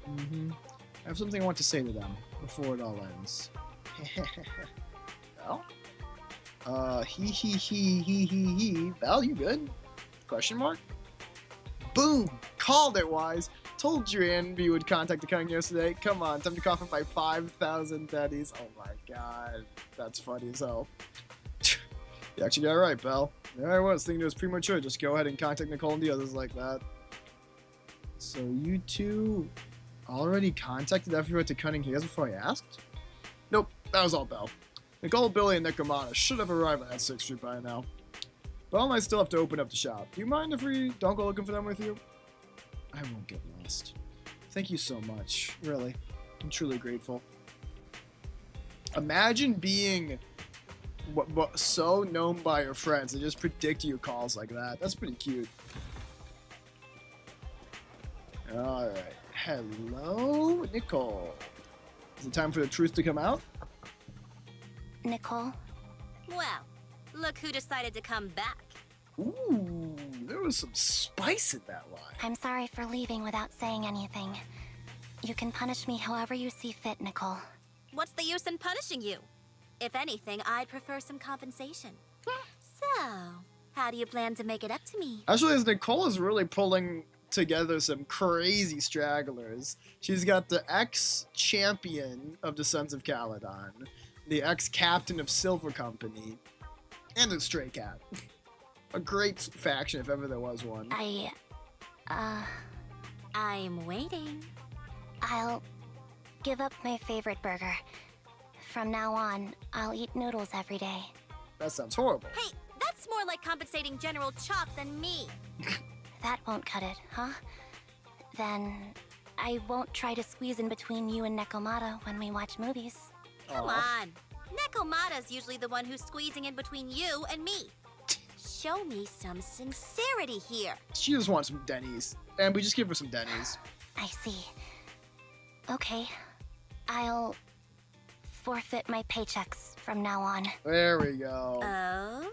I have something I want to say to them before it all ends. Well? He. Val, you good? Question mark? Boom! Called it, Wise! Told you ANBY would contact the Cunning Hands today. Come on, time to cough up my 5,000 daddies. Oh my god. That's funny as hell. You actually got it right, Belle. There I was, thinking it was premature. Just go ahead and contact Nicole and the others like that. So you two already contacted everyone to Cunning Hands before I asked? Nope, that was all Belle. Nicole, Billy, and Necromana should have arrived at 6th Street by now. Belle and I still have to open up the shop. Do you mind if we don't go looking for them with you? I won't get lost. Thank you so much. Really. I'm truly grateful. Imagine being so known by your friends and just predict your calls like that. That's pretty cute. Alright. Hello, Nicole. Is it time for the truth to come out? Nicole? Well, look who decided to come back. Ooh, there was some spice in that line. I'm sorry for leaving without saying anything. You can punish me however you see fit, Nicole. What's the use in punishing you? If anything, I'd prefer some compensation. So, how do you plan to make it up to me? Actually, as Nicole is really pulling together some crazy stragglers. She's got the ex-champion of the Sons of Caledon, the ex-captain of Silver Company, and the Stray Cat. A great faction if ever there was one. I'm waiting. I'll give up my favorite burger. From now on, I'll eat noodles every day. That sounds horrible. Hey, that's more like compensating General Chalk than me. that won't cut it, huh? Then I won't try to squeeze in between you and Nekomata when we watch movies. Come on. Nekomata's usually the one who's squeezing in between you and me. Show me some sincerity here. She just wants some Denny's. And we just give her some Denny's. I see. Okay. I'll forfeit my paychecks from now on. There we go. Oh?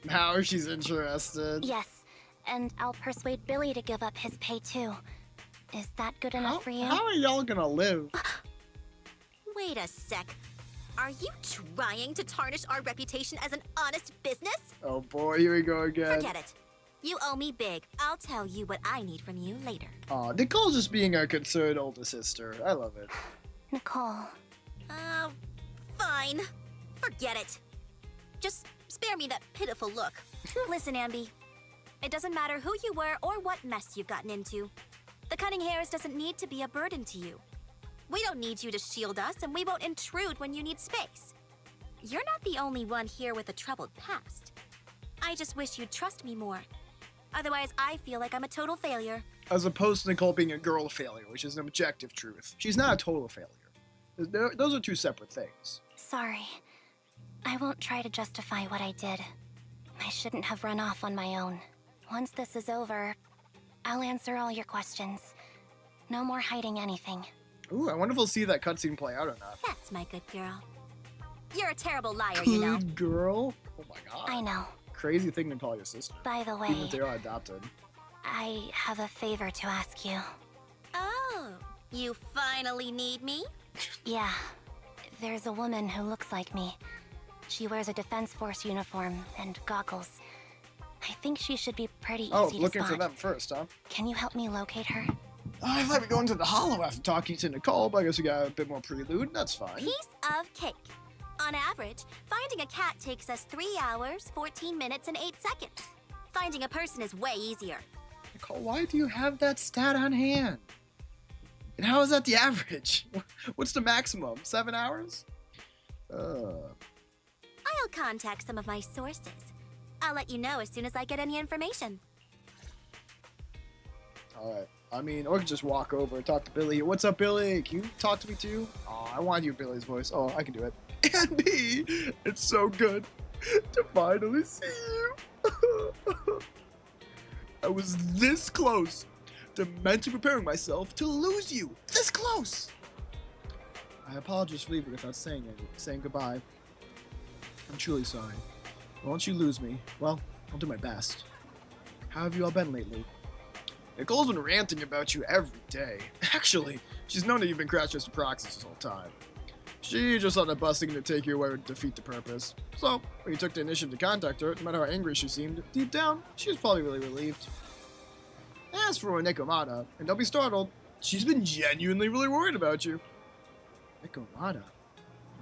Now she's interested. Yes, and I'll persuade Billy to give up his pay too. Is that good enough for you? How are y'all gonna live? Wait a sec. Are you trying to tarnish our reputation as an honest business? Oh boy, here we go again. Forget it. You owe me big. I'll tell you what I need from you later. Aw, Nicole's just being a concerned older sister. I love it. Nicole. Fine. Forget it. Just spare me that pitiful look. Listen, Amby. It doesn't matter who you were or what mess you've gotten into. The cutting hairs doesn't need to be a burden to you. We don't need you to shield us, and we won't intrude when you need space. You're not the only one here with a troubled past. I just wish you'd trust me more. Otherwise, I feel like I'm a total failure. As opposed to Nicole being a girl failure, which is an objective truth. She's not a total failure. Those are two separate things. Sorry. I won't try to justify what I did. I shouldn't have run off on my own. Once this is over, I'll answer all your questions. No more hiding anything. Ooh, I wonder if we'll see that cutscene play out or not. That's my good girl. You're a terrible liar, you know. Good girl? Oh my god. I know. Crazy thing to call your sister. By the way, Even if they are adopted. I have a favor to ask you. Oh, you finally need me? Yeah. There's a woman who looks like me. She wears a Defense Force uniform and goggles. I think she should be pretty easy to spot. Oh, looking for them first, huh? Can you help me locate her? I thought we'd go into the hollow after talking to Nicole, but I guess we got a bit more prelude. That's fine. Piece of cake. On average, finding a cat takes us 3 hours, 14 minutes, and 8 seconds. Finding a person is way easier. Nicole, why do you have that stat on hand? And how is that the average? What's the maximum? 7 hours? I'll contact some of my sources. I'll let you know as soon as I get any information. Alright. I mean, or I could just walk over and talk to Billy. What's up, Billy? Can you talk to me too? Oh, I want you Billy's voice. Oh, I can do it. ANBY! It's so good to finally see you. I was this close to mentally preparing myself to lose you. This close! I apologize for leaving without saying goodbye. I'm truly sorry. Won't you lose me? Well, I'll do my best. How have you all been lately? Nicole's been ranting about you every day. Actually, she's known that you've been crash testing proxies this whole time. She just thought that busting to take you away would defeat the purpose. So, when you took the initiative to contact her, no matter how angry she seemed, deep down, she was probably really relieved. As for Nekomata, and don't be startled, she's been genuinely really worried about you. Nekomata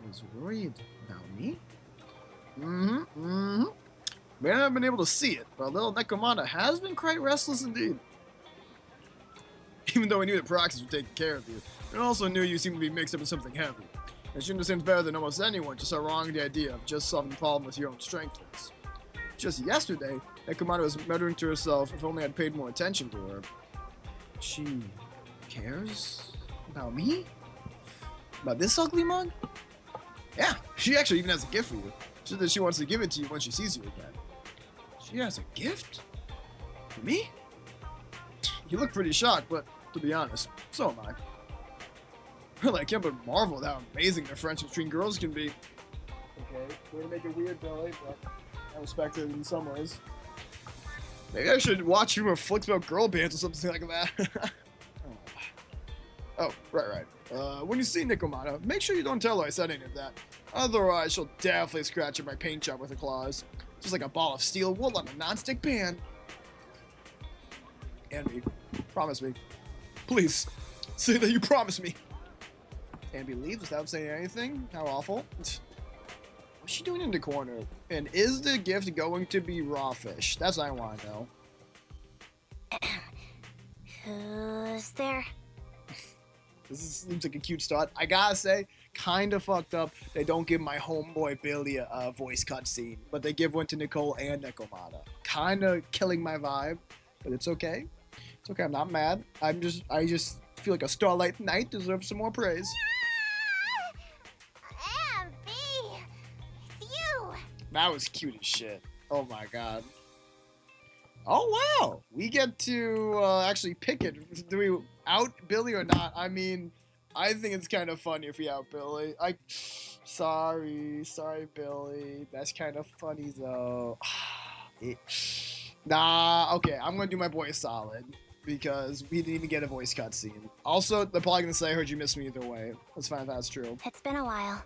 was worried about me? May not have been able to see it, but little Nekomata has been quite restless indeed. Even though we knew that proxies were taking care of you, we also knew you seemed to be mixed up in something heavy. And she understands better than almost anyone just how wrong the idea of just solving the problem with your own strength is. Just yesterday, Nekomata was muttering to herself if only I'd paid more attention to her. She cares about me? About this ugly mug? Yeah, she actually even has a gift for you. She said that she wants to give it to you when she sees you again. She has a gift? For me? You look pretty shocked, but to be honest, so am I. Really, I can't but marvel at how amazing the friendship between girls can be. Okay, way to make it weird, Billy, but I respect it in some ways. Maybe I should watch fewer flicks about girl bands or something like that. Oh, right. When you see Nekomata, make sure you don't tell her I said any of that. Otherwise, she'll definitely scratch at my paint job with her claws. Just like a ball of steel wool on a non-stick pan. ANBY, promise me. Please, say that you promise me. ANBY leaves without saying anything? How awful. What's she doing in the corner? And is the gift going to be raw fish? That's what I want to know. Who's there? This seems like a cute start. I gotta say, kind of fucked up. They don't give my homeboy Billy a voice cutscene, but they give one to Nicole and Nekomata. Kind of killing my vibe. but it's okay. It's okay. I'm not mad. I just feel like a Starlight Knight deserves some more praise. ANBY, it's you. That was cute as shit. Oh my god. Oh wow, we get to actually pick it. Do we out Billy or not? I mean, I think it's kind of funny if we out Billy. Sorry Billy. That's kind of funny though. Nah, okay, I'm gonna do my boy a solid because we didn't even get a voice cutscene. Also, they're probably gonna say I heard you miss me either way. Let's find if that's true. It's been a while.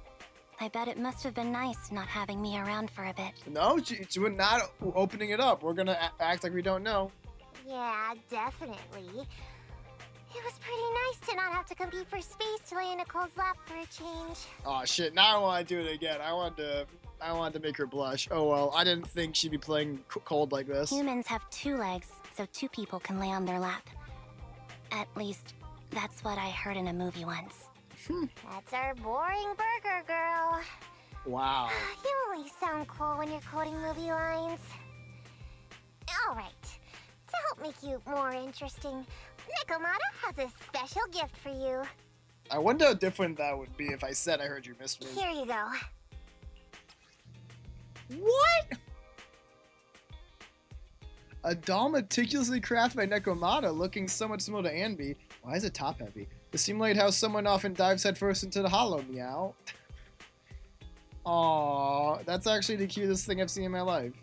I bet it must have been nice not having me around for a bit. No, we're not opening it up. We're gonna act like we don't know. Yeah, definitely. It was pretty nice to not have to compete for space to lay in Nicole's lap for a change. Oh shit! Now I want to do it again. I wanted to make her blush. Oh well, I didn't think she'd be playing cold like this. Humans have 2 legs, so 2 people can lay on their lap. At least, that's what I heard in a movie once. That's our boring burger girl. Wow. You always sound cool when you're quoting movie lines. Alright, to help make you more interesting, Nikomata has a special gift for you. I wonder how different that would be if I said I heard you missed me. Here you go. What? A doll meticulously crafted by Nekomata, looking somewhat similar to ANBY. Why is it top heavy? To simulate how someone often dives headfirst into the hollow, meow. Aww, that's actually the cutest thing I've seen in my life.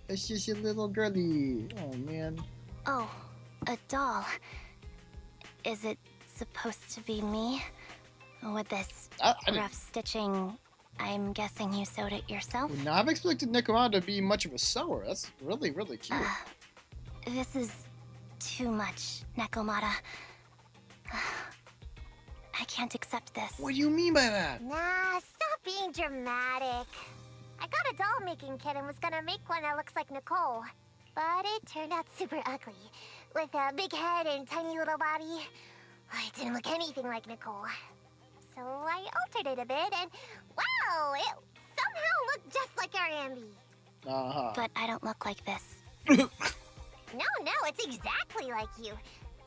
It's just a little girly. Oh man. Oh, a doll. Is it supposed to be me? With this rough stitching, I'm guessing you sewed it yourself? Would not have expected Nekomata to be much of a sewer. That's really, really cute. This is too much, Nekomata. I can't accept this. What do you mean by that? Nah, stop being dramatic. I got a doll making kit and was gonna make one that looks like Nicole. But it turned out super ugly. With a big head and tiny little body. It didn't look anything like Nicole. So I altered it a bit and wow, it somehow looked just like our ANBY. But I don't look like this. No, it's exactly like you.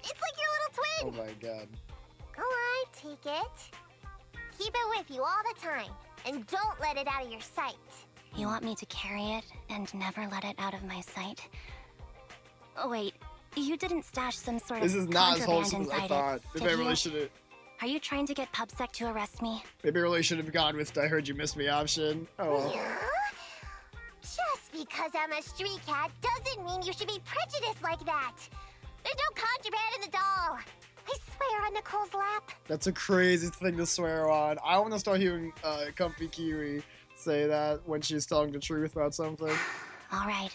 It's like your little twin. Oh my god. Go on, take it. Keep it with you all the time. And don't let it out of your sight. You want me to carry it and never let it out of my sight? Oh wait, you didn't stash some sort of This is not as contraband wholesome as I inside thought. it, Maybe did I really you? should have. Are you trying to get PubSec to arrest me? Maybe I really should have gone with I heard you missed me option. Oh well. Just because I'm a street cat doesn't mean you should be prejudiced like that. There's no contraband in the doll. I swear on Nicole's lap. That's a crazy thing to swear on. I want to start hearing Comfy Kiwi say that when she's telling the truth about something. All right,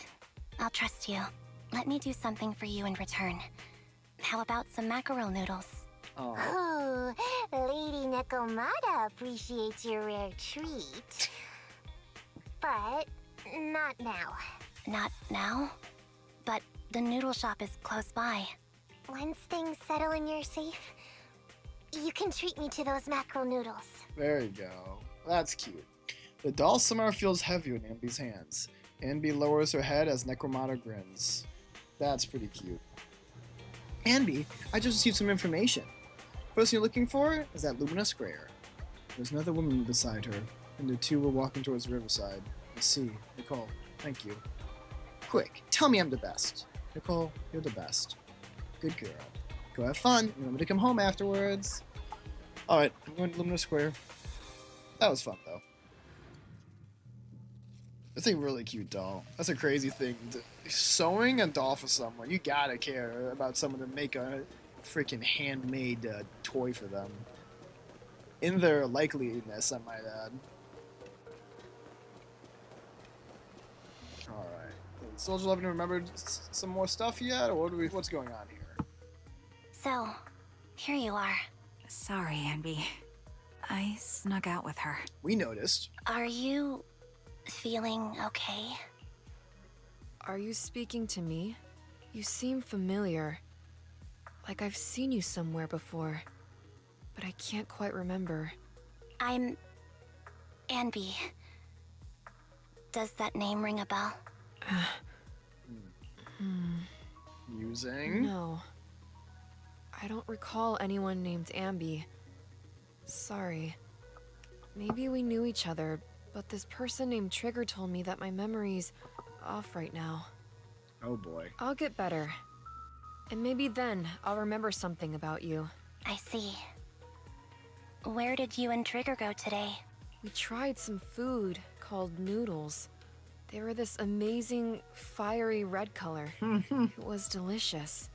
I'll trust you. Let me do something for you in return. How about some mackerel noodles? Oh, Lady Nikomata appreciates your rare treat. But not now. Not now? But the noodle shop is close by. Once things settle and you're safe, you can treat me to those mackerel noodles. There you go. That's cute. The doll somehow feels heavier in ANBY's hands. ANBY lowers her head as Nekomata grins. That's pretty cute. ANBY, I just received some information. The person you're looking for is that luminous grayer. There's another woman beside her, and the two were walking towards the riverside. I see. Nicole, thank you. Quick, tell me I'm the best. Nicole, you're the best. Good girl. Go have fun. Remember to come home afterwards. Alright, I'm going to Luminous Square. That was fun, though. That's a really cute doll. That's a crazy thing. Sewing a doll for someone, you gotta care about someone to make a freaking handmade toy for them. In their likeliness, I might add. Alright. Soldier 11 remembered some more stuff yet? Or what's going on here? So, here you are. Sorry, ANBY. I snuck out with her. We noticed. Are you feeling okay? Are you speaking to me? You seem familiar. Like I've seen you somewhere before. But I can't quite remember. I'm ANBY. Does that name ring a bell? Confusing. No. I don't recall anyone named ANBY. Sorry. Maybe we knew each other, but this person named Trigger told me that my memory's off right now. Oh boy. I'll get better. And maybe then I'll remember something about you. I see. Where did you and Trigger go today? We tried some food called noodles. They were this amazing, fiery red color. It was delicious.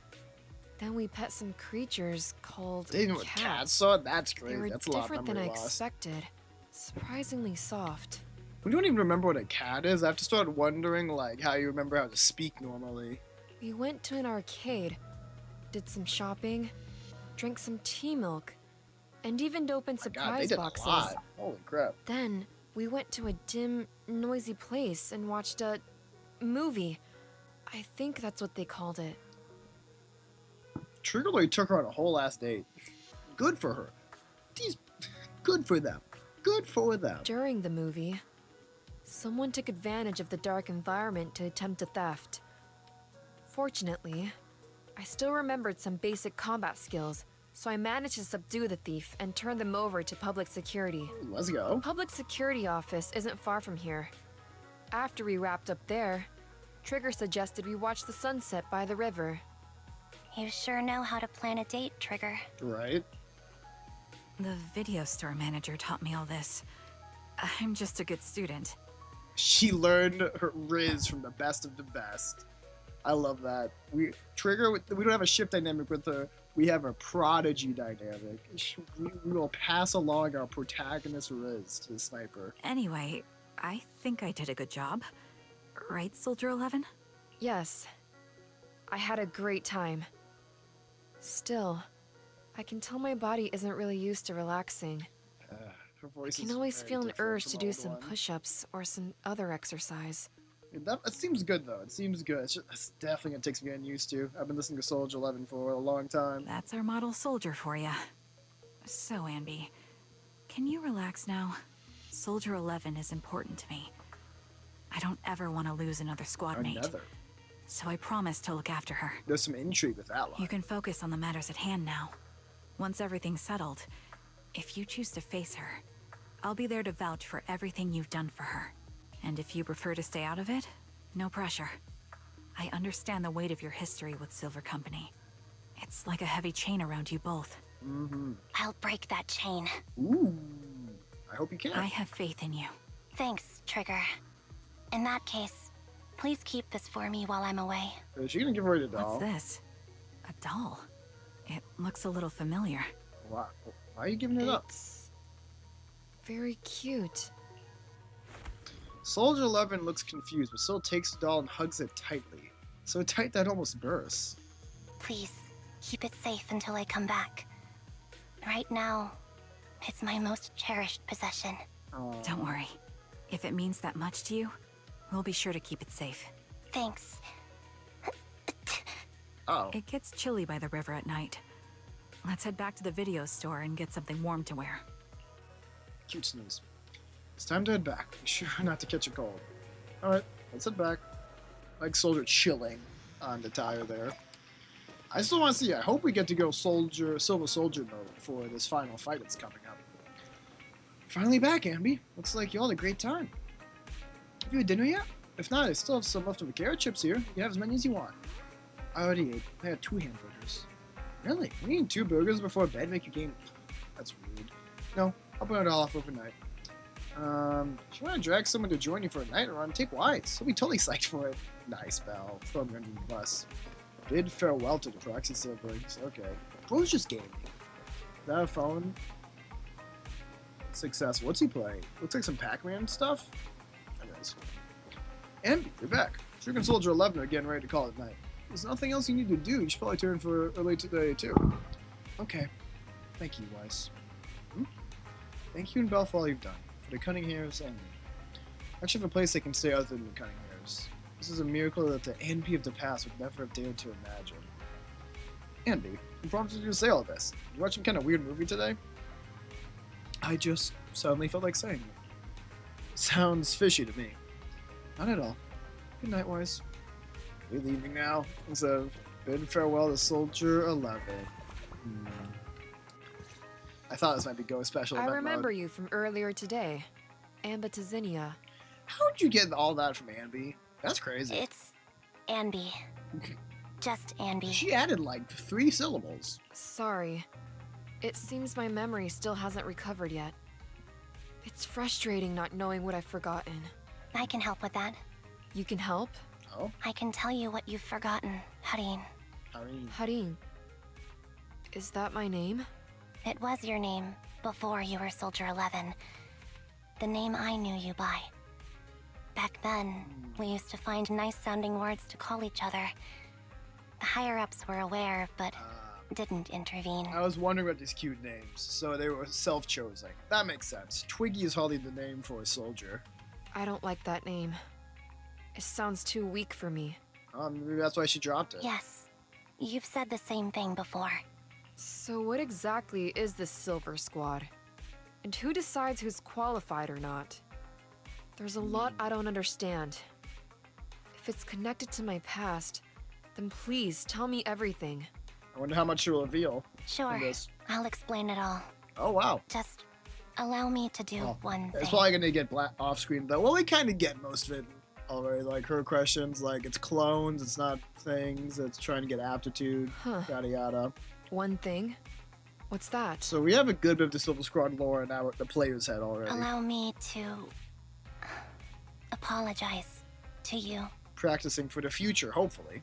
Then we pet some creatures called They know what cats saw? That's great. They were That's a lot of different than memory I loss. expected. Surprisingly soft. We don't even remember what a cat is. I have to start wondering, like, how you remember how to speak normally. We went to an arcade, did some shopping, drank some tea milk, and even opened God, they surprise did boxes. a lot. Holy crap. Then we went to a dim, noisy place and watched a movie. I think that's what they called it. Trigger Lord took her on a whole ass date. Good for her. Good for them. Good for them. During the movie, someone took advantage of the dark environment to attempt a theft. Fortunately, I still remembered some basic combat skills, so I managed to subdue the thief and turn them over to public security. Let's go. Public security office isn't far from here. After we wrapped up there, Trigger suggested we watch the sunset by the river. You sure know how to plan a date, Trigger. Right. The video store manager taught me all this. I'm just a good student. She learned her Riz from the best of the best. I love that. We don't have a ship dynamic with her. We have a prodigy dynamic. We will pass along our protagonist Riz to the sniper. Anyway, I think I did a good job. Right, Soldier 11? Yes. I had a great time. Still, I can tell my body isn't really used to relaxing. Her voice I can is always very feel an different urge from to the do old some one. push-ups or some other exercise. It seems good though. It seems good. It's definitely gonna take some getting used to. I've been listening to Soldier 11 for a long time. That's our model soldier for you. So, ANBY, can you relax now? Soldier 11 is important to me. I don't ever want to lose another squad mate. Another. So I promise to look after her. There's some intrigue with that line. You can focus on the matters at hand now. Once everything's settled, if you choose to face her, I'll be there to vouch for everything you've done for her. And if you prefer to stay out of it, no pressure. I understand the weight of your history with Silver Company. It's like a heavy chain around you both. I'll break that chain. Ooh. I hope you can. I have faith in you. Thanks, Trigger. In that case, please keep this for me while I'm away. Is she gonna give away the doll? What's this? A doll? It looks a little familiar. Why are you giving it up? It's very cute. Soldier 11 looks confused, but still takes the doll and hugs it tightly. So tight that it almost bursts. Please, keep it safe until I come back. Right now, it's my most cherished possession. Don't worry. If it means that much to you, we'll be sure to keep it safe. Thanks. Oh. It gets chilly by the river at night. Let's head back to the video store and get something warm to wear. Cute sneeze. It's time to head back. Be sure not to catch a cold. Alright, let's head back. Like Soldier chilling on the tire there. I still want to see. I hope we get to go Silver Soldier mode for this final fight that's coming up. Finally back, ANBY. Looks like you all had a great time. Have you had dinner yet? If not, I still have some leftover carrot chips here. You can have as many as you want. I already ate. I had 2 hamburgers. Really? You eating 2 burgers before bed make you gain... That's rude. No, I'll put it all off overnight. If you want to drag someone to join you for a night run, take Wise. He'll be totally psyched for it. Nice, Belle. Throw him under the bus. Bid farewell to the proxy siblings. Okay. Bro's just gaming. Is that a phone? Success. What's he playing? Looks like some Pac-Man stuff. Anyways. And you're back. Trigger and Soldier 11 are getting ready to call it night. There's nothing else you need to do. You should probably turn for early today, too. Okay. Thank you, Weiss. Thank you and Belle for all you've done. For the Cunning Hairs and me. I actually have a place they can stay other than the Cunning Hairs. This is a miracle that the ANBY of the past would never have dared to imagine. ANBY, I'm prompted you to say all this. You watch some kind of weird movie today? I just suddenly felt like saying it. Sounds fishy to me. Not at all. Good night, Weiss. Are you leaving now? Instead of Bid farewell to Soldier 11. I thought this might be Go Special I Event remember mode. you from earlier today. ANBY to Zinnia. How'd you get all that from ANBY? That's crazy. It's ANBY. Just ANBY. She added like 3 syllables. Sorry. It seems my memory still hasn't recovered yet. It's frustrating not knowing what I've forgotten. I can help with that. You can help? Oh? I can tell you what you've forgotten, Harin. Harin. Is that my name? It was your name before you were Soldier 11. The name I knew you by. Back then, we used to find nice-sounding words to call each other. The higher-ups were aware, but didn't intervene. I was wondering about these cute names, so they were self-chosen. That makes sense. Twiggy is hardly the name for a soldier. I don't like that name. It sounds too weak for me. Maybe that's why she dropped it. Yes. You've said the same thing before. So what exactly is this Silver Squad? And who decides who's qualified or not? There's a lot I don't understand. If it's connected to my past, then please tell me everything. I wonder how much she'll reveal. Sure. I'll explain it all. Oh, wow. Just allow me to do one thing. It's probably going to get off screen, though. Well, we kind of get most of it already. Like, her questions, like, it's clones, it's not things, it's trying to get aptitude, yada yada. One thing? What's that? So we have a good bit of the Silver Squad lore now at the player's head already. Allow me to apologize to you. Practicing for the future, hopefully.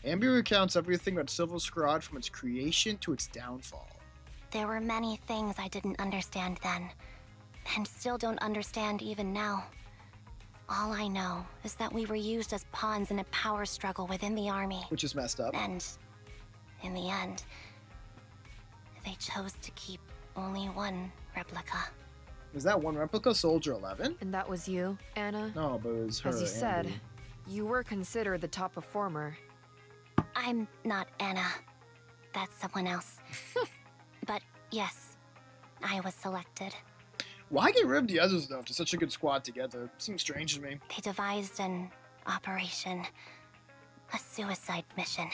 ANBY recounts everything about Silver Squad from its creation to its downfall. There were many things I didn't understand then, and still don't understand even now. All I know is that we were used as pawns in a power struggle within the army. Which is messed up. And, in the end, they chose to keep only one replica. Was that one replica Soldier 11? And that was you, Anna? No, but it was her. As you said, ANBY. you were considered the top performer. I'm not Anna. That's someone else. But yes, I was selected. Why get rid of the others, though, if they're such a good squad together? Seems strange to me. They devised an operation, a suicide mission.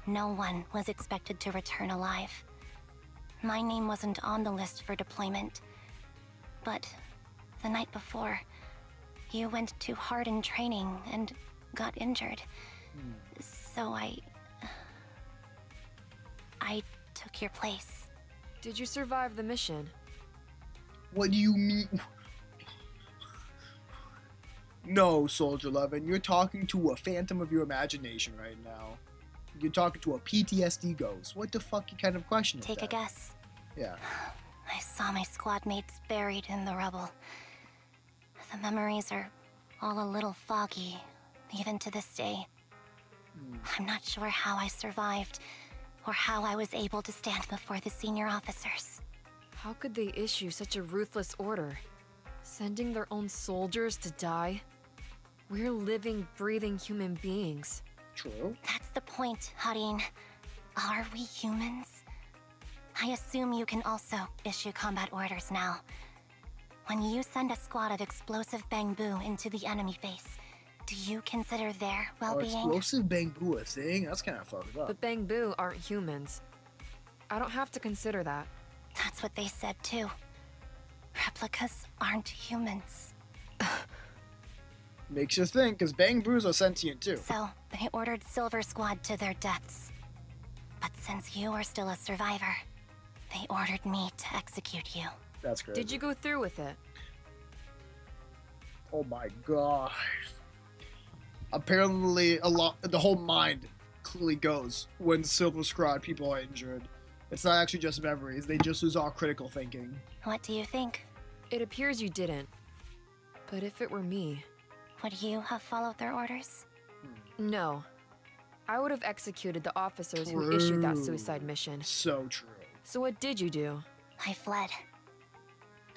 No one was expected to return alive. My name wasn't on the list for deployment. But the night before, you went too hard in training and got injured. So I took your place. Did you survive the mission? What do you mean? No, Soldier 11, you're talking to a phantom of your imagination right now. You're talking to a PTSD ghost. What the fuck kind of question is that? Take a guess. Yeah. I saw my squad mates buried in the rubble. The memories are all a little foggy, even to this day. I'm not sure how I survived, or how I was able to stand before the senior officers. How could they issue such a ruthless order? Sending their own soldiers to die? We're living, breathing human beings. True. That's the point, Harin. Are we humans? I assume you can also issue combat orders now. When you send a squad of explosive bamboo into the enemy base, do you consider their well-being? Explosive bamboo a thing? That's kind of fucked up. But bamboo aren't humans. I don't have to consider that. That's what they said too. Replicas aren't humans. Makes you think, because bamboos are sentient too. So, they ordered Silver Squad to their deaths. But since you are still a survivor, they ordered me to execute you. That's crazy. Did you go through with it? Oh my gosh. Apparently, the whole mind clearly goes when Silver Squad people are injured. It's not actually just memories, they just lose all critical thinking. What do you think? It appears you didn't. But if it were me... Would you have followed their orders? No. I would have executed the officers who issued that suicide mission. So true. So what did you do? I fled.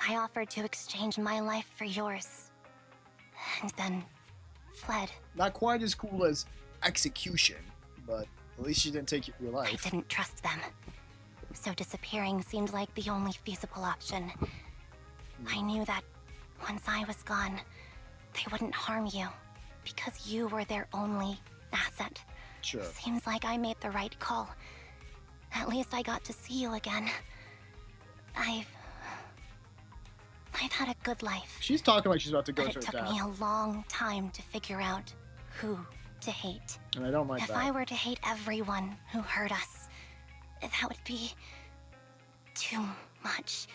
I offered to exchange my life for yours. And then fled. Not quite as cool as execution, but at least you didn't take your life. I didn't trust them. So disappearing seemed like the only feasible option. I knew that once I was gone, they wouldn't harm you, because you were their only asset. Sure. Seems like I made the right call. At least I got to see you again. I've had a good life. She's talking like she's about to go but to it her took death. me a long time to figure out who to hate. And I don't like if that. I were to hate everyone who hurt us, that would be too much.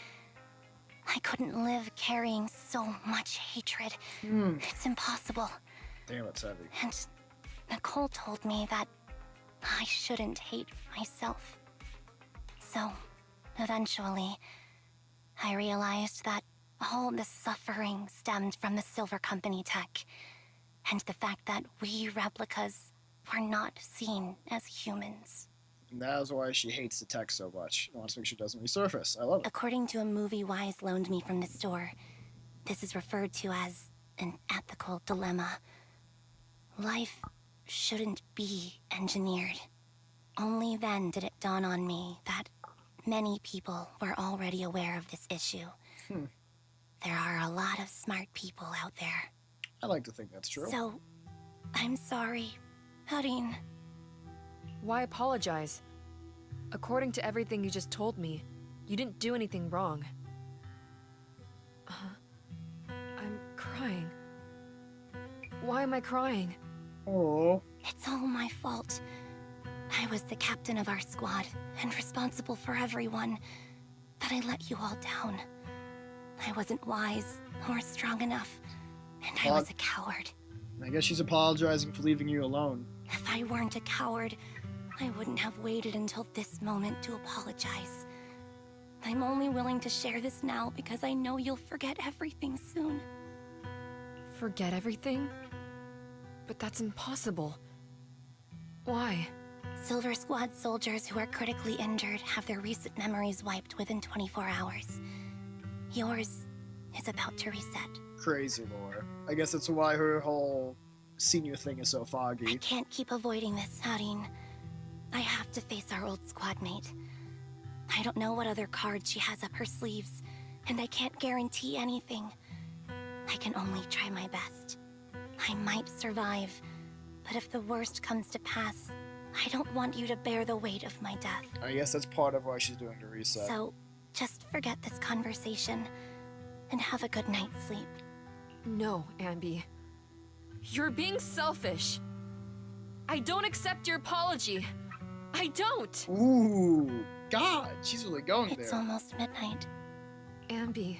I couldn't live carrying so much hatred. It's impossible. Damn, it's heavy. And Nicole told me that I shouldn't hate myself. So, eventually, I realized that all the suffering stemmed from the Silver Company tech, and the fact that we replicas were not seen as humans. And that is why she hates the tech so much. She wants to make sure it doesn't resurface. I love it. According to a movie Wise loaned me from the store, this is referred to as an ethical dilemma. Life shouldn't be engineered. Only then did it dawn on me that many people were already aware of this issue. There are a lot of smart people out there. I like to think that's true. So, I'm sorry, Harin. Why apologize? According to everything you just told me, you didn't do anything wrong. I'm crying. Why am I crying? Oh. It's all my fault. I was the captain of our squad and responsible for everyone, but I let you all down. I wasn't wise or strong enough, and I was a coward. I guess she's apologizing for leaving you alone. If I weren't a coward, I wouldn't have waited until this moment to apologize. I'm only willing to share this now because I know you'll forget everything soon. Forget everything? But that's impossible. Why? Silver Squad soldiers who are critically injured have their recent memories wiped within 24 hours. Yours is about to reset. Crazy lore. I guess that's why her whole senior thing is so foggy. I can't keep avoiding this, Harin. I have to face our old squad mate. I don't know what other cards she has up her sleeves, and I can't guarantee anything. I can only try my best. I might survive, but if the worst comes to pass, I don't want you to bear the weight of my death. I guess that's part of why she's doing the reset. So, just forget this conversation, and have a good night's sleep. No, ANBY. You're being selfish. I don't accept your apology. I don't! Ooh, God, she's really going there. It's almost midnight. ANBY.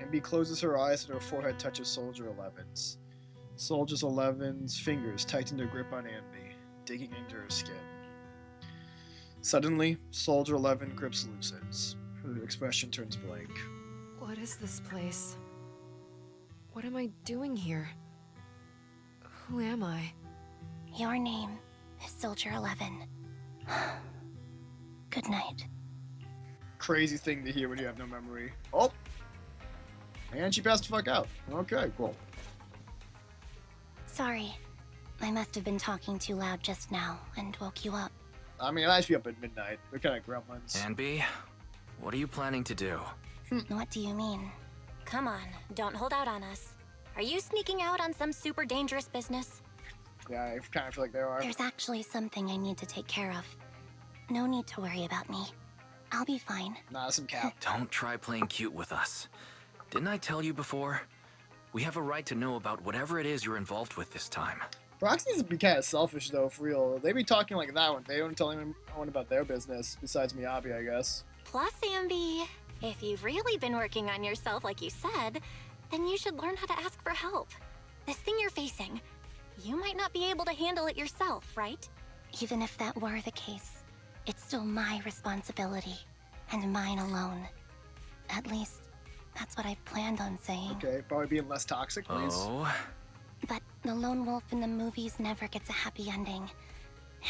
ANBY closes her eyes and her forehead touches Soldier 11's. Soldier 11's fingers tighten their grip on ANBY, digging into her skin. Suddenly, Soldier 11 grips loosens. Her expression turns blank. What is this place? What am I doing here? Who am I? Your name is Soldier 11. Good night. Crazy thing to hear when you have no memory. Oh! And she passed the fuck out. Okay, cool. Sorry. I must have been talking too loud just now and woke you up. I mean, I should be up at midnight. They're kind of gremlins. ANBY, what are you planning to do? What do you mean? Come on, don't hold out on us. Are you sneaking out on some super dangerous business? Yeah, I kind of feel like they are. There's actually something I need to take care of. No need to worry about me. I'll be fine. Nah, some cap. Don't try playing cute with us. Didn't I tell you before? We have a right to know about whatever it is you're involved with this time. Proxy needs to be kind of selfish, though, for real. They be talking like that one. They don't tell anyone about their business, besides Miyabi, I guess. Plus, ANBY, if you've really been working on yourself like you said, then you should learn how to ask for help. This thing you're facing, you might not be able to handle it yourself, right? Even if that were the case, it's still my responsibility, and mine alone. At least, that's what I planned on saying. Okay, probably being less toxic, please. Oh? But the lone wolf in the movies never gets a happy ending.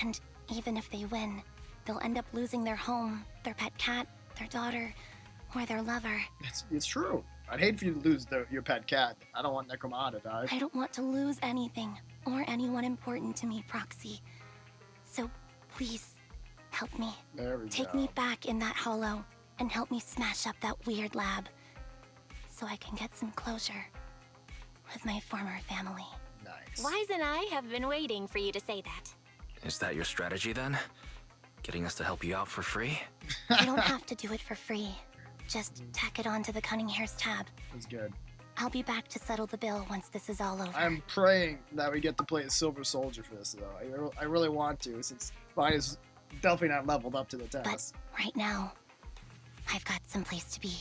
And even if they win, they'll end up losing their home, their pet cat, their daughter, or their lover. It's true. I'd hate for you to lose your pet cat. I don't want Nekomata to die. I don't want to lose anything, or anyone important to me, Proxy. So, please, help me. There we Take go. me back in that hollow, and help me smash up that weird lab. So I can get some closure with my former family. Nice. Wise and I have been waiting for you to say that. Is that your strategy then? Getting us to help you out for free? You don't have to do it for free. Just tack it onto the Cunning Hair's tab. That's good. I'll be back to settle the bill once this is all over. I'm praying that we get to play a Silver Soldier for this, though. I really want to, since mine is definitely not leveled up to the task. But right now, I've got someplace to be.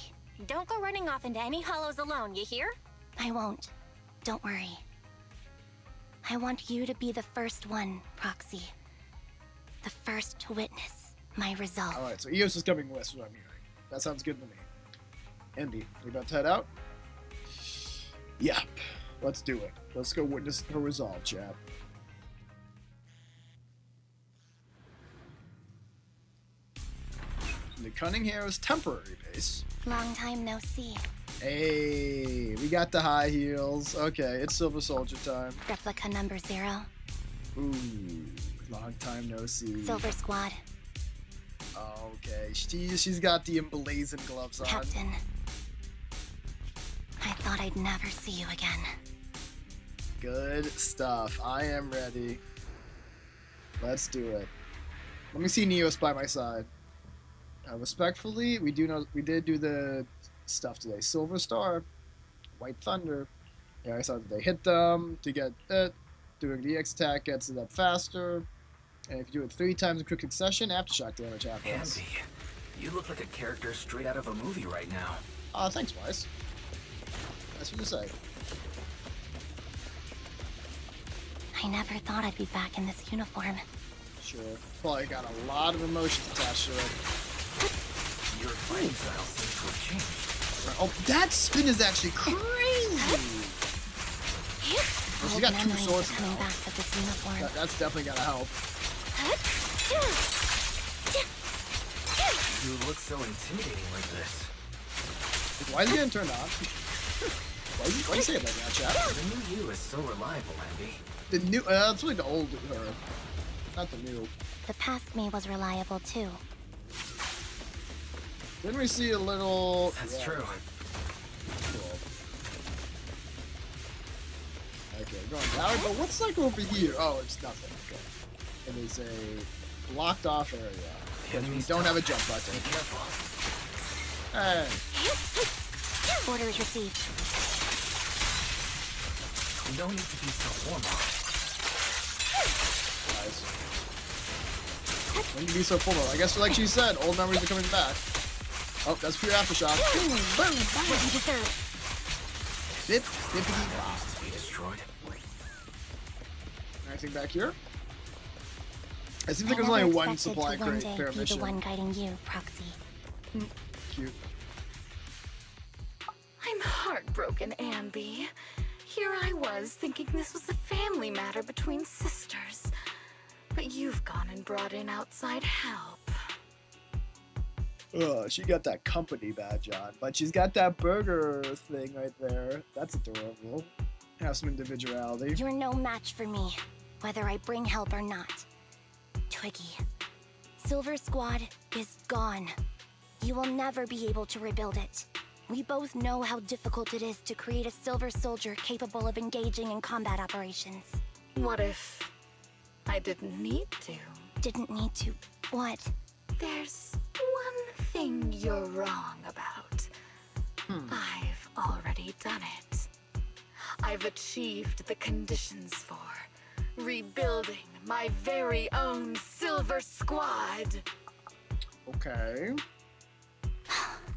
Don't go running off into any hollows alone, you hear? I won't. Don't worry. I want you to be the first one, Proxy. The first to witness my resolve. Alright, so Eos is coming west, is what I'm hearing. That sounds good to me. Andy, we about to head out? Yep. Let's do it. Let's go witness her resolve, chap. The Cunning Hair's temporary base. Long time no see. Hey, we got the high heels. Okay, it's Silver Soldier time. Replica number 0. Ooh, long time no see. Silver Squad. Okay, she's got the emblazoned gloves on. Captain. I thought I'd never see you again. Good stuff. I am ready. Let's do it. Let me see Neos by my side. Respectfully, we did do the stuff today. Silver Star, White Thunder. Yeah, I saw that they hit them to get it. Doing the X attack gets it up faster. And if you do it 3 times in quick succession, aftershock damage happens. Andy, you look like a character straight out of a movie right now. Thanks, Wise. That's what you say. I never thought I'd be back in this uniform. Sure. Probably got a lot of emotions attached to it. Your fighting style seems to have changed. Oh, that spin is actually crazy! Well, she got 2 swords now. That's definitely gotta help. You look so intimidating like this. Why is he getting turned on? Why you say it like that, chat? The new you is so reliable, Andy. The new, that's really the old her. Not the new. The past me was reliable too. Didn't we see a little... That's true. Cool. Okay, going down, but what's like over here? Oh, it's nothing. Okay. It is a blocked off area. Because we don't have a jump button. Be careful. Hey. Orders received. No need to be so formal. Nice. When you be so formal, I guess like she said, old memories are coming back. Oh, that's pure aftershock. Boom, boom, what you deserve. Zip, zippity bop. To be destroyed. Anything back here? It seems like there's only one supply crate per be mission. the one guiding you, Proxy. Cute. I'm heartbroken, ANBY. Here I was, thinking this was a family matter between sisters. But you've gone and brought in outside help. She got that company badge on, but she's got that burger thing right there. That's adorable. Have some individuality. You're no match for me, whether I bring help or not. Twiggy, Silver Squad is gone. You will never be able to rebuild it. We both know how difficult it is to create a Silver Soldier capable of engaging in combat operations. What if I didn't need to? Didn't need to. What? There's one thing you're wrong about. I've already done it. I've achieved the conditions for rebuilding my very own Silver Squad. Okay.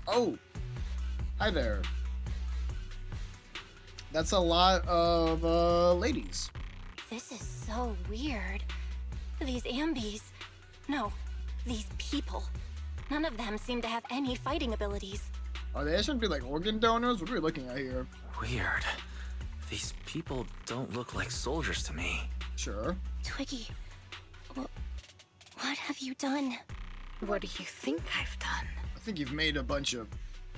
Oh. Hi there. That's a lot of, ladies. This is so weird. These ANBYs. No, these people. None of them seem to have any fighting abilities. Oh, they shouldn't be like organ donors? What are we looking at here? Weird. These people don't look like soldiers to me. Sure. Twiggy, what have you done? What do you think I've done? I think you've made a bunch of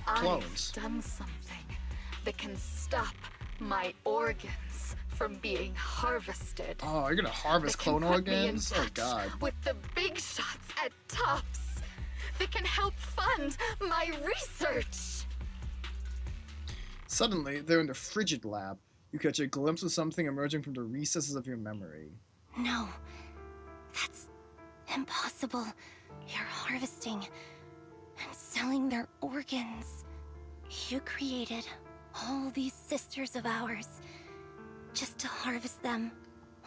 clones. I've done something that can stop my organs from being harvested. Oh, you're gonna harvest clone organs? Oh god. With the big shots at tops that can help fund my research. Suddenly, they're in the frigid lab. You catch a glimpse of something emerging from the recesses of your memory. No. That's impossible. You're harvesting and selling their organs. You created all these sisters of ours just to harvest them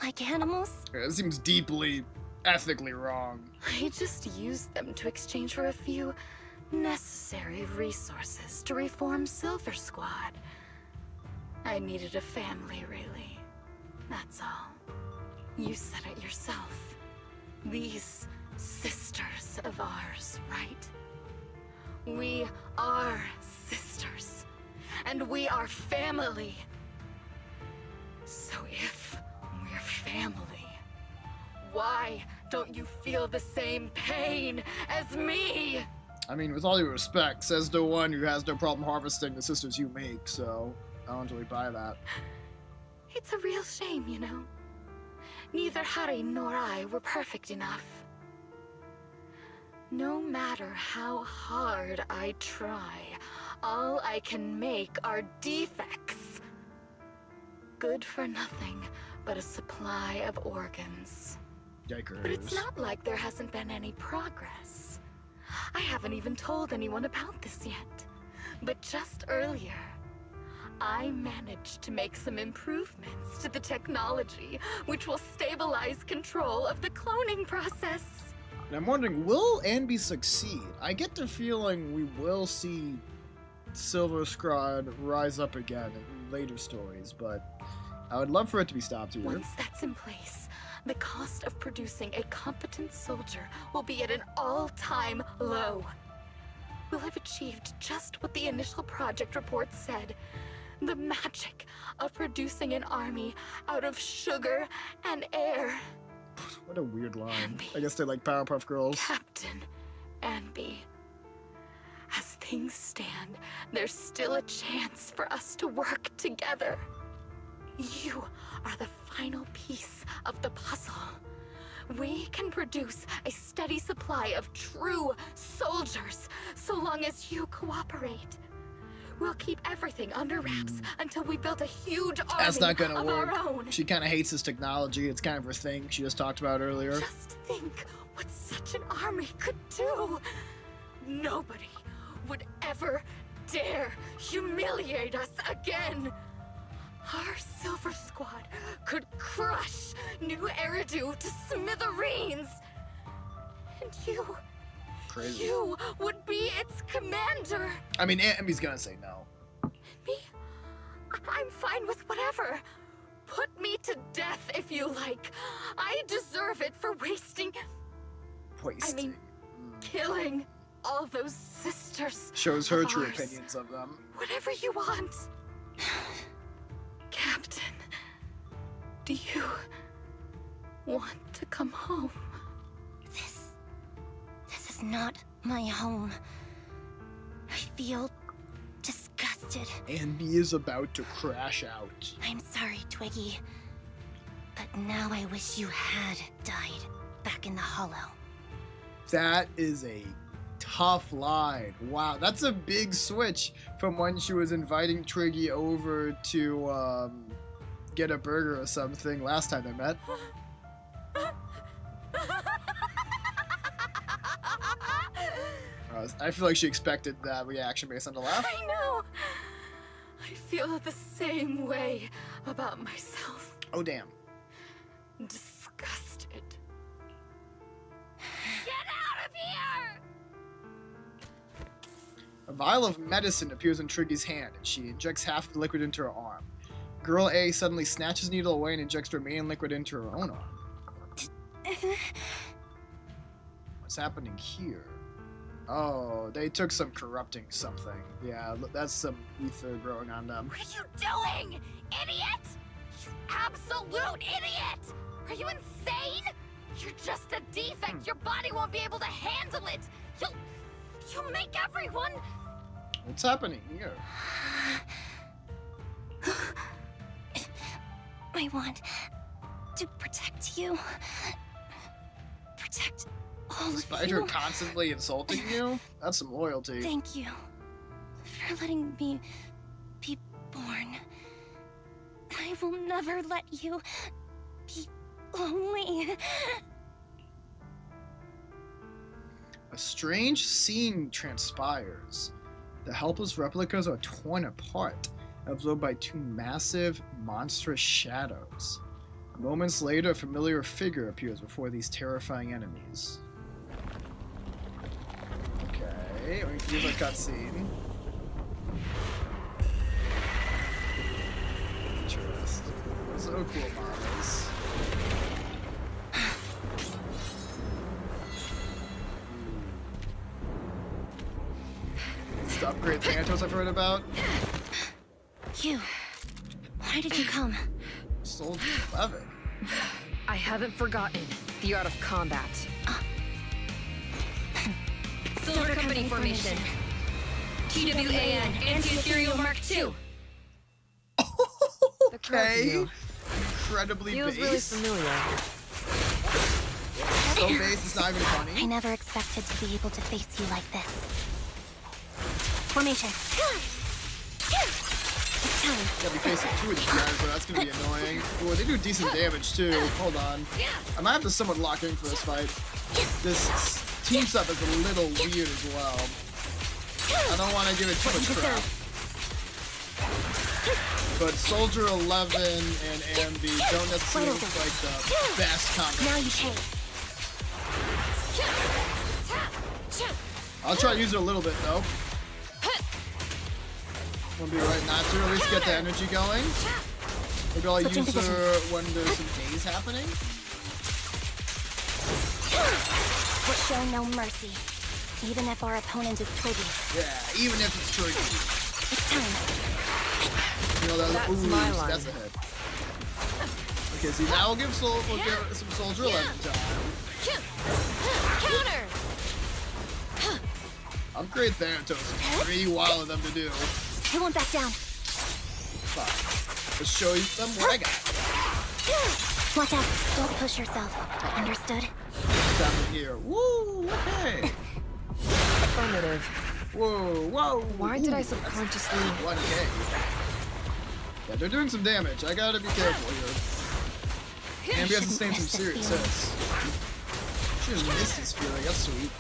like animals? It seems deeply ethically wrong. I just used them to exchange for a few necessary resources to reform Silver Squad. I needed a family, really. That's all. You said it yourself. These sisters of ours, right? We are sisters. And we are family. So if we're family, why don't you feel the same pain as me? I mean, with all due respect, says the one who has no problem harvesting the sisters you make, so I don't really buy that. It's a real shame, you know. Neither Harry nor I were perfect enough. No matter how hard I try, all I can make are defects. Good for nothing but a supply of organs. Yikers. But it's not like there hasn't been any progress. I haven't even told anyone about this yet. But just earlier, I managed to make some improvements to the technology, which will stabilize control of the cloning process. And I'm wondering, will ANBY succeed? I get the feeling we will see Silver Squad rise up again in later stories, but I would love for it to be stopped here. Once that's in place, the cost of producing a competent soldier will be at an all-time low. We'll have achieved just what the initial project report said. The magic of producing an army out of sugar and air. What a weird line. ANBY. I guess they like Powerpuff Girls. Captain ANBY. As things stand, there's still a chance for us to work together. You are the final piece of the puzzle. We can produce a steady supply of true soldiers so long as you cooperate. We'll keep everything under wraps until we build a huge army That's not gonna of work. our own. She kind of hates this technology. It's kind of her thing she just talked about earlier. Just think what such an army could do. Nobody would ever dare humiliate us again. Our Silver Squad could crush New Eridu to smithereens. And Crazy. you would be its commander. I mean, ANBY's gonna say no. Me? I'm fine with whatever. Put me to death if you like. I deserve it for wasting... Wasting. I mean, killing all those sisters. Shows her of true ours. opinions of them. Whatever you want. Captain, do you want to come home? This is not my home. I feel disgusted. ANBY is about to crash out. I'm sorry, Twiggy. But now I wish you had died back in the Hollow. That is a tough line. Wow, that's a big switch from when she was inviting Twiggy over to get a burger or something last time they met. I feel like she expected that reaction based on the laugh. I know. I feel the same way about myself. Oh, damn. Disgusted. Get out of here! A vial of medicine appears in Triggy's hand, and she injects half the liquid into her arm. Girl A suddenly snatches the needle away and injects the remaining liquid into her own arm. What's happening here? Oh, they took some corrupting something. Yeah, that's some ether growing on them. What are you doing, idiot? You absolute idiot! Are you insane? You're just a defect. Your body won't be able to handle it. You'll make everyone... What's happening here? I want to protect you. Protect all Despite of her you. constantly insulting you? That's some loyalty. Thank you for letting me be born. I will never let you be lonely. A strange scene transpires. The helpless replicas are torn apart, absorbed by two massive, monstrous shadows. Moments later, a familiar figure appears before these terrifying enemies. Okay, we can use a cutscene. Interesting. So cool, models. This upgrade Thanatos I've heard about. You. Why did you come? Soldier 11. I haven't forgotten the art of combat. Silver Company formation. TWAN, Anti-Ethereal Mark II. Okay. Incredibly Feels really base. familiar. So base, it's not even funny. I never expected to be able to face you like this. Formation. Gotta be facing two of these guys, but that's gonna be annoying. Ooh, they do decent damage too. Hold on. I might have to somewhat lock in for this fight. This team stuff is a little weird as well. I don't want to give it too much crap. But Soldier 11 and ANBY don't necessarily look like the best combination. Now you change. I'll try to use it a little bit though. Won't be right not to, at least get the energy going. Maybe I'll use her when there's some days happening. We're showing no mercy, even if our opponent is Twiggy. Yeah, even if it's Twiggy. It's time. You know, That's my line. That's a hit. Okay, see now we'll give some Soldier 11 time. Counter! Upgrade Thanatos is pretty wild of them to do. I won't back down. Fine. Let's show you them what I got. Watch out. Don't push yourself. Understood? Down in here. Woo! Okay. Affirmative. Whoa! Whoa! Why did I subconsciously... 1K. Yeah, they're doing some damage. I gotta be careful here. ANBY has sustained some serious hits. She just missed his feeling. That's sweet.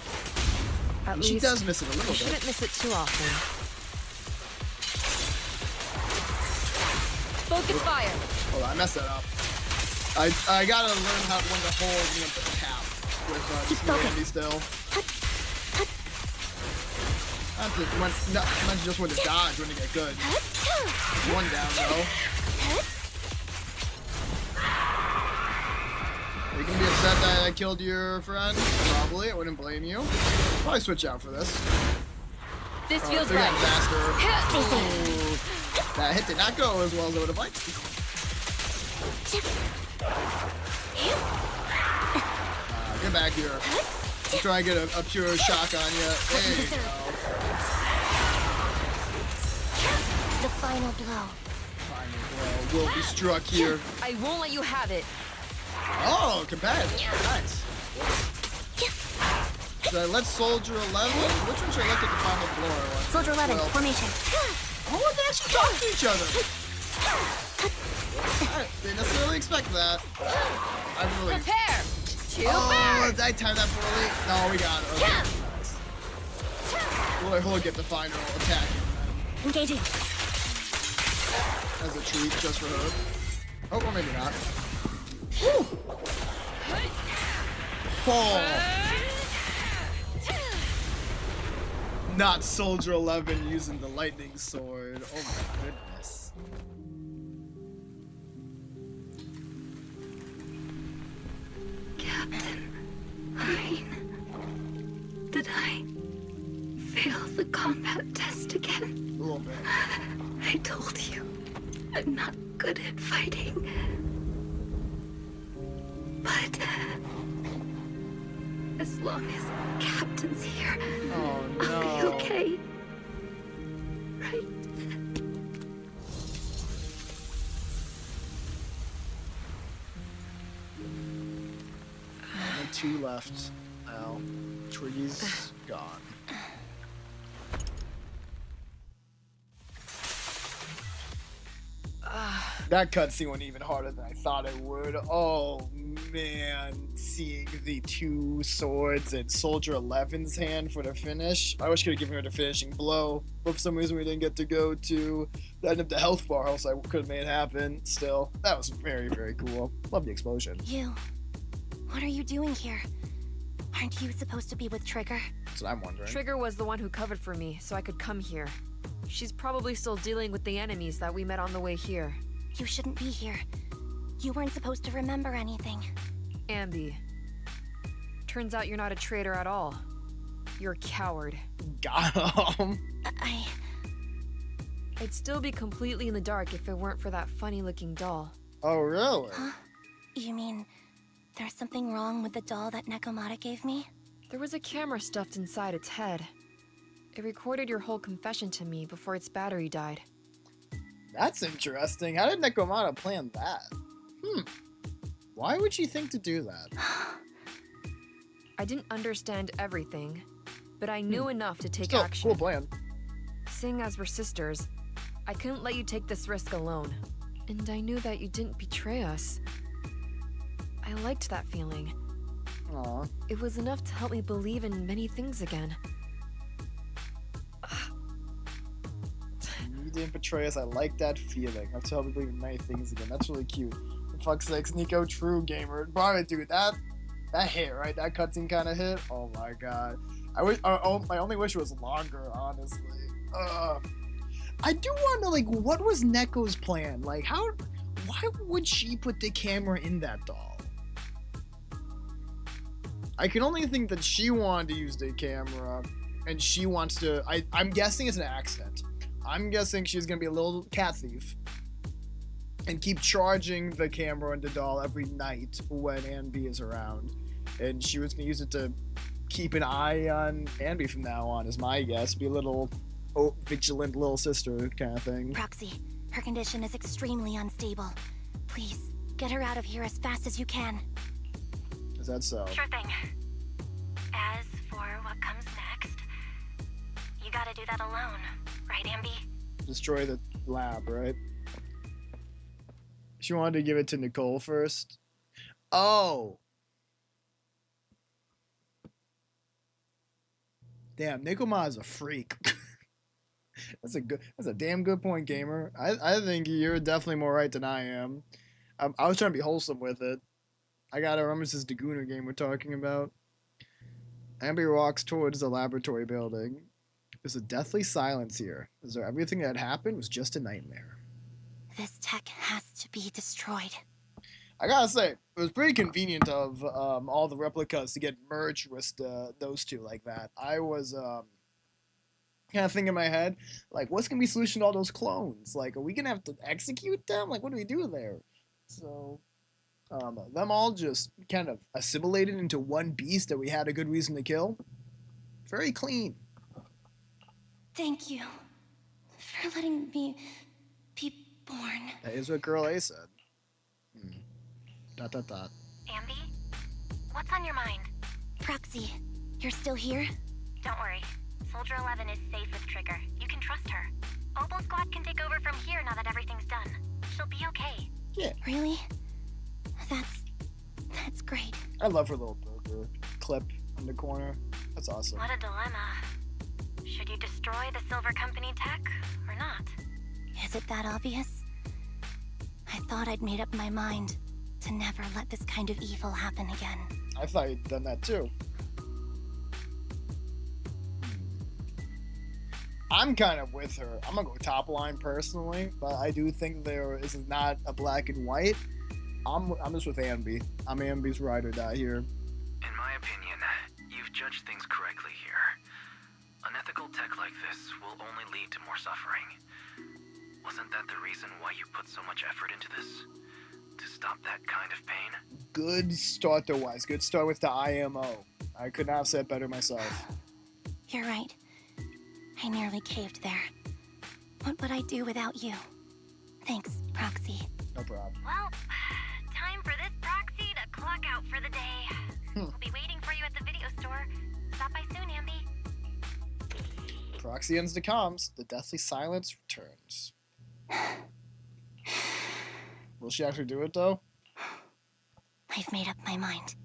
At She least does miss it a little I bit. shouldn't miss it too often. Focus fire. Hold on, I messed that up. I gotta learn how when to hold the tap with ANBY still. Not just when to dodge, when to get good. One down though. Are you gonna be upset that I killed your friend? Probably, I wouldn't blame you. Probably switch out for this. This feels they're right. getting faster. Ooh. That hit did not go as well as I would have liked. Get back here. I'm trying to get a pure shock on you. There you go. The final blow. Final blow will be struck here. I won't let you have it. Oh, competitive. Nice. Should I let Soldier 11? Which one should I let get the final blow? Soldier 11, formation. Oh, they actually talk to each other. I didn't necessarily expect that. I believe. Prepare. Two Oh, birds. did I time that poorly? No, we got it. Okay. Nice. We'll get the final attack in then. Engaging. As a treat, just for her. Oh, or maybe not. Oh. Not Soldier 11 using the lightning sword. Oh my goodness. Captain, did I fail the combat test again? A little bit. I told you, I'm not good at fighting. But as long as Captain's here, Oh no. I'll be okay. Right? Only two left now. Twiggy's gone. That cutscene went even harder than I thought it would. Oh man, seeing the two swords in Soldier 11's hand for the finish. I wish I could have given her the finishing blow, but for some reason we didn't get to go to the end of the health bar, else I could have made it happen. Still, that was very, very cool. Love the explosion. You, what are you doing here? Aren't you supposed to be with Trigger? That's what I'm wondering. Trigger was the one who covered for me, so I could come here. She's probably still dealing with the enemies that we met on the way here. You shouldn't be here. You weren't supposed to remember anything. ANBY. Turns out you're not a traitor at all. You're a coward. Got him. I'd still be completely in the dark if it weren't for that funny-looking doll. Oh, really? Huh? You mean there's something wrong with the doll that Nekomata gave me? There was a camera stuffed inside its head. It recorded your whole confession to me before its battery died. That's interesting. How did Nekomata plan that? Why would she think to do that? I didn't understand everything, but I knew enough to take Still, action. cool plan. Seeing as we're sisters, I couldn't let you take this risk alone. And I knew that you didn't betray us. I liked that feeling. Aw. It was enough to help me believe in many things again. You didn't betray us. I like that feeling. That's how we believe in many things again. That's really cute. For fuck's sakes, Nico, true gamer. Bro, dude, that hit, right? That cutscene kind of hit. Oh my god. I wish. My only wish was longer, honestly. I do wonder, like, what was Neko's plan? Like, why would she put the camera in that doll? I can only think that she wanted to use the camera, and she wants to. I'm guessing it's an accident. I'm guessing she's gonna be a little cat thief and keep charging the camera and the doll every night when ANBY is around. And she was gonna use it to keep an eye on ANBY from now on, is my guess. Be a little vigilant little sister kind of thing. Proxy, her condition is extremely unstable. Please, get her out of here as fast as you can. Is that so? Sure thing. As for what comes next, you gotta do that alone, right, ANBY? Destroy the lab, right? She wanted to give it to Nicole first. Oh! Damn, Nekomata's a freak. That's a damn good point, gamer. I think you're definitely more right than I am. I was trying to be wholesome with it. I gotta remember this is the Gooner game we're talking about. ANBY walks towards the laboratory building. There's a deathly silence here, as though everything that happened was just a nightmare. This tech has to be destroyed. I gotta say, it was pretty convenient of all the replicas to get merged with those two like that. I was kind of thinking in my head, like, what's gonna be the solution to all those clones? Like, are we gonna have to execute them? Like, what do we do there? So, them all just kind of assimilated into one beast that we had a good reason to kill. Very clean. Thank you for letting me be born. That is what Girl A said. Dot. ANBY? What's on your mind? Proxy, you're still here? Don't worry. Soldier 11 is safe with Trigger. You can trust her. Opal Squad can take over from here now that everything's done. She'll be okay. Yeah. Really? That's great. I love her little burger clip in the corner. That's awesome. What a dilemma. Should you destroy the Silver Company tech or not? Is it that obvious? I thought I'd made up my mind to never let this kind of evil happen again. I thought you'd done that too. I'm kind of with her. I'm gonna go top line personally, but I do think this is not a black and white. I'm just with ANBY. I'm ANBY's ride or die here. In my opinion, you've judged things correctly here. Unethical tech like this will only lead to more suffering. Wasn't that the reason why you put so much effort into this? To stop that kind of pain? Good start though, Wise. Good start with the IMO. I could not have said better myself. You're right. I nearly caved there. What would I do without you? Thanks, Proxy. No problem. Well, time for this Proxy to clock out for the day. We'll be waiting for you at the video store. Stop by soon, ANBY. Proxy ends the comms. The deathly silence returns. Will she actually do it, though? I've made up my mind.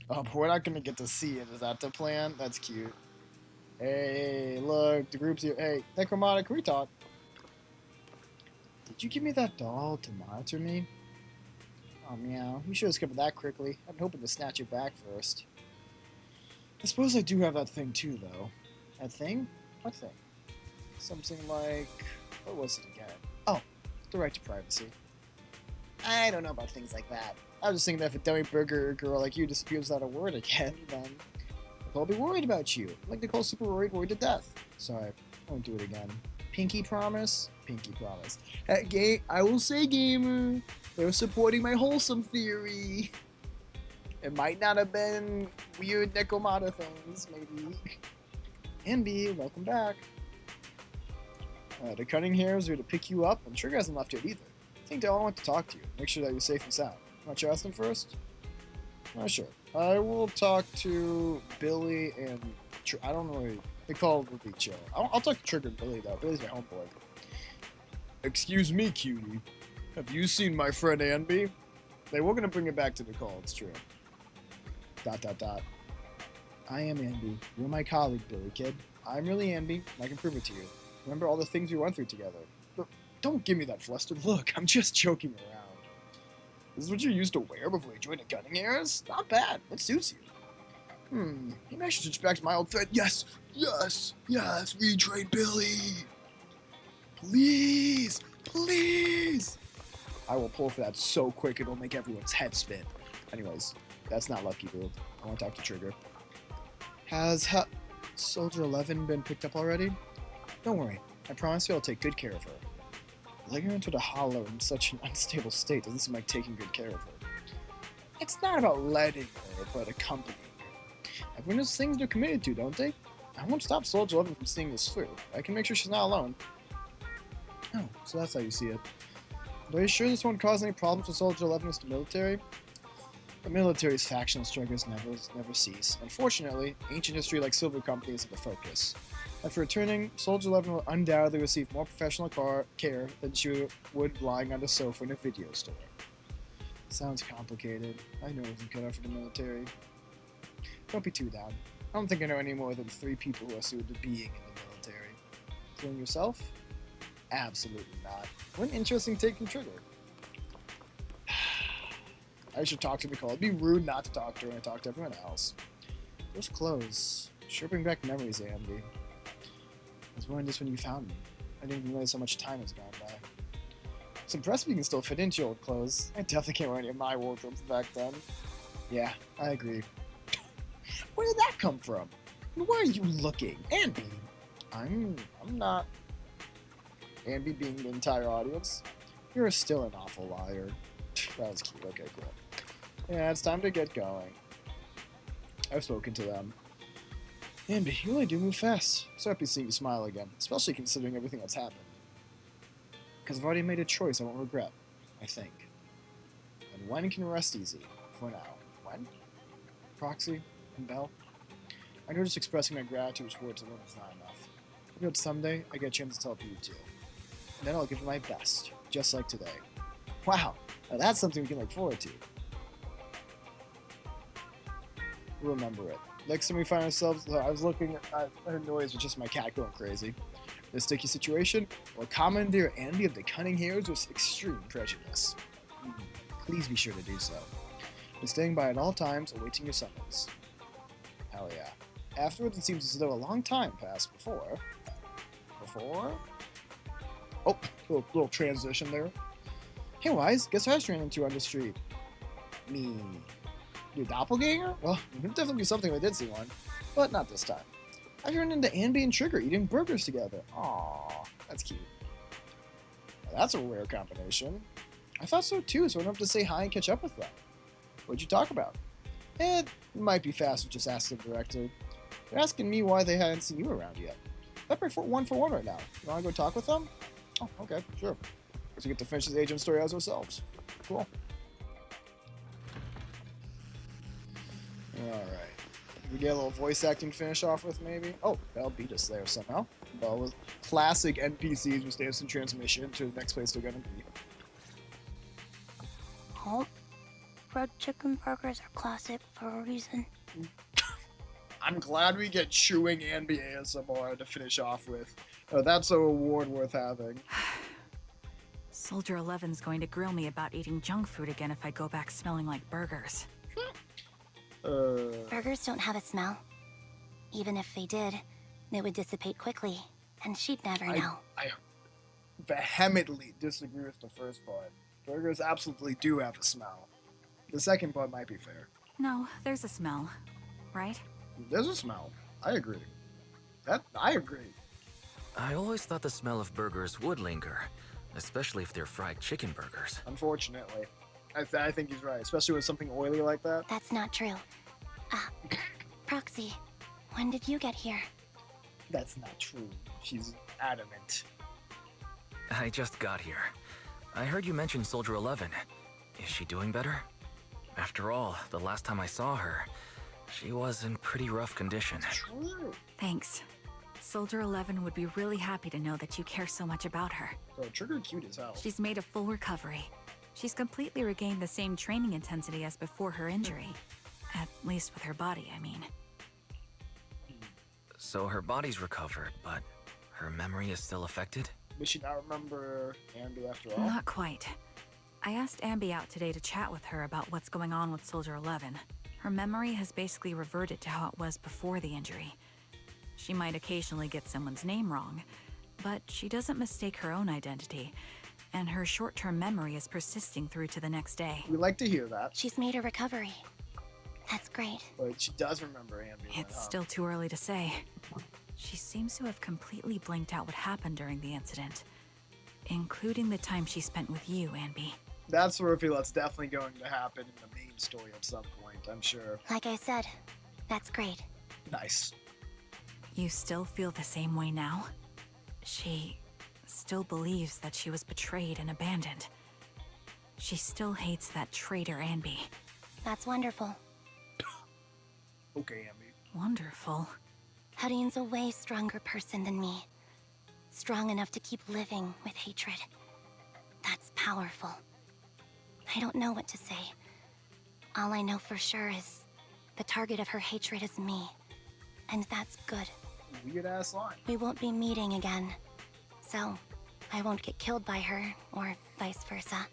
Oh, but we're not gonna get to see it. Is that the plan? That's cute. Hey, look, the group's here. Hey, Necromotic, can we talk? Did you give me that doll to monitor me? Oh, meow. You should have skipped that quickly. I've been hoping to snatch it back first. I suppose I do have that thing too, though. That thing? What thing? Something like... What was it again? Oh, the right to privacy. I don't know about things like that. I was just thinking that if a dummy burger girl like you disappears without a word again, then I'll be worried about you. Like Nicole's super worried to death. Sorry, I won't do it again. Pinky promise? Pinky promise. I will say, gamer, they're supporting my wholesome theory. It might not have been weird Necromata things, maybe. ANBY, welcome back. The Cunning Hairs are here to pick you up, and Trigger hasn't left yet either. I think they all want to talk to you, make sure that you're safe and sound. Want you ask them first? Sure. I will talk to Billy and... I don't know what they call it would be chill. I'll talk to Trigger and Billy, though. Billy's my homeboy. Excuse me, cutie. Have you seen my friend ANBY? They were going to bring it back to Nicole, it's true. ... I am ANBY. You're my colleague, Billy Kid. I'm really ANBY, and I can prove it to you. Remember all the things we went through together. But don't give me that flustered look. I'm just joking around. This is what you used to wear before you joined the Cunning Hairs? Not bad. It suits you. Maybe I should switch back to my old friend. Yes! Yes! Yes! Retrain Billy! Please! Please! I will pull for that so quick it'll make everyone's head spin. Anyways, that's not lucky, dude. I want to talk to Trigger. Has Soldier 11 been picked up already? Don't worry. I promise you I'll take good care of her. Letting her into the hollow in such an unstable state doesn't seem like taking good care of her. It's not about letting her, but accompanying her. Everyone has things they're committed to, don't they? I won't stop Soldier 11 from seeing this through. I can make sure she's not alone. Oh, so that's how you see it. But are you sure this won't cause any problems with Soldier 11 as the military? The military's factional struggles never cease. Unfortunately, ancient history like Silver Company is at the focus. After returning, Soldier 11 will undoubtedly receive more professional care than she would lying on the sofa in a video store. Sounds complicated. I know it wasn't cut out for the military. Don't be too down. I don't think I know any more than 3 people who are suited to being in the military. Including yourself? Absolutely not. What an interesting take from Trigger. I should talk to Nicole. It'd be rude not to talk to her when I talk to everyone else. Those clothes sure bring back memories, ANBY. I was wearing this when you found me. I didn't even realize how much time has gone by. It's impressive you can still fit into your old clothes. I definitely can't wear any of my wardrobe from back then. Yeah, I agree. Where did that come from? Where are you looking? ANBY! I'm not. ANBY being the entire audience? You're still an awful liar. That was cute. Okay, cool. Yeah, it's time to get going. I've spoken to them. ANBY, you really do move fast. So happy to see you smile again, especially considering everything that's happened. Because I've already made a choice I won't regret, I think. And Wen can rest easy, for now. Wen? Proxy? And Bell? I know just expressing my gratitude towards alone is not enough. I hope someday I get a chance to tell you too. And then I'll give it my best, just like today. Wow, now that's something we can look forward to. Remember it. Next time we find ourselves, I was looking at a noise with just my cat going crazy. In a sticky situation, or Commander ANBY of the Cunning Hairs with extreme prejudice. Please be sure to do so. Be staying by at all times, awaiting your summons. Hell yeah. Afterwards, it seems as though a long time passed before. Oh, little transition there. Hey, Wise, guess who I was ran into on the street? Me. Your doppelganger? Well, it would definitely be something if I did see one. But not this time. I ran into ANBY and Trigger eating burgers together. Aww, that's cute. Now, that's a rare combination. I thought so too, so I don't have to say hi and catch up with them. What'd you talk about? It might be fast to just ask them directly. They're asking me why they hadn't seen you around yet. That's for one right now. You wanna go talk with them? Oh, okay, sure. Guess we get to finish this agent story as ourselves. Cool. Alright. We get a little voice acting to finish off with, maybe. Oh, that'll beat us there somehow. Well, with classic NPCs with instant transmission to the next place they're gonna be. Oh, red chicken burgers are classic for a reason. I'm glad we get chewing ANBY ASMR to finish off with. Oh, that's a reward worth having. Soldier 11's going to grill me about eating junk food again if I go back smelling like burgers. Burgers don't have a smell. Even if they did, they would dissipate quickly, and she'd never know. I vehemently disagree with the first part. Burgers absolutely do have a smell. The second part might be fair. No, there's a smell, right? There's a smell. I agree. I agree. I always thought the smell of burgers would linger, especially if they're fried chicken burgers. Unfortunately. I think he's right, especially with something oily like that. That's not true. Proxy, when did you get here? That's not true. She's adamant. I just got here. I heard you mention Soldier 11. Is she doing better? After all, the last time I saw her, she was in pretty rough condition. True. Thanks. Soldier 11 would be really happy to know that you care so much about her. So Trigger cute as hell. She's made a full recovery. She's completely regained the same training intensity as before her injury. At least with her body, I mean. So her body's recovered, but her memory is still affected? Does she not remember ANBY after all? Not quite. I asked ANBY out today to chat with her about what's going on with Soldier 11. Her memory has basically reverted to how it was before the injury. She might occasionally get someone's name wrong, but she doesn't mistake her own identity, and her short-term memory is persisting through to the next day. We like to hear that. She's made a recovery. That's great. But she does remember ANBY. It's still too early to say. She seems to have completely blanked out what happened during the incident, including the time she spent with you, ANBY. That's a reveal that's definitely going to happen in the main story at some point, I'm sure. Like I said, that's great. Nice. You still feel the same way now? She still believes that she was betrayed and abandoned. She still hates that traitor ANBY. That's wonderful. Okay, ANBY. Wonderful. Hudeen's a way stronger person than me. Strong enough to keep living with hatred. That's powerful. I don't know what to say. All I know for sure is the target of her hatred is me. And that's good. Weird ass line. We won't be meeting again. So, I won't get killed by her, or vice versa.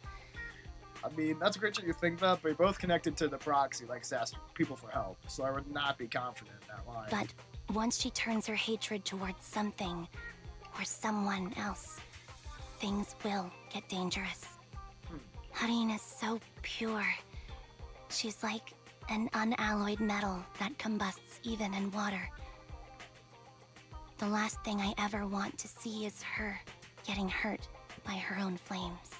I mean, that's great that you think that, but you're both connected to the proxy, like to ask people for help, so I would not be confident in that line. But once she turns her hatred towards something, or someone else, things will get dangerous. Hudeen is so pure. She's like an unalloyed metal that combusts even in water. The last thing I ever want to see is her getting hurt by her own flames.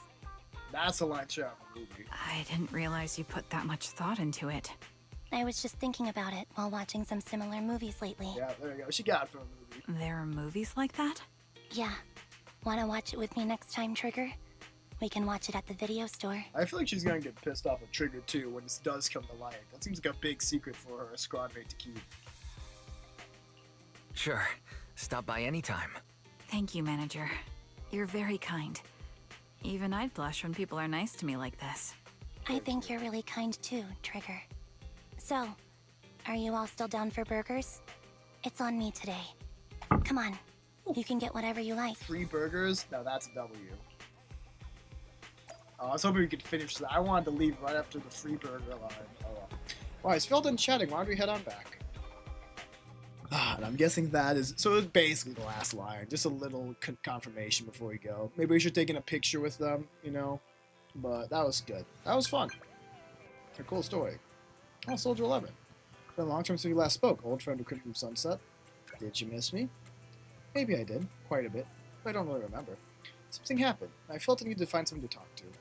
That's a line shot in the movie. I didn't realize you put that much thought into it. I was just thinking about it while watching some similar movies lately. Yeah, there you go. She got it from a movie. There are movies like that? Yeah. Wanna watch it with me next time, Trigger? We can watch it at the video store. I feel like she's gonna get pissed off at Trigger too when this does come to light. That seems like a big secret for her squad mate to keep. Sure. Stop by anytime. Thank you, Manager. You're very kind. Even I'd blush when people are nice to me like this. I think you're really kind too, Trigger. So, are you all still down for burgers? It's on me today. Come on. You can get whatever you like. 3 burgers? No, that's a W. I was hoping we could finish that. I wanted to leave right after the free burger line. Oh well. Well, it's Phil done chatting. Why don't we head on back? And I'm guessing that is... So it's basically the last line. Just a little confirmation before we go. Maybe we should take in a picture with them, you know? But that was good. That was fun. It's a cool story. Oh, Soldier 11. It's been a long time since we last spoke. Old friend who couldn't from Sunset. Did you miss me? Maybe I did. Quite a bit. But I don't really remember. Something happened. I felt I needed to find someone to talk to. Would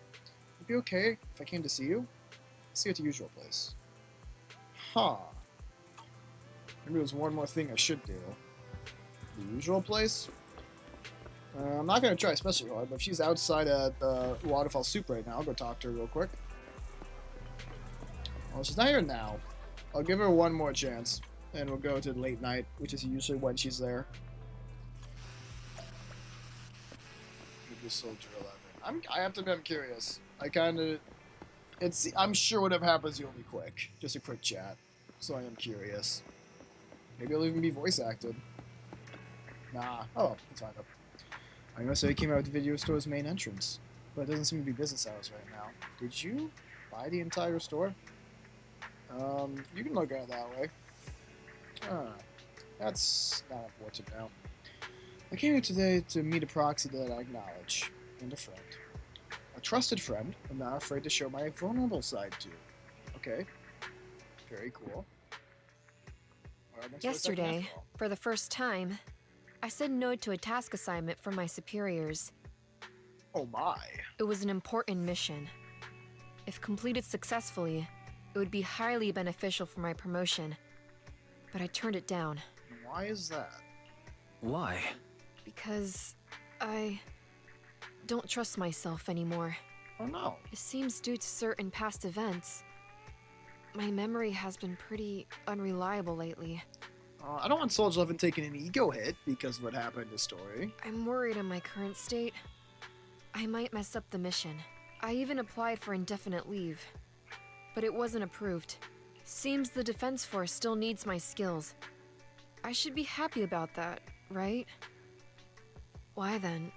it be okay if I came to see you? See you at the usual place. Huh. Maybe there's one more thing I should do. The usual place? I'm not going to try especially hard, but if she's outside at the Waterfall Soup right now, I'll go talk to her real quick. Well, she's not here now. I'll give her one more chance. and we'll go to late night, which is usually when she's there. Maybe Soldier 11. I have to admit, I'm curious. I'm sure whatever happens, you'll be quick. Just a quick chat. So I am curious. Maybe it'll even be voice acted. Nah. Oh, it's fine though. I know, so he came out with the video store's main entrance, but it doesn't seem to be business hours right now. Did you buy the entire store? You can look at it that way. That's not important now. I came here today to meet a proxy that I acknowledge, and a friend. A trusted friend I'm not afraid to show my vulnerable side to. Okay. Very cool. Yesterday, for the first time, I said no to a task assignment from my superiors. Oh my. It was an important mission. If completed successfully, it would be highly beneficial for my promotion. But I turned it down. Why is that? Why? Because I don't trust myself anymore. Oh no. It seems due to certain past events. My memory has been pretty unreliable lately. I don't want Soldier 11 taking an ego hit because of what happened in the story. I'm worried in my current state. I might mess up the mission. I even applied for indefinite leave, but it wasn't approved. Seems the Defense Force still needs my skills. I should be happy about that, right? Why then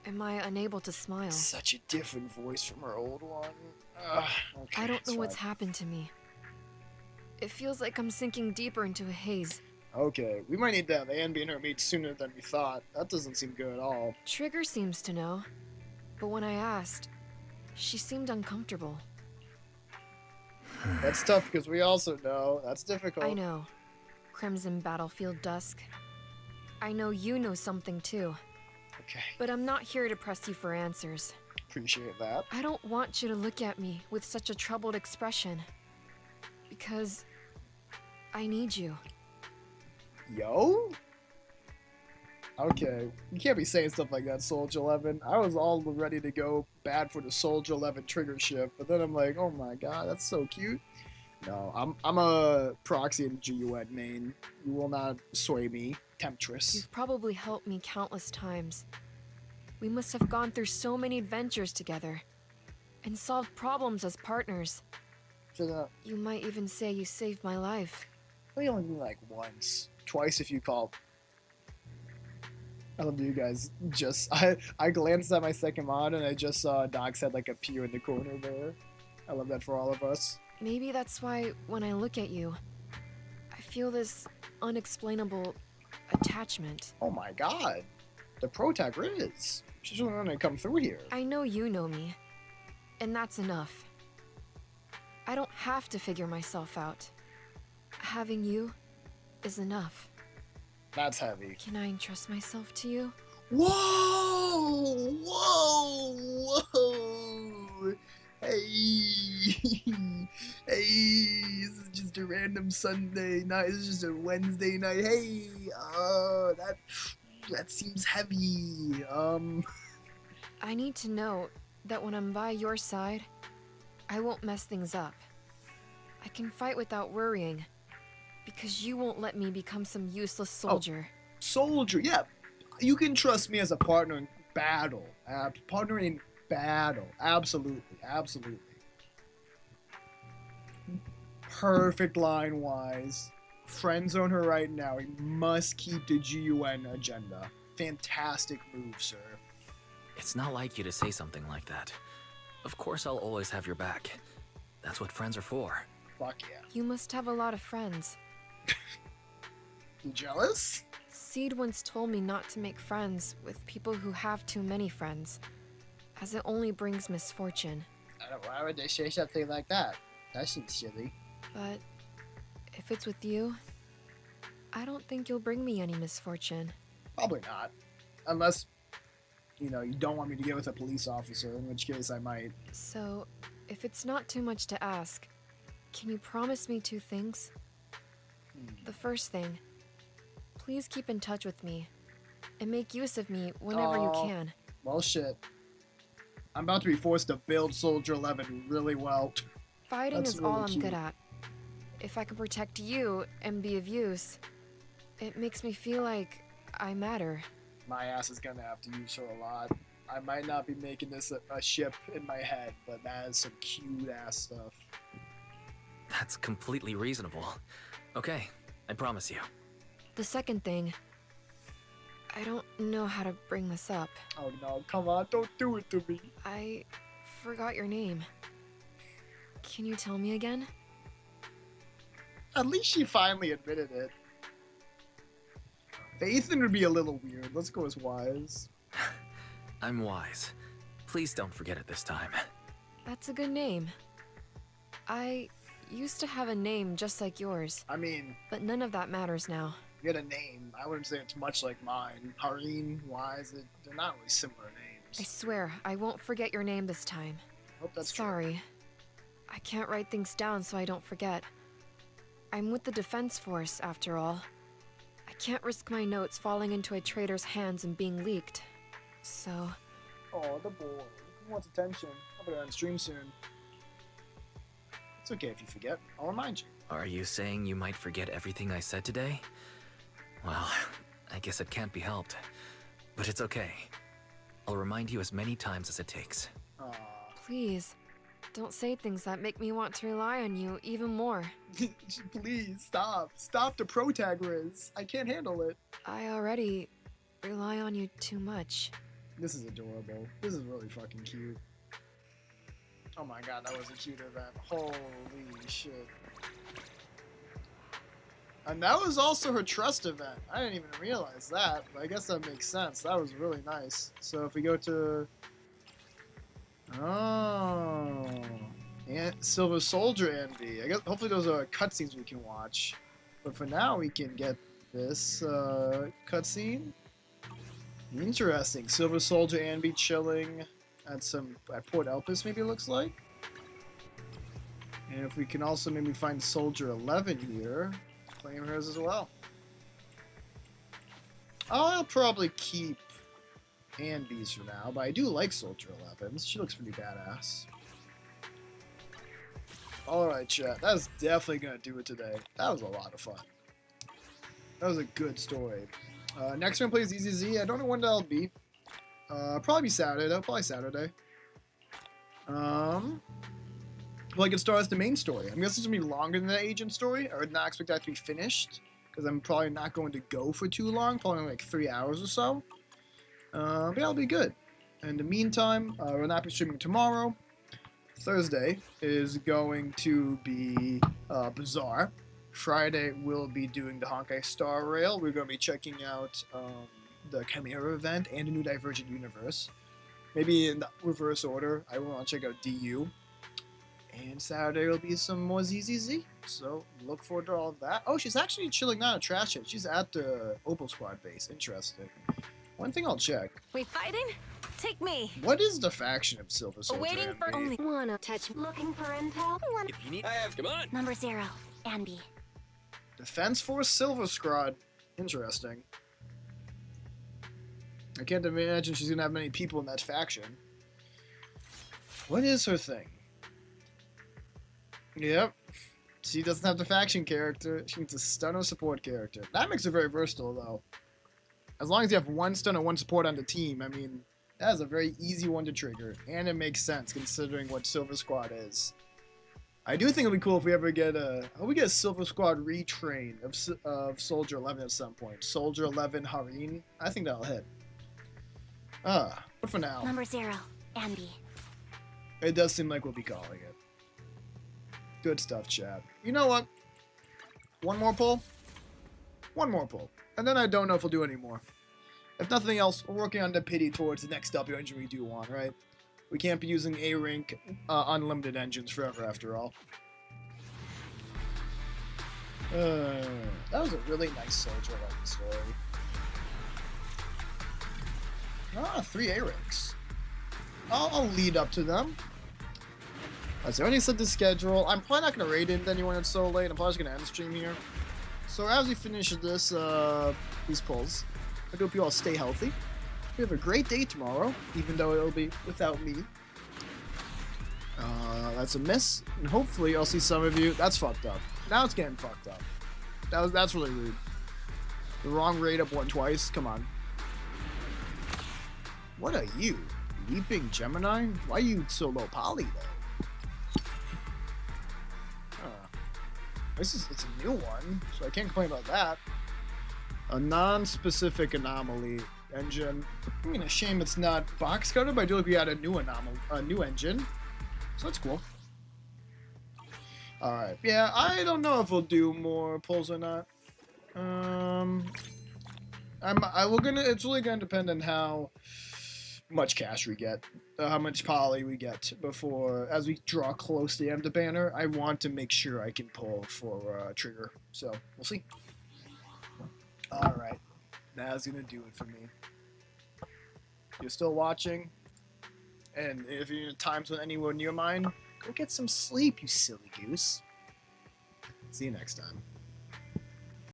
am I unable to smile? Such a different voice from her old one. Okay, I don't know what's happened to me. It feels like I'm sinking deeper into a haze. Okay, we might need to have ANBY and her meet sooner than we thought. That doesn't seem good at all. Trigger seems to know, but when I asked, she seemed uncomfortable. That's tough because we also know that's difficult. I know. Crimson Battlefield Dusk. I know you know something too. Okay. But I'm not here to press you for answers. Appreciate that. I don't want you to look at me with such a troubled expression. Because I need you. Yo? Okay, you can't be saying stuff like that, Soldier 11. I was all ready to go bad for the Soldier 11 trigger ship, but then I'm like, oh my god, that's so cute. No, I'm a proxy in GUN main. You will not sway me, temptress. You've probably helped me countless times. We must have gone through so many adventures together, and solved problems as partners. You might even say you saved my life. We only do like once. Twice if you call. I love you guys. I glanced at my second mod and I just saw Doc's head like appear in the corner there. I love that for all of us. Maybe that's why when I look at you, I feel this unexplainable attachment. Oh my god. The Protag is. She's really gonna come through here. I know you know me, and that's enough. I don't have to figure myself out. Having you is enough. That's heavy. Can I entrust myself to you? Whoa! Whoa! Whoa! Hey! Hey! This is just a random Sunday night. This is just a Wednesday night. Hey! That seems heavy. I need to know that when I'm by your side, I won't mess things up. I can fight without worrying, because you won't let me become some useless soldier. Oh, soldier, yeah. You can trust me as a partner in battle. Partner in battle. Absolutely, absolutely. Perfect line-wise. Friend zone her right now. We must keep the GUN agenda. Fantastic move, sir. It's not like you to say something like that. Of course I'll always have your back. That's what friends are for. Fuck yeah. You must have a lot of friends. You jealous? Seed once told me not to make friends with people who have too many friends, as it only brings misfortune. Why would they say something like that? That seems silly. But if it's with you, I don't think you'll bring me any misfortune. Probably not. Unless, you know, you don't want me to get with a police officer, in which case I might. So, if it's not too much to ask, can you promise me two things? The first thing, please keep in touch with me, and make use of me whenever you can. Well, shit. I'm about to be forced to build Soldier 11 really well. Fighting is all I'm good at. if I can protect you and be of use, it makes me feel like I matter. My ass is gonna have to use her a lot. I might not be making this a ship in my head, but that is some cute ass stuff. That's completely reasonable. Okay, I promise you. The second thing, I don't know how to bring this up. Oh no, come on, don't do it to me. I forgot your name. Can you tell me again? At least she finally admitted it. Ethan would be a little weird. Let's go as Wise. I'm Wise. Please don't forget it this time. That's a good name. I used to have a name just like yours. I mean... But none of that matters now. You get a name. I wouldn't say it's much like mine. Hareen, Wise, they're not really similar names. I swear, I won't forget your name this time. Hope that's Sorry. true. I can't write things down so I don't forget. I'm with the Defense Force, after all. I can't risk my notes falling into a traitor's hands and being leaked. So... Oh, the boy. He wants attention. I'll put it on stream soon. It's okay if you forget. I'll remind you. Are you saying you might forget everything I said today? Well, I guess it can't be helped. But it's okay. I'll remind you as many times as it takes. Aww. Please, don't say things that make me want to rely on you even more. Please, stop. Stop the protagonist. I can't handle it. I already rely on you too much. This is adorable. This is really fucking cute. Oh my god, that was a cute event. Holy shit. And that was also her trust event. I didn't even realize that, but I guess that makes sense. That was really nice. So if we go to... Oh... And Silver Soldier ANBY. I guess hopefully those are cutscenes we can watch. But for now, we can get this cutscene. Interesting. Silver Soldier ANBY chilling at Port Elpis, maybe it looks like. And if we can also maybe find Soldier 11 here, claim hers as well. I'll probably keep ANBY's for now, but I do like Soldier 11. She looks pretty badass. Alright, chat. That's definitely going to do it today. That was a lot of fun. That was a good story. Next one plays ZZZ. I don't know when that'll be. Probably be Saturday, though. Probably Saturday. Well, I can start as the main story. I'm guessing it's going to be longer than the agent story. I would not expect that to be finished, because I'm probably not going to go for too long. Probably like 3 hours or so. But that'll be good. In the meantime, we'll not be streaming tomorrow. Thursday is going to be Bizarre. Friday, we'll be doing the Honkai Star Rail. We're going to be checking out the Chimera event and the new Divergent Universe. Maybe in the reverse order. I want to check out DU. And Saturday will be some more ZZZ. So look forward to all of that. Oh, she's actually chilling out at Trash It. She's at the Opal Squad base. Interesting. One thing I'll check. We fighting? Take me. What is the faction of Silver Soldier? Waiting for only Wanna touch. Looking for intel? If you need, I have. Come on. Number 0, ANBY. Defense Force Silver Squad. Interesting. I can't imagine she's gonna have many people in that faction. What is her thing? Yep. She doesn't have the faction character. She needs a stun or support character. That makes her very versatile, though. As long as you have one stun or one support on the team, I mean, that is a very easy one to trigger. And it makes sense, considering what Silver Squad is. I do think it'll be cool if we ever get a... I hope we get a Silver Squad retrain of Soldier 11 at some point. Soldier 11 Hareen. I think that'll hit. But for now... Number 0, ANBY. It does seem like we'll be calling it. Good stuff, chat. You know what? One more pull? One more pull. And then I don't know if we'll do any more. If nothing else, we're working on the pity towards the next W engine we do want, right? We can't be using A-Rank unlimited engines forever, after all. That was a really nice Soldier 11 story. 3 A-Ranks. I'll lead up to them. So I already set the schedule. I'm probably not going to raid into anyone that's so late. I'm probably just going to end the stream here. So as we finish this, these pulls, I hope you all stay healthy. We have a great day tomorrow, even though it'll be without me. That's a miss. And hopefully I'll see some of you. That's fucked up. Now it's getting fucked up. That's really rude. The wrong rate up one twice. Come on. What are you? Leaping Gemini? Why are you so low poly though? It's a new one, so I can't complain about that. A non-specific anomaly engine. I mean, a shame it's not box coated, but I do like we got a new engine, so that's cool. All right, yeah, I don't know if we'll do more pulls or not. It's really gonna depend on how much cash we get, how much poly we get before, as we draw close to the end of the banner. I want to make sure I can pull for trigger, so we'll see. All right, that's gonna do it for me. You're still watching, and if you're in times when anyone near mine, go get some sleep, you silly goose. See you next time.